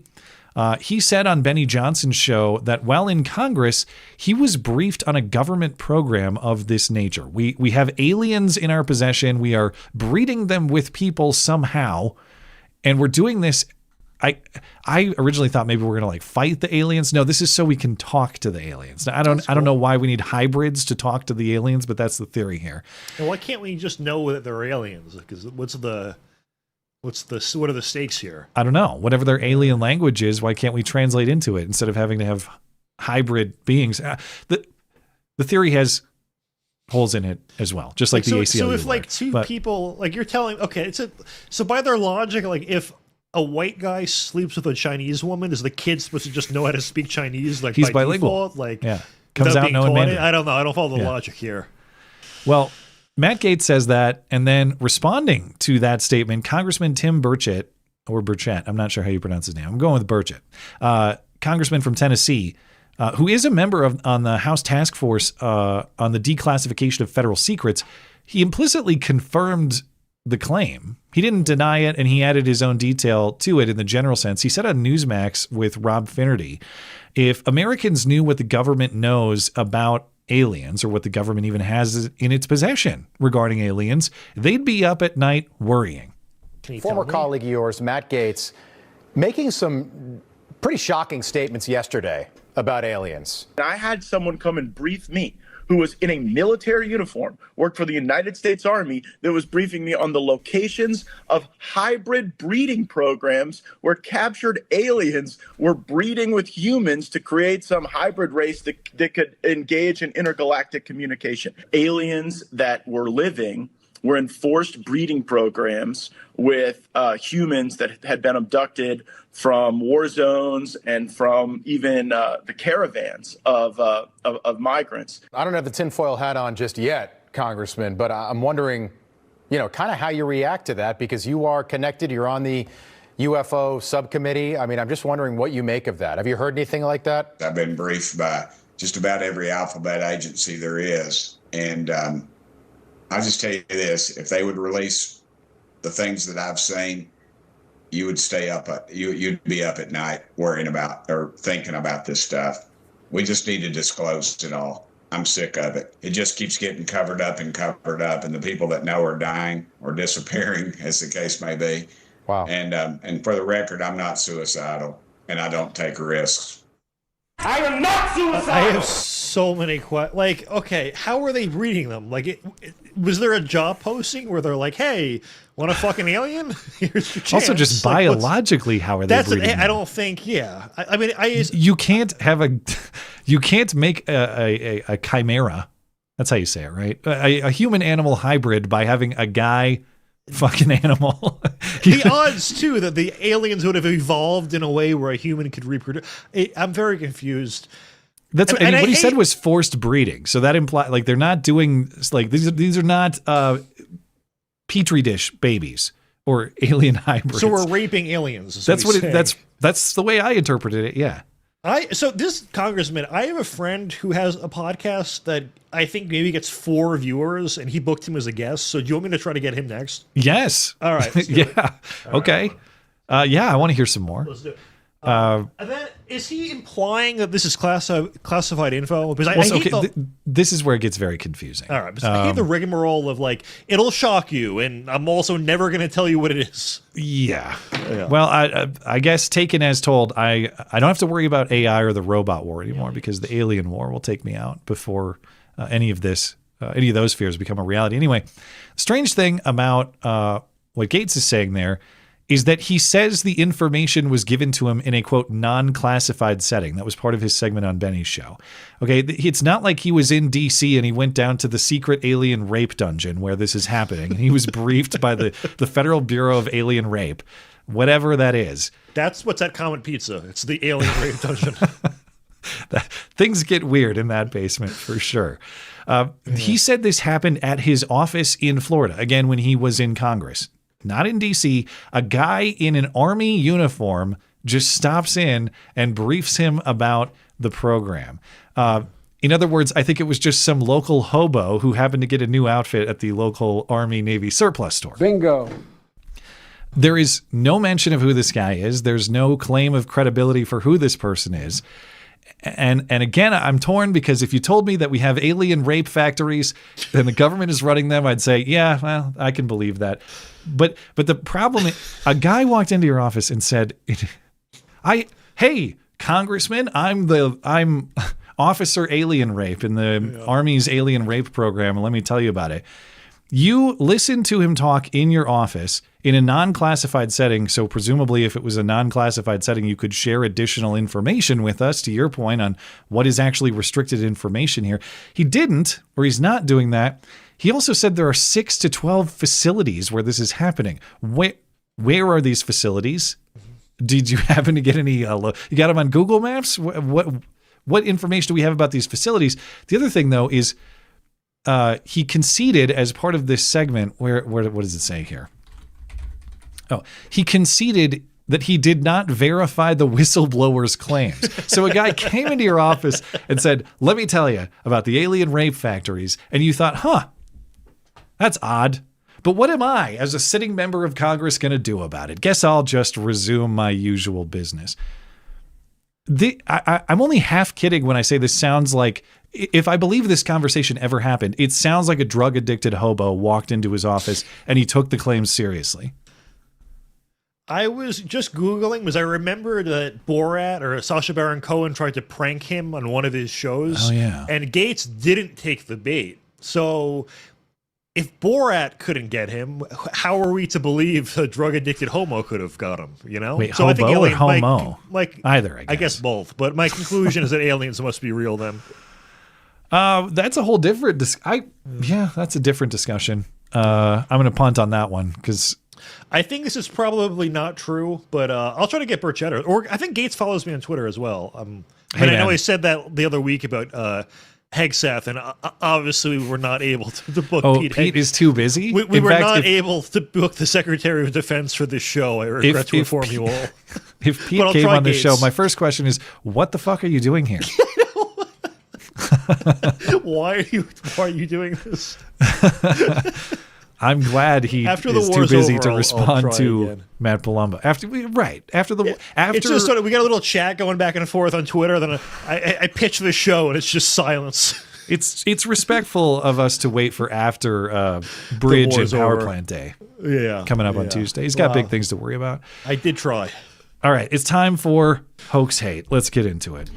he said on Benny Johnson's show that while in Congress, he was briefed on a government program of this nature. We have aliens in our possession. We are breeding them with people somehow, and we're doing this. I originally thought maybe we're going to fight the aliens. No, this is so we can talk to the aliens. Now, I don't know why we need hybrids to talk to the aliens, but that's the theory here. And why can't we just know that they're aliens? Because what are the stakes here? I don't know. Whatever their alien language is, why can't we translate into it instead of having to have hybrid beings? The theory has holes in it as well, just like the ACLU. So if two people, you're telling, okay, so by their logic, if a white guy sleeps with a Chinese woman, is the kid supposed to just know how to speak Chinese? He's by bilingual. Default? Comes out knowing Mandarin. I don't know. I don't follow the logic here. Well, Matt Gaetz says that, and then responding to that statement, Congressman Tim Burchett, or Burchett, I'm not sure how you pronounce his name. I'm going with Burchett, Congressman from Tennessee, who is a member on the House Task Force on the declassification of federal secrets. He implicitly confirmed the claim. He didn't deny it, and he added his own detail to it in the general sense. He said on Newsmax with Rob Finnerty, if Americans knew what the government knows about aliens, or what the government even has in its possession regarding aliens, they'd be up at night worrying. Former colleague of yours, Matt Gaetz, making some pretty shocking statements yesterday about aliens. I had someone come and brief me who was in a military uniform, worked for the United States Army, that was briefing me on the locations of hybrid breeding programs where captured aliens were breeding with humans to create some hybrid race that could engage in intergalactic communication. Aliens that were living were in forced breeding programs with humans that had been abducted from war zones and from even the caravans of migrants. I don't have the tinfoil hat on just yet, Congressman, but I'm wondering, kind of how you react to that, because you are connected. You're on the UFO subcommittee. I mean, I'm just wondering what you make of that. Have you heard anything like that? I've been briefed by just about every alphabet agency there is. And I'll just tell you this, if they would release the things that I've seen, you would you'd be up at night worrying about or thinking about this stuff. We just need to disclose it all. I'm sick of it. It just keeps getting covered up, and the people that know are dying or disappearing, as the case may be. Wow. And for the record, I'm not suicidal, and I don't take risks. I am not suicidal! I have so many questions. Okay, how are they breeding them? Was there a job posting where they're like, hey, want a fucking alien? Here's your chance. Also, just biologically, how are they breeding them? I don't think, you can't make a chimera. That's how you say it, right? A human-animal hybrid by having a guy fucking animal. The odds, too, that the aliens would have evolved in a way where a human could reproduce. I'm very confused. That's what, and what he said was forced breeding. So that implies like they're not doing like these are not petri dish babies or alien hybrids. So we're raping aliens. That's the way I interpreted it. Yeah. So this congressman, I have a friend who has a podcast that I think maybe gets 4 viewers, and he booked him as a guest. So do you want me to try to get him next? Yes. All right. Yeah. Okay. Yeah, I want to hear some more. Let's do it. And then, is he implying that this is classified info? Because I hate this is where it gets very confusing. All right, because I hate the rigmarole of like, it'll shock you, and I'm also never going to tell you what it is. Yeah. Well, I guess taken as told, I don't have to worry about AI or the robot war anymore because the alien war will take me out before any of those fears become a reality. Anyway, strange thing about what Gaetz is saying there is that he says the information was given to him in a, quote, non-classified setting. That was part of his segment on Benny's show. Okay, it's not like he was in D.C. and he went down to the secret alien rape dungeon where this is happening. And he was briefed by the Federal Bureau of Alien Rape, whatever that is. That's what's at Comet Pizza. It's the alien rape dungeon. Things get weird in that basement for sure. He said this happened at his office in Florida, again, when he was in Congress. Not in D.C., a guy in an Army uniform just stops in and briefs him about the program. In other words, I think it was just some local hobo who happened to get a new outfit at the local Army Navy surplus store. Bingo. There is no mention of who this guy is. There's no claim of credibility for who this person is. And again, I'm torn because if you told me that we have alien rape factories and the government is running them, I'd say, yeah, well, I can believe that. But the problem is, a guy walked into your office and said, hey, Congressman, I'm Officer Alien Rape in the Army's alien rape program, and let me tell you about it. You listened to him talk in your office in a non-classified setting, so presumably if it was a non-classified setting, you could share additional information with us, to your point on what is actually restricted information here. He didn't, or he's not doing that. He also said there are 6 to 12 facilities where this is happening. Where are these facilities? Did you happen to get any? You got them on Google Maps? What information do we have about these facilities? The other thing, though, is he conceded as part of this segment. What does it say here? Oh, he conceded that he did not verify the whistleblower's claims. So a guy came into your office and said, let me tell you about the alien rape factories. And you thought, that's odd. But what am I, as a sitting member of Congress, going to do about it? Guess I'll just resume my usual business. I'm only half kidding when I say this sounds like, if I believe this conversation ever happened, it sounds like a drug-addicted hobo walked into his office and he took the claims seriously. I was just Googling because I remember that Borat or Sacha Baron Cohen tried to prank him on one of his shows. Oh, yeah. And Gaetz didn't take the bait. So if Borat couldn't get him, how are we to believe a drug-addicted homo could have got him, you know? Wait, so hobo or homo? Either, I guess both. But my conclusion is that aliens must be real then. That's a whole different... that's a different discussion. I'm going to punt on that one because... I think this is probably not true, but I'll try to get Burchett. Or I think Gaetz follows me on Twitter as well. I know he said that the other week about Hegseth, and obviously we were not able to book Pete. Pete is too busy? We were not able to book the Secretary of Defense for this show. I regret to inform you all. If Pete came on this show, my first question is, what the fuck are you doing here? Why are you doing this? I'm glad he is too busy to respond to Matt Palumbo. After we just we got a little chat going back and forth on Twitter. Then I pitch the show and it's just silence. It's respectful of us to wait for after Bridge and Power Plant Day. Yeah, coming up on Tuesday. He's got big things to worry about. I did try. All right, it's time for Hoax Hate. Let's get into it.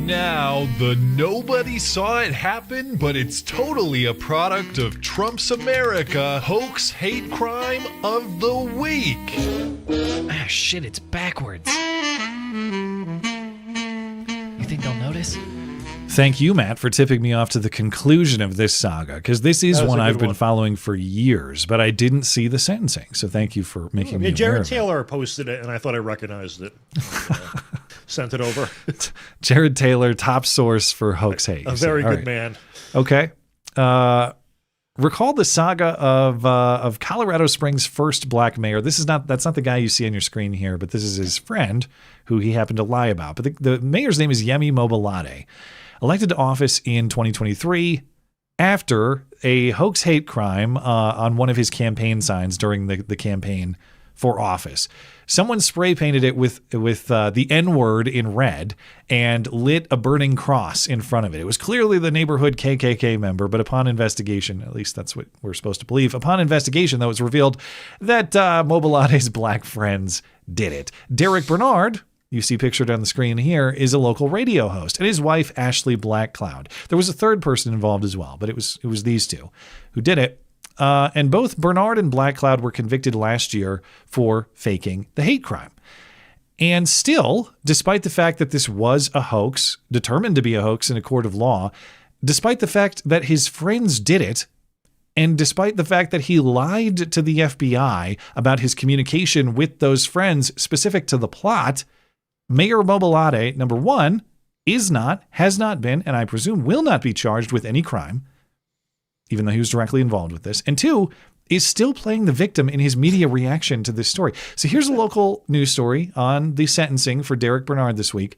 Now, the nobody saw it happen, but it's totally a product of Trump's America hoax hate crime of the week. Ah, shit, it's backwards. You think they'll notice? Thank you, Matt, for tipping me off to the conclusion of this saga, because this is one I've been following for years, but I didn't see the sentencing. So thank you for making me aware Jared of it. Taylor posted it, and I thought I recognized it. Sent it over. Jared Taylor, top source for hoax hate. A very good man. Okay. Recall the saga of Colorado Springs' first black mayor. That's not the guy you see on your screen here, but this is his friend who he happened to lie about. But the mayor's name is Yemi Mobolade. Elected to office in 2023 after a hoax hate crime on one of his campaign signs during the campaign for office. Someone spray painted it with the N-word in red and lit a burning cross in front of it. It was clearly the neighborhood KKK member, but upon investigation, at least that's what we're supposed to believe, upon investigation, though, it was revealed that Mobolade's black friends did it. Derek Bernard, you see pictured on the screen here, is a local radio host, and his wife, Ashley Blackcloud. There was a third person involved as well, but it was these two who did it. And both Bernard and Blackcloud were convicted last year for faking the hate crime. And still, despite the fact that this was a hoax, determined to be a hoax in a court of law, despite the fact that his friends did it, and despite the fact that he lied to the FBI about his communication with those friends specific to the plot, Mayor Mobolade, number one, is not, has not been, and I presume will not be charged with any crime, even though he was directly involved with this. And two, is still playing the victim in his media reaction to this story. So here's a local news story on the sentencing for Derek Bernard this week.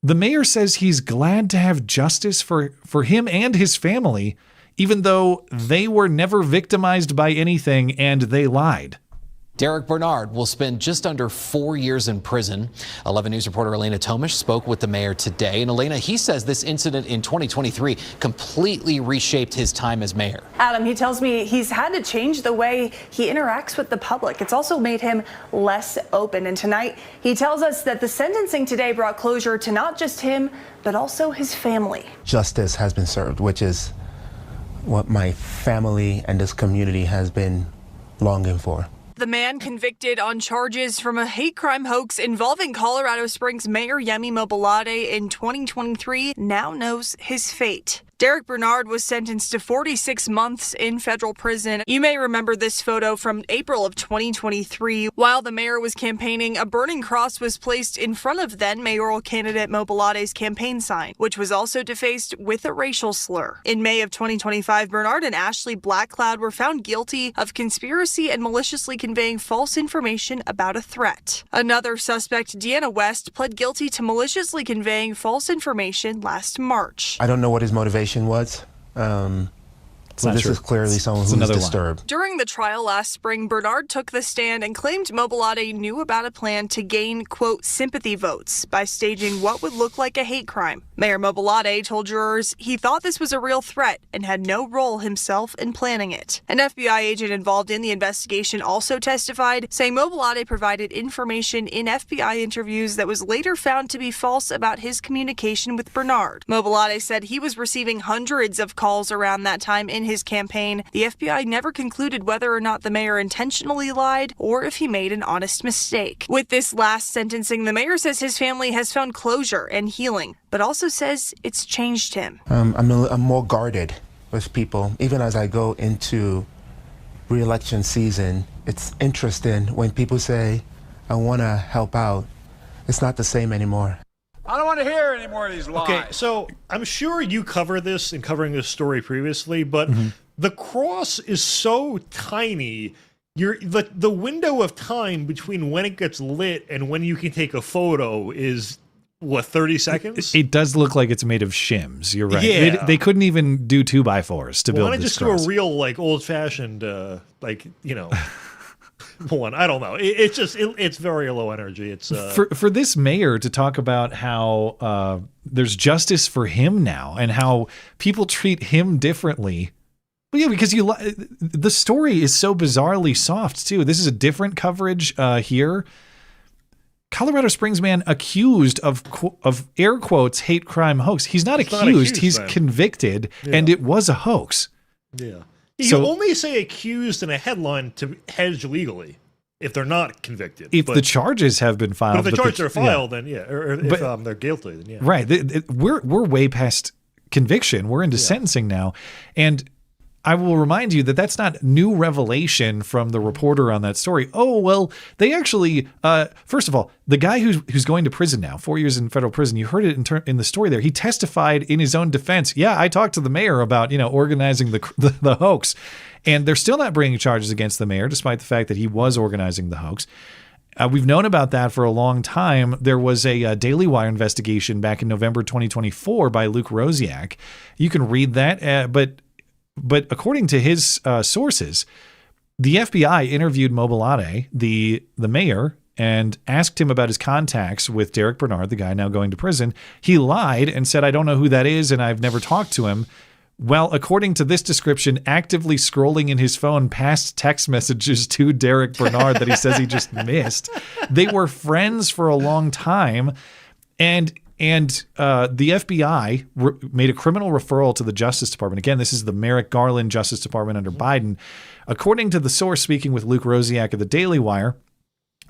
The mayor says he's glad to have justice for him and his family, even though they were never victimized by anything and they lied. Derek Bernard will spend just under 4 years in prison. 11 News reporter Elena Tomish spoke with the mayor today. And Elena, he says this incident in 2023 completely reshaped his time as mayor. Adam, he tells me he's had to change the way he interacts with the public. It's also made him less open. And tonight, he tells us that the sentencing today brought closure to not just him, but also his family. Justice has been served, which is what my family and this community has been longing for. The man convicted on charges from a hate crime hoax involving Colorado Springs Mayor Yemi Mobolade in 2023 now knows his fate. Derek Bernard was sentenced to 46 months in federal prison. You may remember this photo from April of 2023. While the mayor was campaigning, a burning cross was placed in front of then mayoral candidate Mobolade's campaign sign, which was also defaced with a racial slur. In May of 2025, Bernard and Ashley Blackcloud were found guilty of conspiracy and maliciously conveying false information about a threat. Another suspect, Deanna West, pled guilty to maliciously conveying false information last March. I don't know what his motivation was. So this is clearly someone who's disturbed. During the trial last spring, Bernard took the stand and claimed Mobolade knew about a plan to gain, quote, sympathy votes by staging what would look like a hate crime. Mayor Mobolade told jurors he thought this was a real threat and had no role himself in planning it. An FBI agent involved in the investigation also testified, saying Mobolade provided information in FBI interviews that was later found to be false about his communication with Bernard. Mobolade said he was receiving hundreds of calls around that time in his campaign. The FBI never concluded whether or not the mayor intentionally lied or if he made an honest mistake. With this last sentencing, the mayor says his family has found closure and healing, but also says it's changed him. I'm more guarded with people. Even as I go into re-election season, it's interesting when people say, I want to help out. It's not the same anymore. I don't want to hear any more of these lies. Okay, so I'm sure you covered this in covering this story previously, but the cross is so tiny. The window of time between when it gets lit and when you can take a photo is, what, 30 seconds? It does look like it's made of shims. You're right. Yeah. They couldn't even do 2x4s to build Why not this just cross. do a real, like, old-fashioned, one? I don't know. It's very low energy. It's for this mayor to talk about how there's justice for him now and how people treat him differently. Well, yeah, because the story is so bizarrely soft too. This is a different coverage here. Colorado Springs man accused of air quotes hate crime hoax. He's not accused. He's convicted, and it was a hoax. Yeah. You only say accused in a headline to hedge legally. if they're not convicted. If the charges have been filed. But if the charges are filed, then yeah. Or if they're guilty, then yeah. Right. We're way past conviction. We're into sentencing now. And I will remind you that that's not new revelation from the reporter on that story. Oh, well, they actually, first of all, the guy who's going to prison now, 4 years in federal prison, you heard it in the story there. He testified in his own defense. Yeah, I talked to the mayor about, organizing the hoax. And they're still not bringing charges against the mayor, despite the fact that he was organizing the hoax. We've known about that for a long time. There was a Daily Wire investigation back in November 2024 by Luke Rosiak. You can read that, but according to his sources, the FBI interviewed Mobolade, the mayor, and asked him about his contacts with Derek Bernard, the guy now going to prison. He lied and said, I don't know who that is, and I've never talked to him. Well, according to this description, actively scrolling in his phone past text messages to Derek Bernard that he says he just missed. They were friends for a long time, and the FBI made a criminal referral to the Justice Department. Again, this is the Merrick Garland Justice Department under Biden. According to the source speaking with Luke Rosiak of the Daily Wire,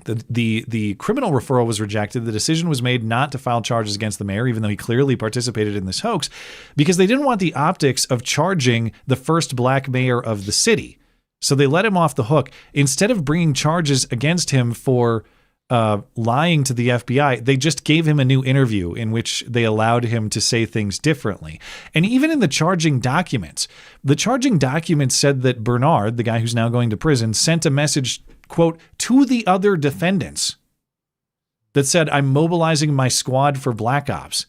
the criminal referral was rejected. The decision was made not to file charges against the mayor, even though he clearly participated in this hoax, because they didn't want the optics of charging the first black mayor of the city. So they let him off the hook. Instead of bringing charges against him for lying to the FBI, they just gave him a new interview in which they allowed him to say things differently. And even in the charging documents said that Bernard, the guy who's now going to prison, sent a message, quote, to the other defendants that said, I'm mobilizing my squad for black ops.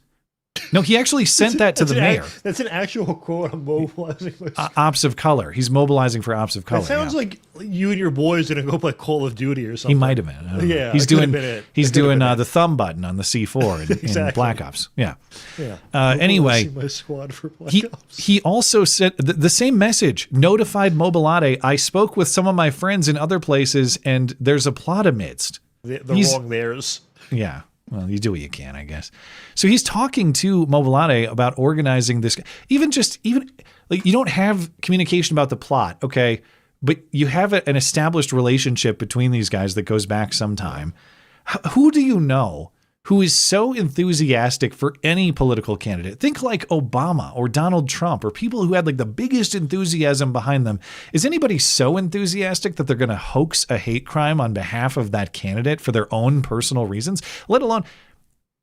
No, he actually sent that to the mayor. That's an actual quote. I'm mobilizing my ops of color. He's mobilizing for ops of color. It sounds like you and your boys are going to go play Call of Duty or something. He might have been. I don't know. Yeah, he's doing the thumb button on the C4 in Black Ops. Yeah. Anyway, my squad for black ops. He also said the same message, notified Mobolade, I spoke with some of my friends in other places and there's a plot amidst. The wrong theirs. Yeah. Well, you do what you can, I guess. So he's talking to Mobolade about organizing this. Even like you don't have communication about the plot, okay? But you have an established relationship between these guys that goes back some time. Who do you know who is so enthusiastic for any political candidate? Think like Obama or Donald Trump or people who had like the biggest enthusiasm behind them. Is anybody so enthusiastic that they're going to hoax a hate crime on behalf of that candidate for their own personal reasons? Let alone,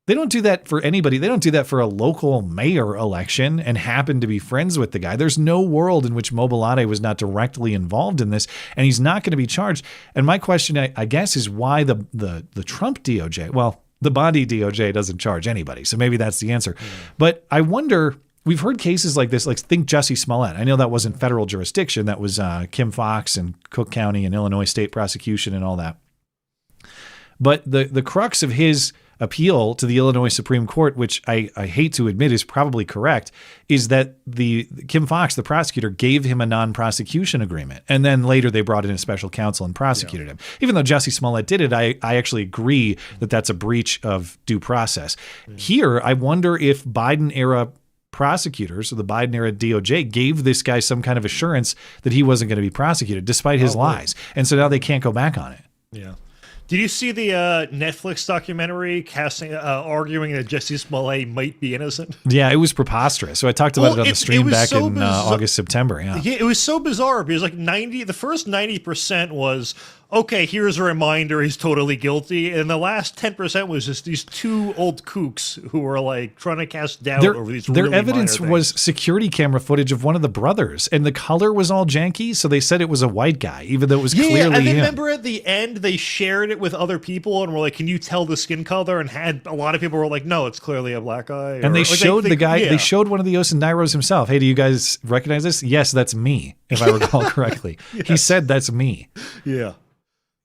they don't do that for anybody. They don't do that for a local mayor election and happen to be friends with the guy. There's no world in which Mobolade was not directly involved in this, and he's not going to be charged. And my question, I guess, is why the Trump DOJ, well, the Bondi DOJ doesn't charge anybody. So maybe that's the answer. But I wonder, we've heard cases like this, like think Jussie Smollett. I know that wasn't federal jurisdiction. That was Kim Foxx and Cook County and Illinois state prosecution and all that. But the crux of his appeal to the Illinois Supreme Court, which I hate to admit is probably correct, is that the Kim Foxx, the prosecutor, gave him a non-prosecution agreement. And then later they brought in a special counsel and prosecuted him. Even though Jussie Smollett did it, I actually agree that that's a breach of due process. Here, I wonder if Biden-era prosecutors, or the Biden-era DOJ, gave this guy some kind of assurance that he wasn't going to be prosecuted, despite his lies. And so now they can't go back on it. Yeah. Did you see the Netflix documentary arguing that Jussie Smollett might be innocent? Yeah, it was preposterous. So I talked about it on the stream back in August, September. Yeah, it was so bizarre because like the first 90% was, okay, here's a reminder, he's totally guilty. And the last 10% was just these two old kooks who were like trying to cast doubt over these really Their evidence was security camera footage of one of the brothers, and the color was all janky, so they said it was a white guy, even though it was clearly him. And then remember at the end, they shared it with other people and were like, can you tell the skin color? And had a lot of people were like, no, it's clearly a black guy. And they showed the guy, they showed one of the Osundiros himself. Hey, do you guys recognize this? Yes, that's me, if I recall correctly. Yes. He said that's me. Yeah.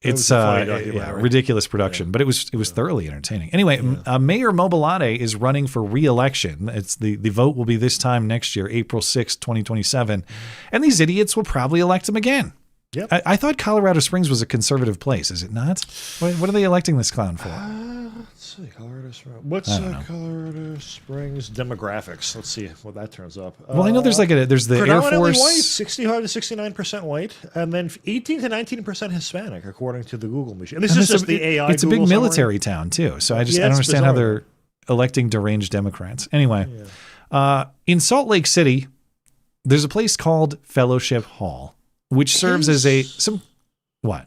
It's ridiculous production, but it was thoroughly entertaining. Anyway, Mayor Mobolade is running for re-election. It's the vote will be this time next year, April 6th, 2027. And these idiots will probably elect him again. Yep. I thought Colorado Springs was a conservative place. Is it not? What are they electing this clown for? Let's see, Colorado Springs. What's Colorado Springs demographics? Let's see what that turns up. Well, I know there's there's the Air predominantly Force. white, 65 to 69% white, and then 18 to 19% Hispanic, according to the Google machine. And this is just the AI. It's a Google big summary. military town too, so I don't understand how they're electing deranged Democrats. Anyway, in Salt Lake City, there's a place called Fellowship Hall, which serves as what?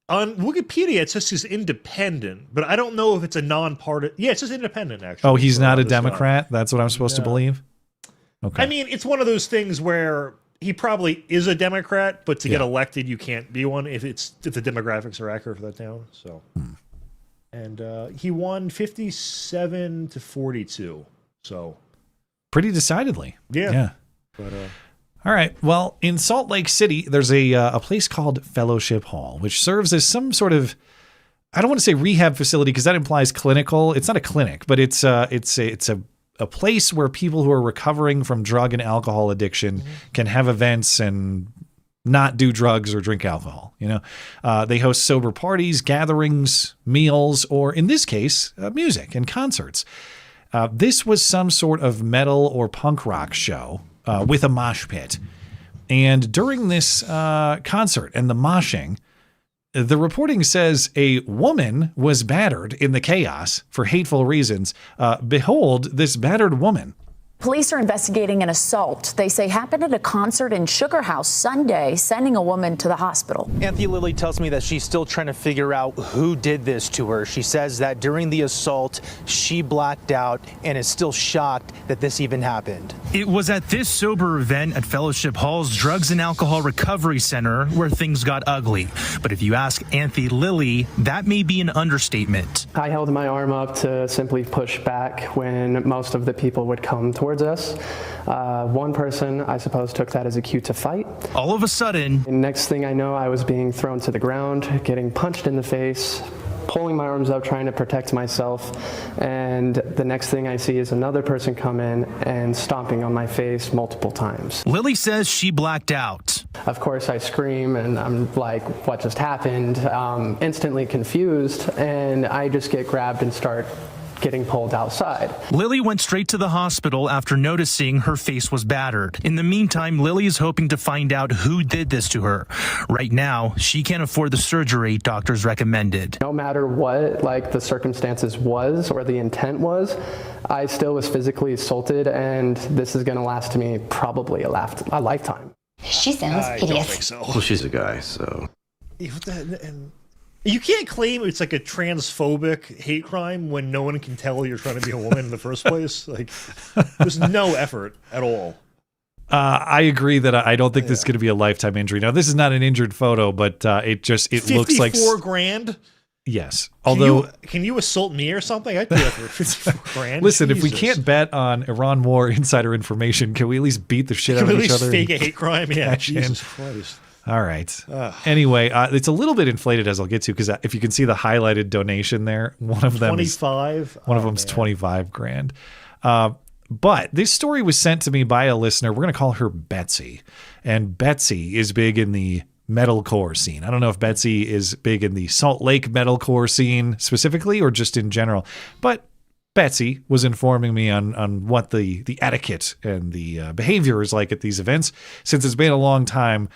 On Wikipedia, it says he's independent, but I don't know if it's a non-partisan. Yeah, it says independent, actually. Oh, he's not a Democrat? That's what I'm supposed to believe? Okay. I mean, it's one of those things where he probably is a Democrat, but to get elected, you can't be one if the demographics are accurate for that town. So, and he won 57 to 42. So, pretty decidedly. Yeah. But all right. Well, in Salt Lake City, there's a place called Fellowship Hall, which serves as some sort of, I don't want to say rehab facility because that implies clinical. It's not a clinic, but it's a place where people who are recovering from drug and alcohol addiction can have events and not do drugs or drink alcohol. They host sober parties, gatherings, meals, or in this case, music and concerts. This was some sort of metal or punk rock show with a mosh pit. And during this concert and the moshing, the reporting says a woman was battered in the chaos for hateful reasons. Behold, this battered woman. Police are investigating an assault they say happened at a concert in Sugar House Sunday, sending a woman to the hospital. Auntie Lily tells me that she's still trying to figure out who did this to her. She says that during the assault, she blacked out and is still shocked that this even happened. It was at this sober event at Fellowship Hall's Drugs and Alcohol Recovery Center where things got ugly. But if you ask Auntie Lily, that may be an understatement. I held my arm up to simply push back when most of the people would come towards us. One person, I suppose, took that as a cue to fight. All of a sudden, and next thing I know, I was being thrown to the ground, getting punched in the face, pulling my arms up, trying to protect myself. And the next thing I see is another person come in and stomping on my face multiple times. Lily says she blacked out. Of course, I scream and I'm like, what just happened? Instantly confused, and I just get grabbed and start getting pulled outside. Lily went straight to the hospital after noticing her face was battered. In the meantime, Lily is hoping to find out who did this to her. Right now, she can't afford the surgery doctors recommended. No matter what the circumstances was or the intent was, I still was physically assaulted, and this is going to last me probably a lifetime. She sounds I hideous. don't think so. Well, she's a guy, so. You can't claim it's like a transphobic hate crime when no one can tell you're trying to be a woman in the first place. There's no effort at all. I agree that I don't think this is going to be a lifetime injury. Now, this is not an injured photo, but it looks like $54,000. Yes. Although, can you assault me or something? I'd do that for $54,000. listen, if we Jesus. can't bet on Iran war insider information, can we at least beat the shit out of each other? Can we at least fake a hate crime? Yeah, Jesus Christ. All right. Anyway, it's a little bit inflated, as I'll get to, because if you can see the highlighted donation there, one of them is 25. One of them's $25,000. But this story was sent to me by a listener. We're going to call her Betsy, and Betsy is big in the metalcore scene. I don't know if Betsy is big in the Salt Lake metalcore scene specifically, or just in general, but Betsy was informing me on what the etiquette and the behavior is like at these events, since it's been a long time.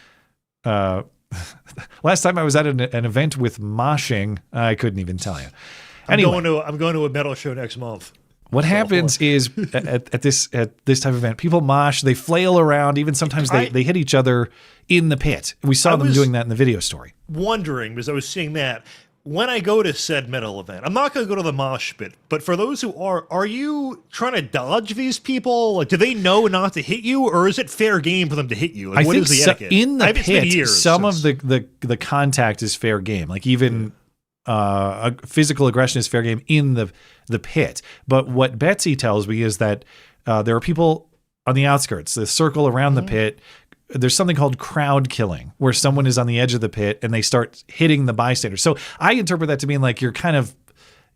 Last time I was at an event with moshing, I couldn't even tell you. Anyway, I'm going to a metal show next month. What happens is at this type of event, people mosh, they flail around, even sometimes they hit each other in the pit. We saw them doing that in the video story. Wondering, because I was seeing that, when I go to said metal event, I'm not going to go to the mosh pit, but for those who are you trying to dodge these people? Like, do they know not to hit you, or is it fair game for them to hit you? Like, what is the etiquette? In the pit, some of the contact is fair game. Like, even physical aggression is fair game in the pit. But what Betsy tells me is that there are people on the outskirts, the circle around the pit. There's something called crowd killing, where someone is on the edge of the pit and they start hitting the bystanders. So I interpret that to mean like you're kind of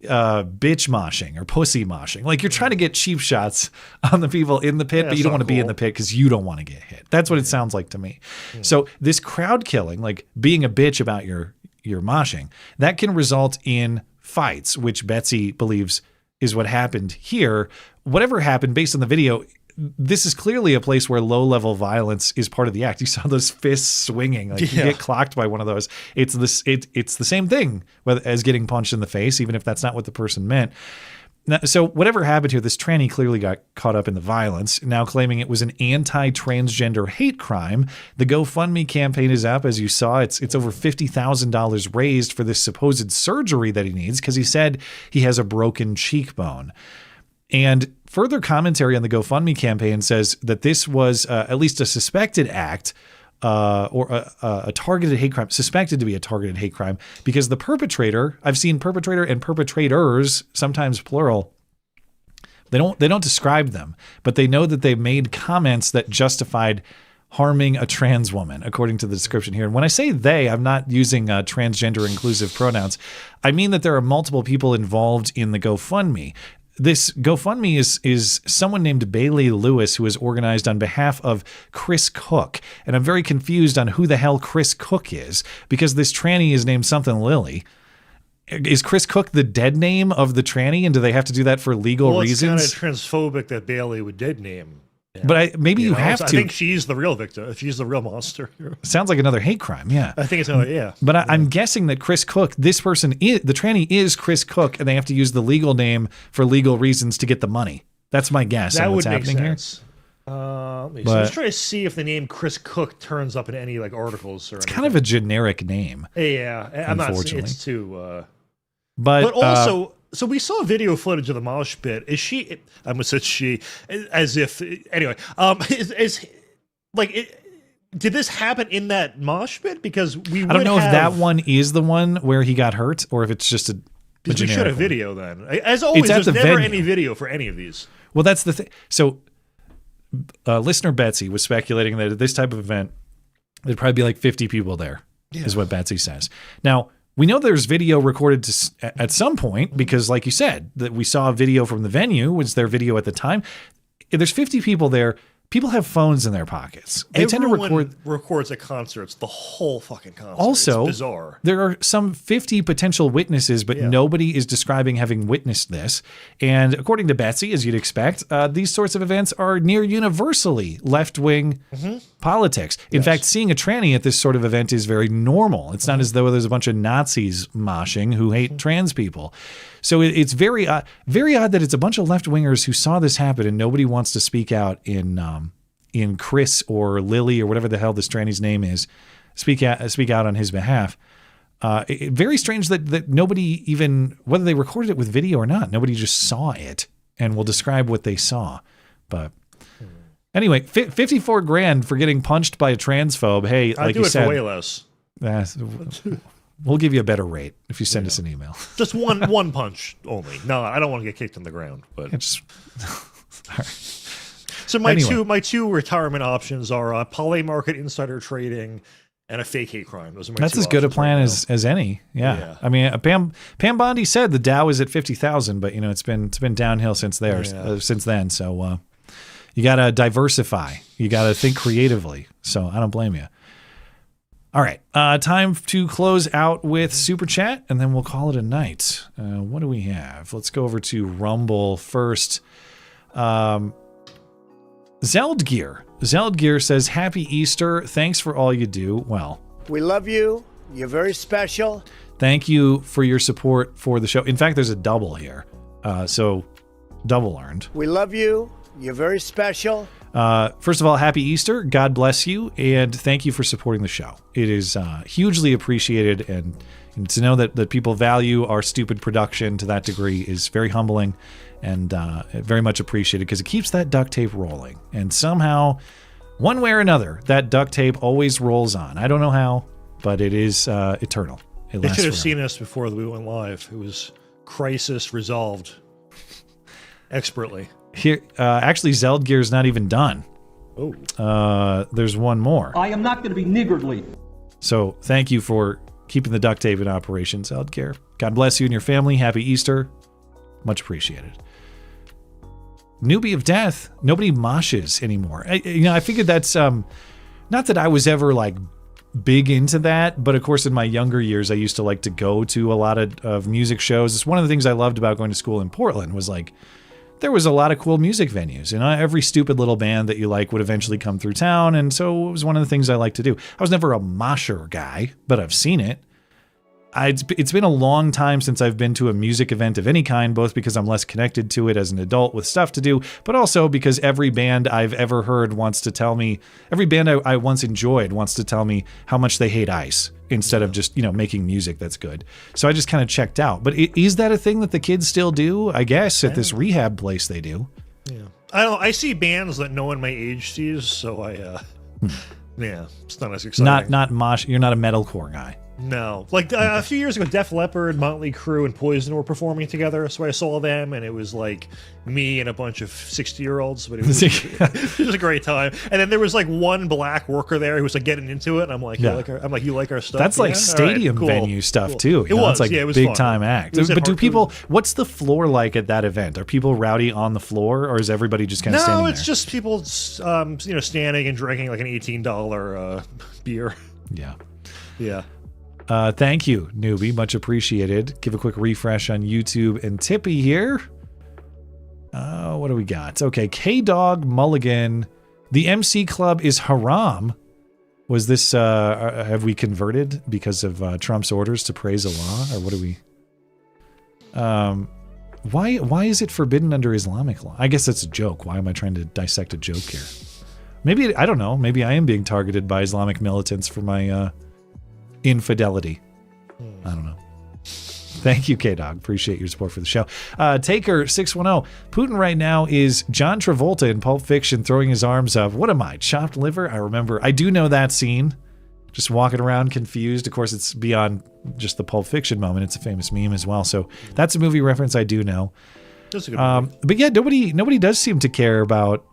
bitch moshing or pussy moshing. Like, you're trying to get cheap shots on the people in the pit, but you don't want to be in the pit because you don't want to get hit. That's what it sounds like to me. So this crowd killing, like being a bitch about your moshing, that can result in fights, which Betsy believes is what happened here. Whatever happened, based on the video, this is clearly a place where low-level violence is part of the act. You saw those fists swinging. Like, you get clocked by one of those. It's the same thing as getting punched in the face, even if that's not what the person meant. Now, so whatever happened here, this tranny clearly got caught up in the violence, now claiming it was an anti-transgender hate crime. The GoFundMe campaign is up. As you saw, it's over $50,000 raised for this supposed surgery that he needs because he said he has a broken cheekbone. And further commentary on the GoFundMe campaign says that this was at least a suspected act or a targeted hate crime, suspected to be a targeted hate crime, because the perpetrator, I've seen perpetrator and perpetrators, sometimes plural, they don't describe them, but they know that they made comments that justified harming a trans woman, according to the description here. And when I say they, I'm not using transgender inclusive pronouns. I mean that there are multiple people involved in the GoFundMe. This GoFundMe is someone named Bailey Lewis, who is organized on behalf of Chris Cook. And I'm very confused on who the hell Chris Cook is, because this tranny is named something Lily. Is Chris Cook the dead name of the tranny, and do they have to do that for legal reasons? It's kind of transphobic that Bailey would dead name. But maybe you have to. I think she's the real victim. She's the real monster. Sounds like another hate crime, yeah. I think it's another, yeah. But I'm guessing that Chris Cook, this person, the tranny is Chris Cook, and they have to use the legal name for legal reasons to get the money. That's my guess on what's happening here. I'm just trying to see if the name Chris Cook turns up in any like articles or anything. It's kind of a generic name. Yeah, I'm not. It's too. But also. So we saw video footage of the mosh pit. Is she? I almost said she, as if. Anyway, did this happen in that mosh pit? Because I don't know if that one is the one where he got hurt, or if it's just a we should have video then. As always, there's never any video for any of these. Well, that's the thing. So, listener Betsy was speculating that at this type of event, there'd probably be like 50 people there. Is what Betsy says. Now. We know there's video recorded at some point because, like you said, that we saw a video from the venue. Was there video at the time? If there's 50 people there. People have phones in their pockets. They tend to records at concerts, the whole fucking concert. Also, it's bizarre. There are some 50 potential witnesses, but nobody is describing having witnessed this. And according to Betsy, as you'd expect, these sorts of events are near universally left-wing politics. In fact, seeing a tranny at this sort of event is very normal. It's not as though there's a bunch of Nazis moshing who hate trans people. So it's very odd that it's a bunch of left-wingers who saw this happen and nobody wants to speak out in Chris or Lily or whatever the hell this tranny's name is, speak out on his behalf. Very strange that nobody even, whether they recorded it with video or not, nobody just saw it and will describe what they saw. But anyway, 54 grand for getting punched by a transphobe. Hey, like you said, I'd do it for way less. We'll give you a better rate if you send us an email. Just one punch only. No, I don't want to get kicked on the ground. But all right. So my two retirement options are Poly Market insider trading and a fake hate crime. Those are my That's as good a plan as any. Yeah. I mean, Pam Bondi said the Dow is at 50,000, but it's been downhill since then. So you got to diversify. You got to think creatively. So I don't blame you. All right, time to close out with Super Chat, and then we'll call it a night. What do we have? Let's go over to Rumble first. Zeldgear says, Happy Easter. Thanks for all you do. Well, we love you. You're very special. Thank you for your support for the show. In fact, there's a double here, so double earned. We love you. You're very special. First of all, happy Easter. God bless you. And thank you for supporting the show. It is hugely appreciated. And to know that people value our stupid production to that degree is very humbling and very much appreciated because it keeps that duct tape rolling. And somehow, one way or another, that duct tape always rolls on. I don't know how, but it is eternal. They should have seen us before we went live. It was crisis resolved expertly. Here, actually, Zeldgear's not even done. Oh. There's one more. I am not going to be niggardly. So thank you for keeping the duct tape in operation. Solid care. God bless you and your family. Happy Easter. Much appreciated. Newbie of Death. Nobody moshes anymore. I figured that's not that I was ever like big into that, but of course in my younger years I used to like to go to a lot of music shows. It's one of the things I loved about going to school in Portland was like there was a lot of cool music venues, and every stupid little band that you like would eventually come through town, and so it was one of the things I liked to do. I was never a mosher guy, but I've seen it. It's been a long time since I've been to a music event of any kind, both because I'm less connected to it as an adult with stuff to do, but also because every band I've ever heard wants to tell me, every band I once enjoyed wants to tell me how much they hate ICE instead of just, making music that's good. So I just kind of checked out. But is that a thing that the kids still do? I guess at this rehab place they do. Yeah. I see bands that no one my age sees, so yeah, it's not as exciting. Not mosh. You're not a metalcore guy. No. Like a few years ago, Def Leppard, Motley Crue, and Poison were performing together, so I saw them, and it was like me and a bunch of 60-year-olds, but it was a great time. And then there was like one black worker there who was like getting into it, and I'm like, you like our stuff? That's like stadium venue stuff too. It was, it's like it was big fun. time act. But do people? What's the floor like at that event? Are people rowdy on the floor, or is everybody just kind of standing there? No, it's just people, standing and drinking like an $18 beer. Yeah. Yeah. Thank you, newbie. Much appreciated. Give a quick refresh on YouTube and Tippy here. What do we got? Okay, K-Dog Mulligan. The MC Club is haram. Was this, have we converted because of Trump's orders to praise Allah? Or what do we... Why is it forbidden under Islamic law? I guess that's a joke. Why am I trying to dissect a joke here? Maybe, I don't know. Maybe I am being targeted by Islamic militants for my... infidelity. I don't know. Thank you, K-Dog. Appreciate your support for the show. Taker 610. Putin right now is John Travolta in Pulp Fiction throwing his arms up. What am I? Chopped liver? I do know that scene. Just walking around confused. Of course, it's beyond just the Pulp Fiction moment. It's a famous meme as well. So that's a movie reference I do know. That's a good movie. But yeah, nobody does seem to care about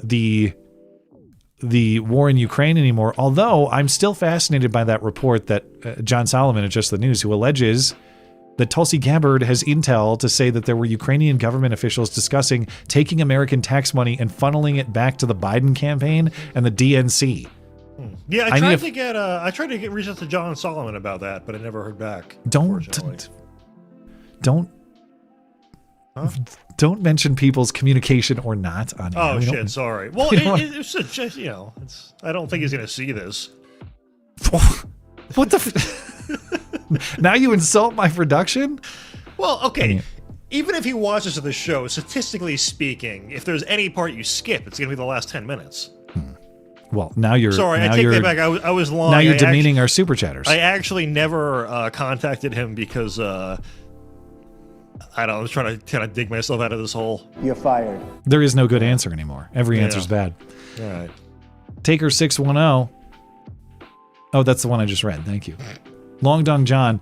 the war in Ukraine anymore, although I'm still fascinated by that report that John Solomon at Just the News, who alleges that Tulsi Gabbard has intel to say that there were Ukrainian government officials discussing taking American tax money and funneling it back to the Biden campaign and the DNC. Yeah, I tried to get reach out to John Solomon about that, but I never heard back. Don't mention people's communication or not on here. Oh shit! Sorry. Well, it's just I don't think he's gonna see this. What the? Now you insult my production? Well, okay. Even if he watches the show, statistically speaking, if there's any part you skip, it's gonna be the last 10 minutes. Well, now you're sorry. I take that back. I was lying. Now you're demeaning our super chatters. I actually never contacted him because. I don't know, I was trying to kind of dig myself out of this hole. You're fired. There is no good answer anymore. Every answer's bad. All right. Taker 610. Oh, that's the one I just read. Thank you. Long Dong John.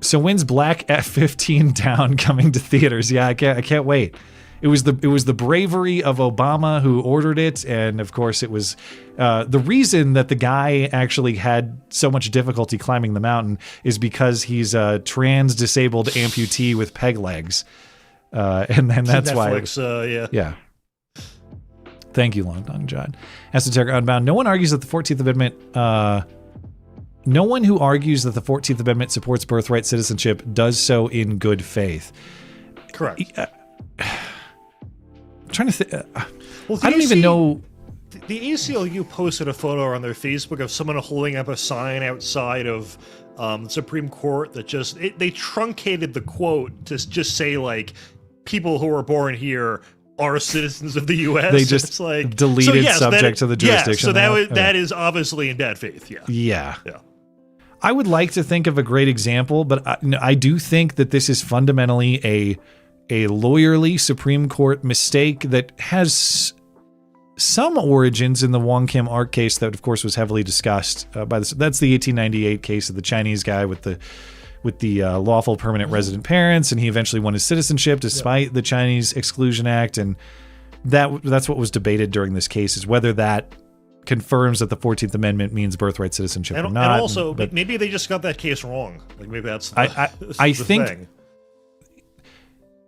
So when's Black F-15 Down coming to theaters? Yeah, I can't wait. It was the bravery of Obama who ordered it, and of course it was the reason that the guy actually had so much difficulty climbing the mountain is because he's a trans disabled amputee with peg legs, and then that's Netflix, why. Yeah. Thank you, Long Dong John. Esoteric Unbound. No one argues that the 14th Amendment. No one who argues that the 14th Amendment supports birthright citizenship does so in good faith. Correct. I'm trying to think. I don't even know. The ACLU posted a photo on their Facebook of someone holding up a sign outside of the Supreme Court that they truncated the quote to just say like people who are born here are citizens of the U.S. They just deleted subject to the jurisdiction. Yes, so that is obviously in bad faith. Yeah. I would like to think of a great example, but I do think that this is fundamentally a lawyerly Supreme Court mistake that has some origins in the Wong Kim Ark case that, of course, was heavily discussed by this. That's the 1898 case of the Chinese guy with the lawful permanent resident parents, and he eventually won his citizenship despite the Chinese Exclusion Act, and that's what was debated during this case is whether that confirms that the 14th Amendment means birthright citizenship or not. And also, maybe they just got that case wrong. Like maybe that's I think thing.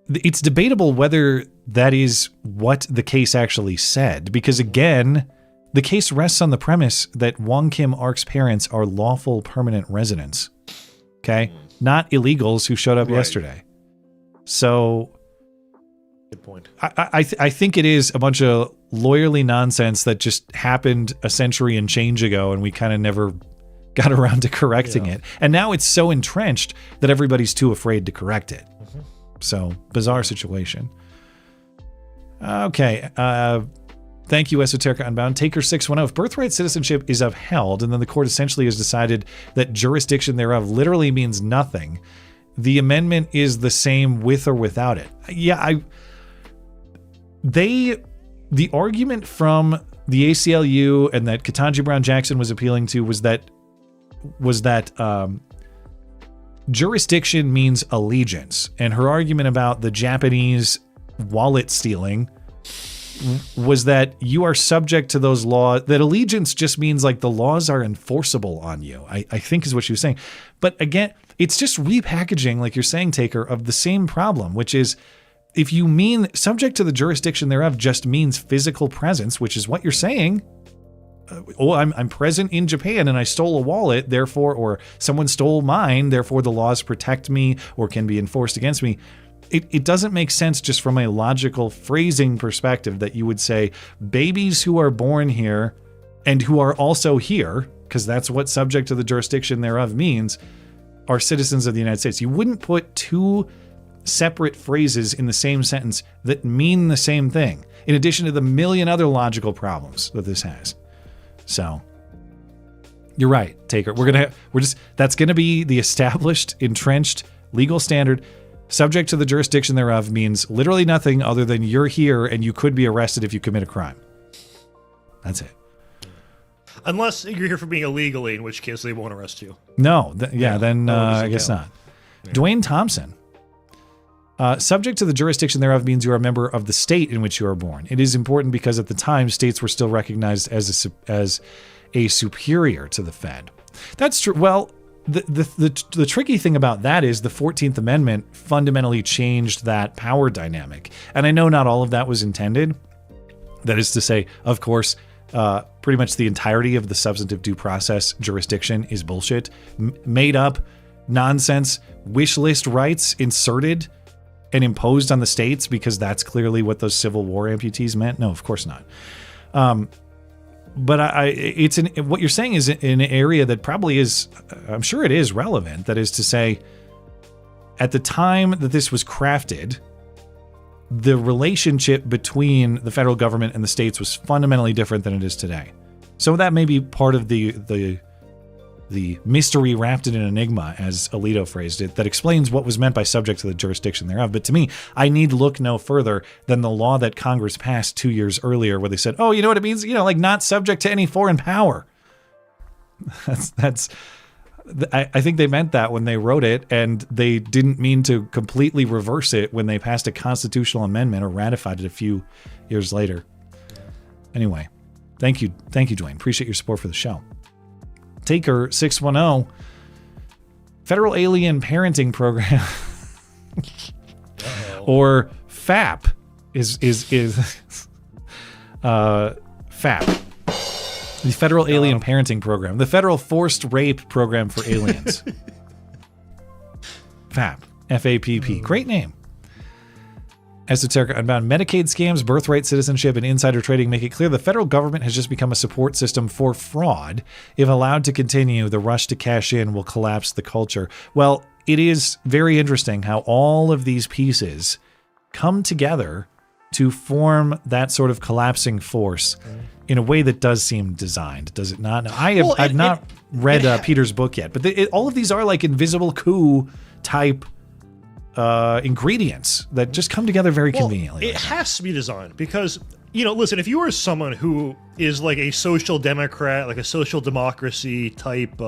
It's debatable whether that is what the case actually said, because again, the case rests on the premise that Wong Kim Ark's parents are lawful permanent residents. Okay? Not illegals who showed up yesterday. So good point. I think it is a bunch of lawyerly nonsense that just happened a century and change ago, and we kind of never got around to correcting it. And now it's so entrenched that everybody's too afraid to correct it. So, bizarre situation. Okay. Thank you, Esoterica Unbound. Taker 610. If birthright citizenship is upheld, and then the court essentially has decided that jurisdiction thereof literally means nothing, the amendment is the same with or without it. Yeah, the argument from the ACLU and that Ketanji Brown Jackson was appealing to was that jurisdiction means allegiance, and her argument about the Japanese wallet stealing was that you are subject to those laws, that allegiance just means like the laws are enforceable on you, I think is what she was saying. But again, it's just repackaging, like you're saying, Taker, of the same problem, which is if you mean subject to the jurisdiction thereof just means physical presence, which is what you're saying. I'm present in Japan and I stole a wallet, therefore, or someone stole mine, therefore the laws protect me or can be enforced against me. It doesn't make sense just from a logical phrasing perspective that you would say babies who are born here and who are also here, because that's what subject to the jurisdiction thereof means, are citizens of the United States. You wouldn't put two separate phrases in the same sentence that mean the same thing, in addition to the million other logical problems that this has. So you're right, Taker. That's gonna be the established, entrenched legal standard. Subject to the jurisdiction thereof means literally nothing other than you're here and you could be arrested if you commit a crime. That's it. Unless you're here for being illegally, in which case they won't arrest you. No, then I guess not. Yeah. Dwayne Thompson. Subject to the jurisdiction thereof means you are a member of the state in which you are born. It is important because at the time, states were still recognized as a superior to the Fed. That's true. Well, the tricky thing about that is the 14th Amendment fundamentally changed that power dynamic. And I know not all of that was intended. That is to say, of course, pretty much the entirety of the substantive due process jurisdiction is bullshit. Made up nonsense, wish list rights inserted and imposed on the states because that's clearly what those Civil War amputees meant. No, of course not. But what you're saying is in an area that probably is, I'm sure it is relevant. That is to say, at the time that this was crafted, the relationship between the federal government and the states was fundamentally different than it is today. So that may be part of the mystery wrapped in an enigma, as Alito phrased it, that explains what was meant by subject to the jurisdiction thereof. But to me, I need look no further than the law that Congress passed 2 years earlier, where they said, oh, you know what it means? Like not subject to any foreign power. I think they meant that when they wrote it, and they didn't mean to completely reverse it when they passed a constitutional amendment or ratified it a few years later. Anyway, thank you, Dwayne. Appreciate your support for the show. Taker 610, Federal Alien Parenting Program, or FAP is FAP, the Federal Alien Parenting Program, the Federal Forced Rape Program for Aliens. FAP, F-A-P-P, great name. Esoterica Unbound. Medicaid scams, birthright citizenship, and insider trading make it clear the federal government has just become a support system for fraud. If allowed to continue, the rush to cash in will collapse the culture. Well, it is very interesting how all of these pieces come together to form that sort of collapsing force in a way that does seem designed, does it not? Now, I've not read Peter's book yet, but all of these are like invisible coup type ingredients that just come together very conveniently. It has to be designed because, listen, if you are someone who is like a social democrat, like a social democracy type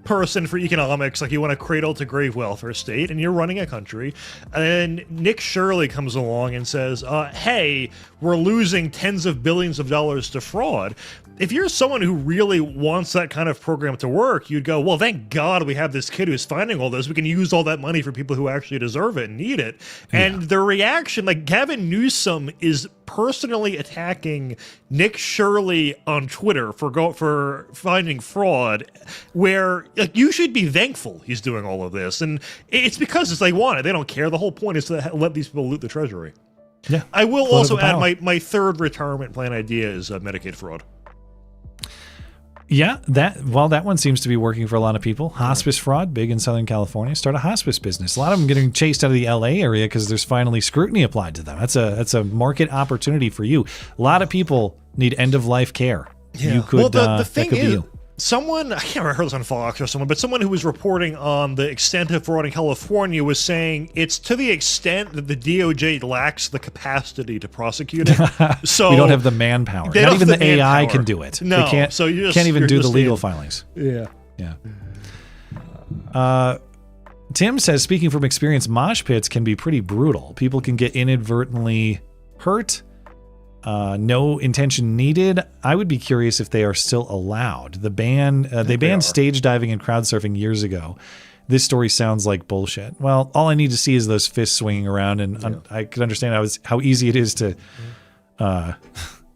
person for economics, like you want a cradle to grave welfare state, and you're running a country, and then Nick Shirley comes along and says, hey, we're losing tens of billions of dollars to fraud. If you're someone who really wants that kind of program to work, you'd go, well, thank God we have this kid who's finding all this. We can use all that money for people who actually deserve it and need it. And the reaction, like Gavin Newsom is personally attacking Nick Shirley on Twitter for finding fraud, where like you should be thankful he's doing all of this. And it's because they want it. They don't care. The whole point is to let these people loot the treasury. Yeah. I will also add my third retirement plan idea is Medicaid fraud. Yeah, that one seems to be working for a lot of people. Hospice fraud, big in Southern California. Start a hospice business. A lot of them getting chased out of the LA area because there's finally scrutiny applied to them. That's a market opportunity for you. A lot of people need end of life care. Yeah. You could, the thing that could is, be you. someone, I can't remember if it was on Fox or someone, but someone who was reporting on the extent of fraud in California was saying it's to the extent that the DOJ lacks the capacity to prosecute it. So we don't have the manpower. Not even the AI can do it. No, they can't, so you can't even do the legal filings. Yeah. Yeah. Tim says, speaking from experience, mosh pits can be pretty brutal. People can get inadvertently hurt. No intention needed. I would be curious if they are still allowed. They banned stage diving and crowd surfing years ago. This story sounds like bullshit. Well, all I need to see is those fists swinging around, and I could understand how easy it is to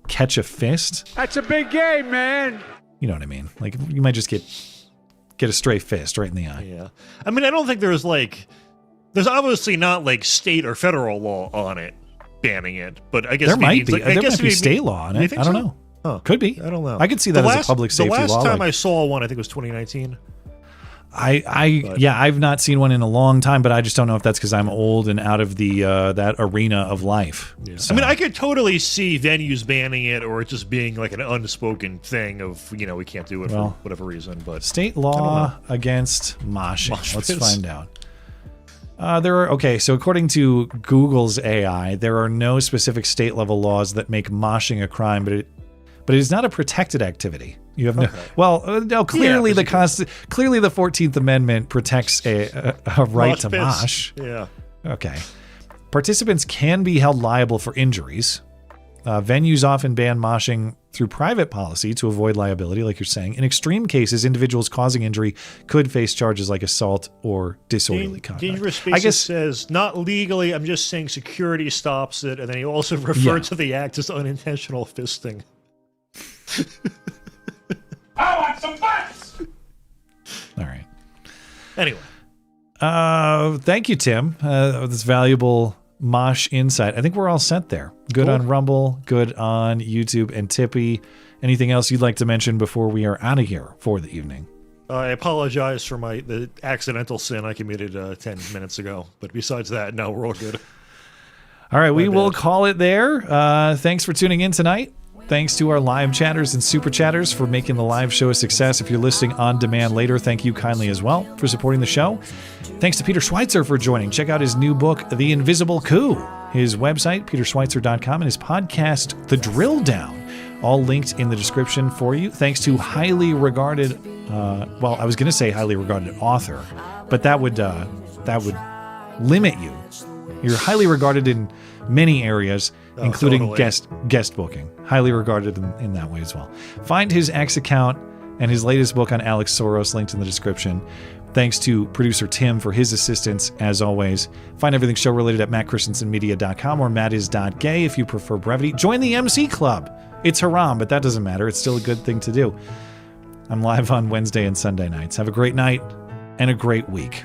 catch a fist. That's a big game, man. You know what I mean? Like, you might just get a stray fist right in the eye. Yeah. I mean, I don't think there's obviously not like state or federal law on it banning it, but I guess there might be. Like, there might be state law on it. I don't know. Huh. Could be. I don't know. I could see that as a public safety law. The last time I saw one, I think it was 2019. I've not seen one in a long time, but I just don't know if that's because I'm old and out of the that arena of life. Yeah. So. I mean, I could totally see venues banning it, or it just being like an unspoken thing of we can't do it for whatever reason. But state law against moshing. Let's find out. So according to Google's AI, there are no specific state level laws that make moshing a crime, but it is not a protected activity. You have clearly the 14th Amendment protects a right to mosh. Yeah. Okay. Participants can be held liable for injuries. Venues often ban moshing through private policy to avoid liability, like you're saying. In extreme cases, individuals causing injury could face charges like assault or disorderly conduct. Dangerous Spaces says, not legally, I'm just saying security stops it, and then he also referred to the act as unintentional fisting. I want some butts! All right. Anyway. Thank you, Tim. This valuable mosh insight. I think we're all set there. Good on Rumble, good on YouTube and Tippy. Anything else you'd like to mention before we are out of here for the evening? I apologize for the accidental sin I committed 10 minutes ago. But besides that, no, we're all good. All right, we will call it there. Thanks for tuning in tonight. Thanks to our live chatters and super chatters for making the live show a success. If you're listening on demand later, thank you kindly as well for supporting the show. Thanks to Peter Schweizer for joining. Check out his new book, The Invisible Coup, his website, peterschweitzer.com, and his podcast, The Drill Down, all linked in the description for you. Thanks to highly regarded, I was going to say highly regarded author, but that would limit you. You're highly regarded in many areas, including guest booking. Highly regarded in that way as well. Find his X account and his latest book on Alex Soros linked in the description. Thanks to producer Tim for his assistance, as always. Find everything show-related at mattchristiansenmedia.com or mattis.gay if you prefer brevity. Join the MC Club. It's haram, but that doesn't matter. It's still a good thing to do. I'm live on Wednesday and Sunday nights. Have a great night and a great week.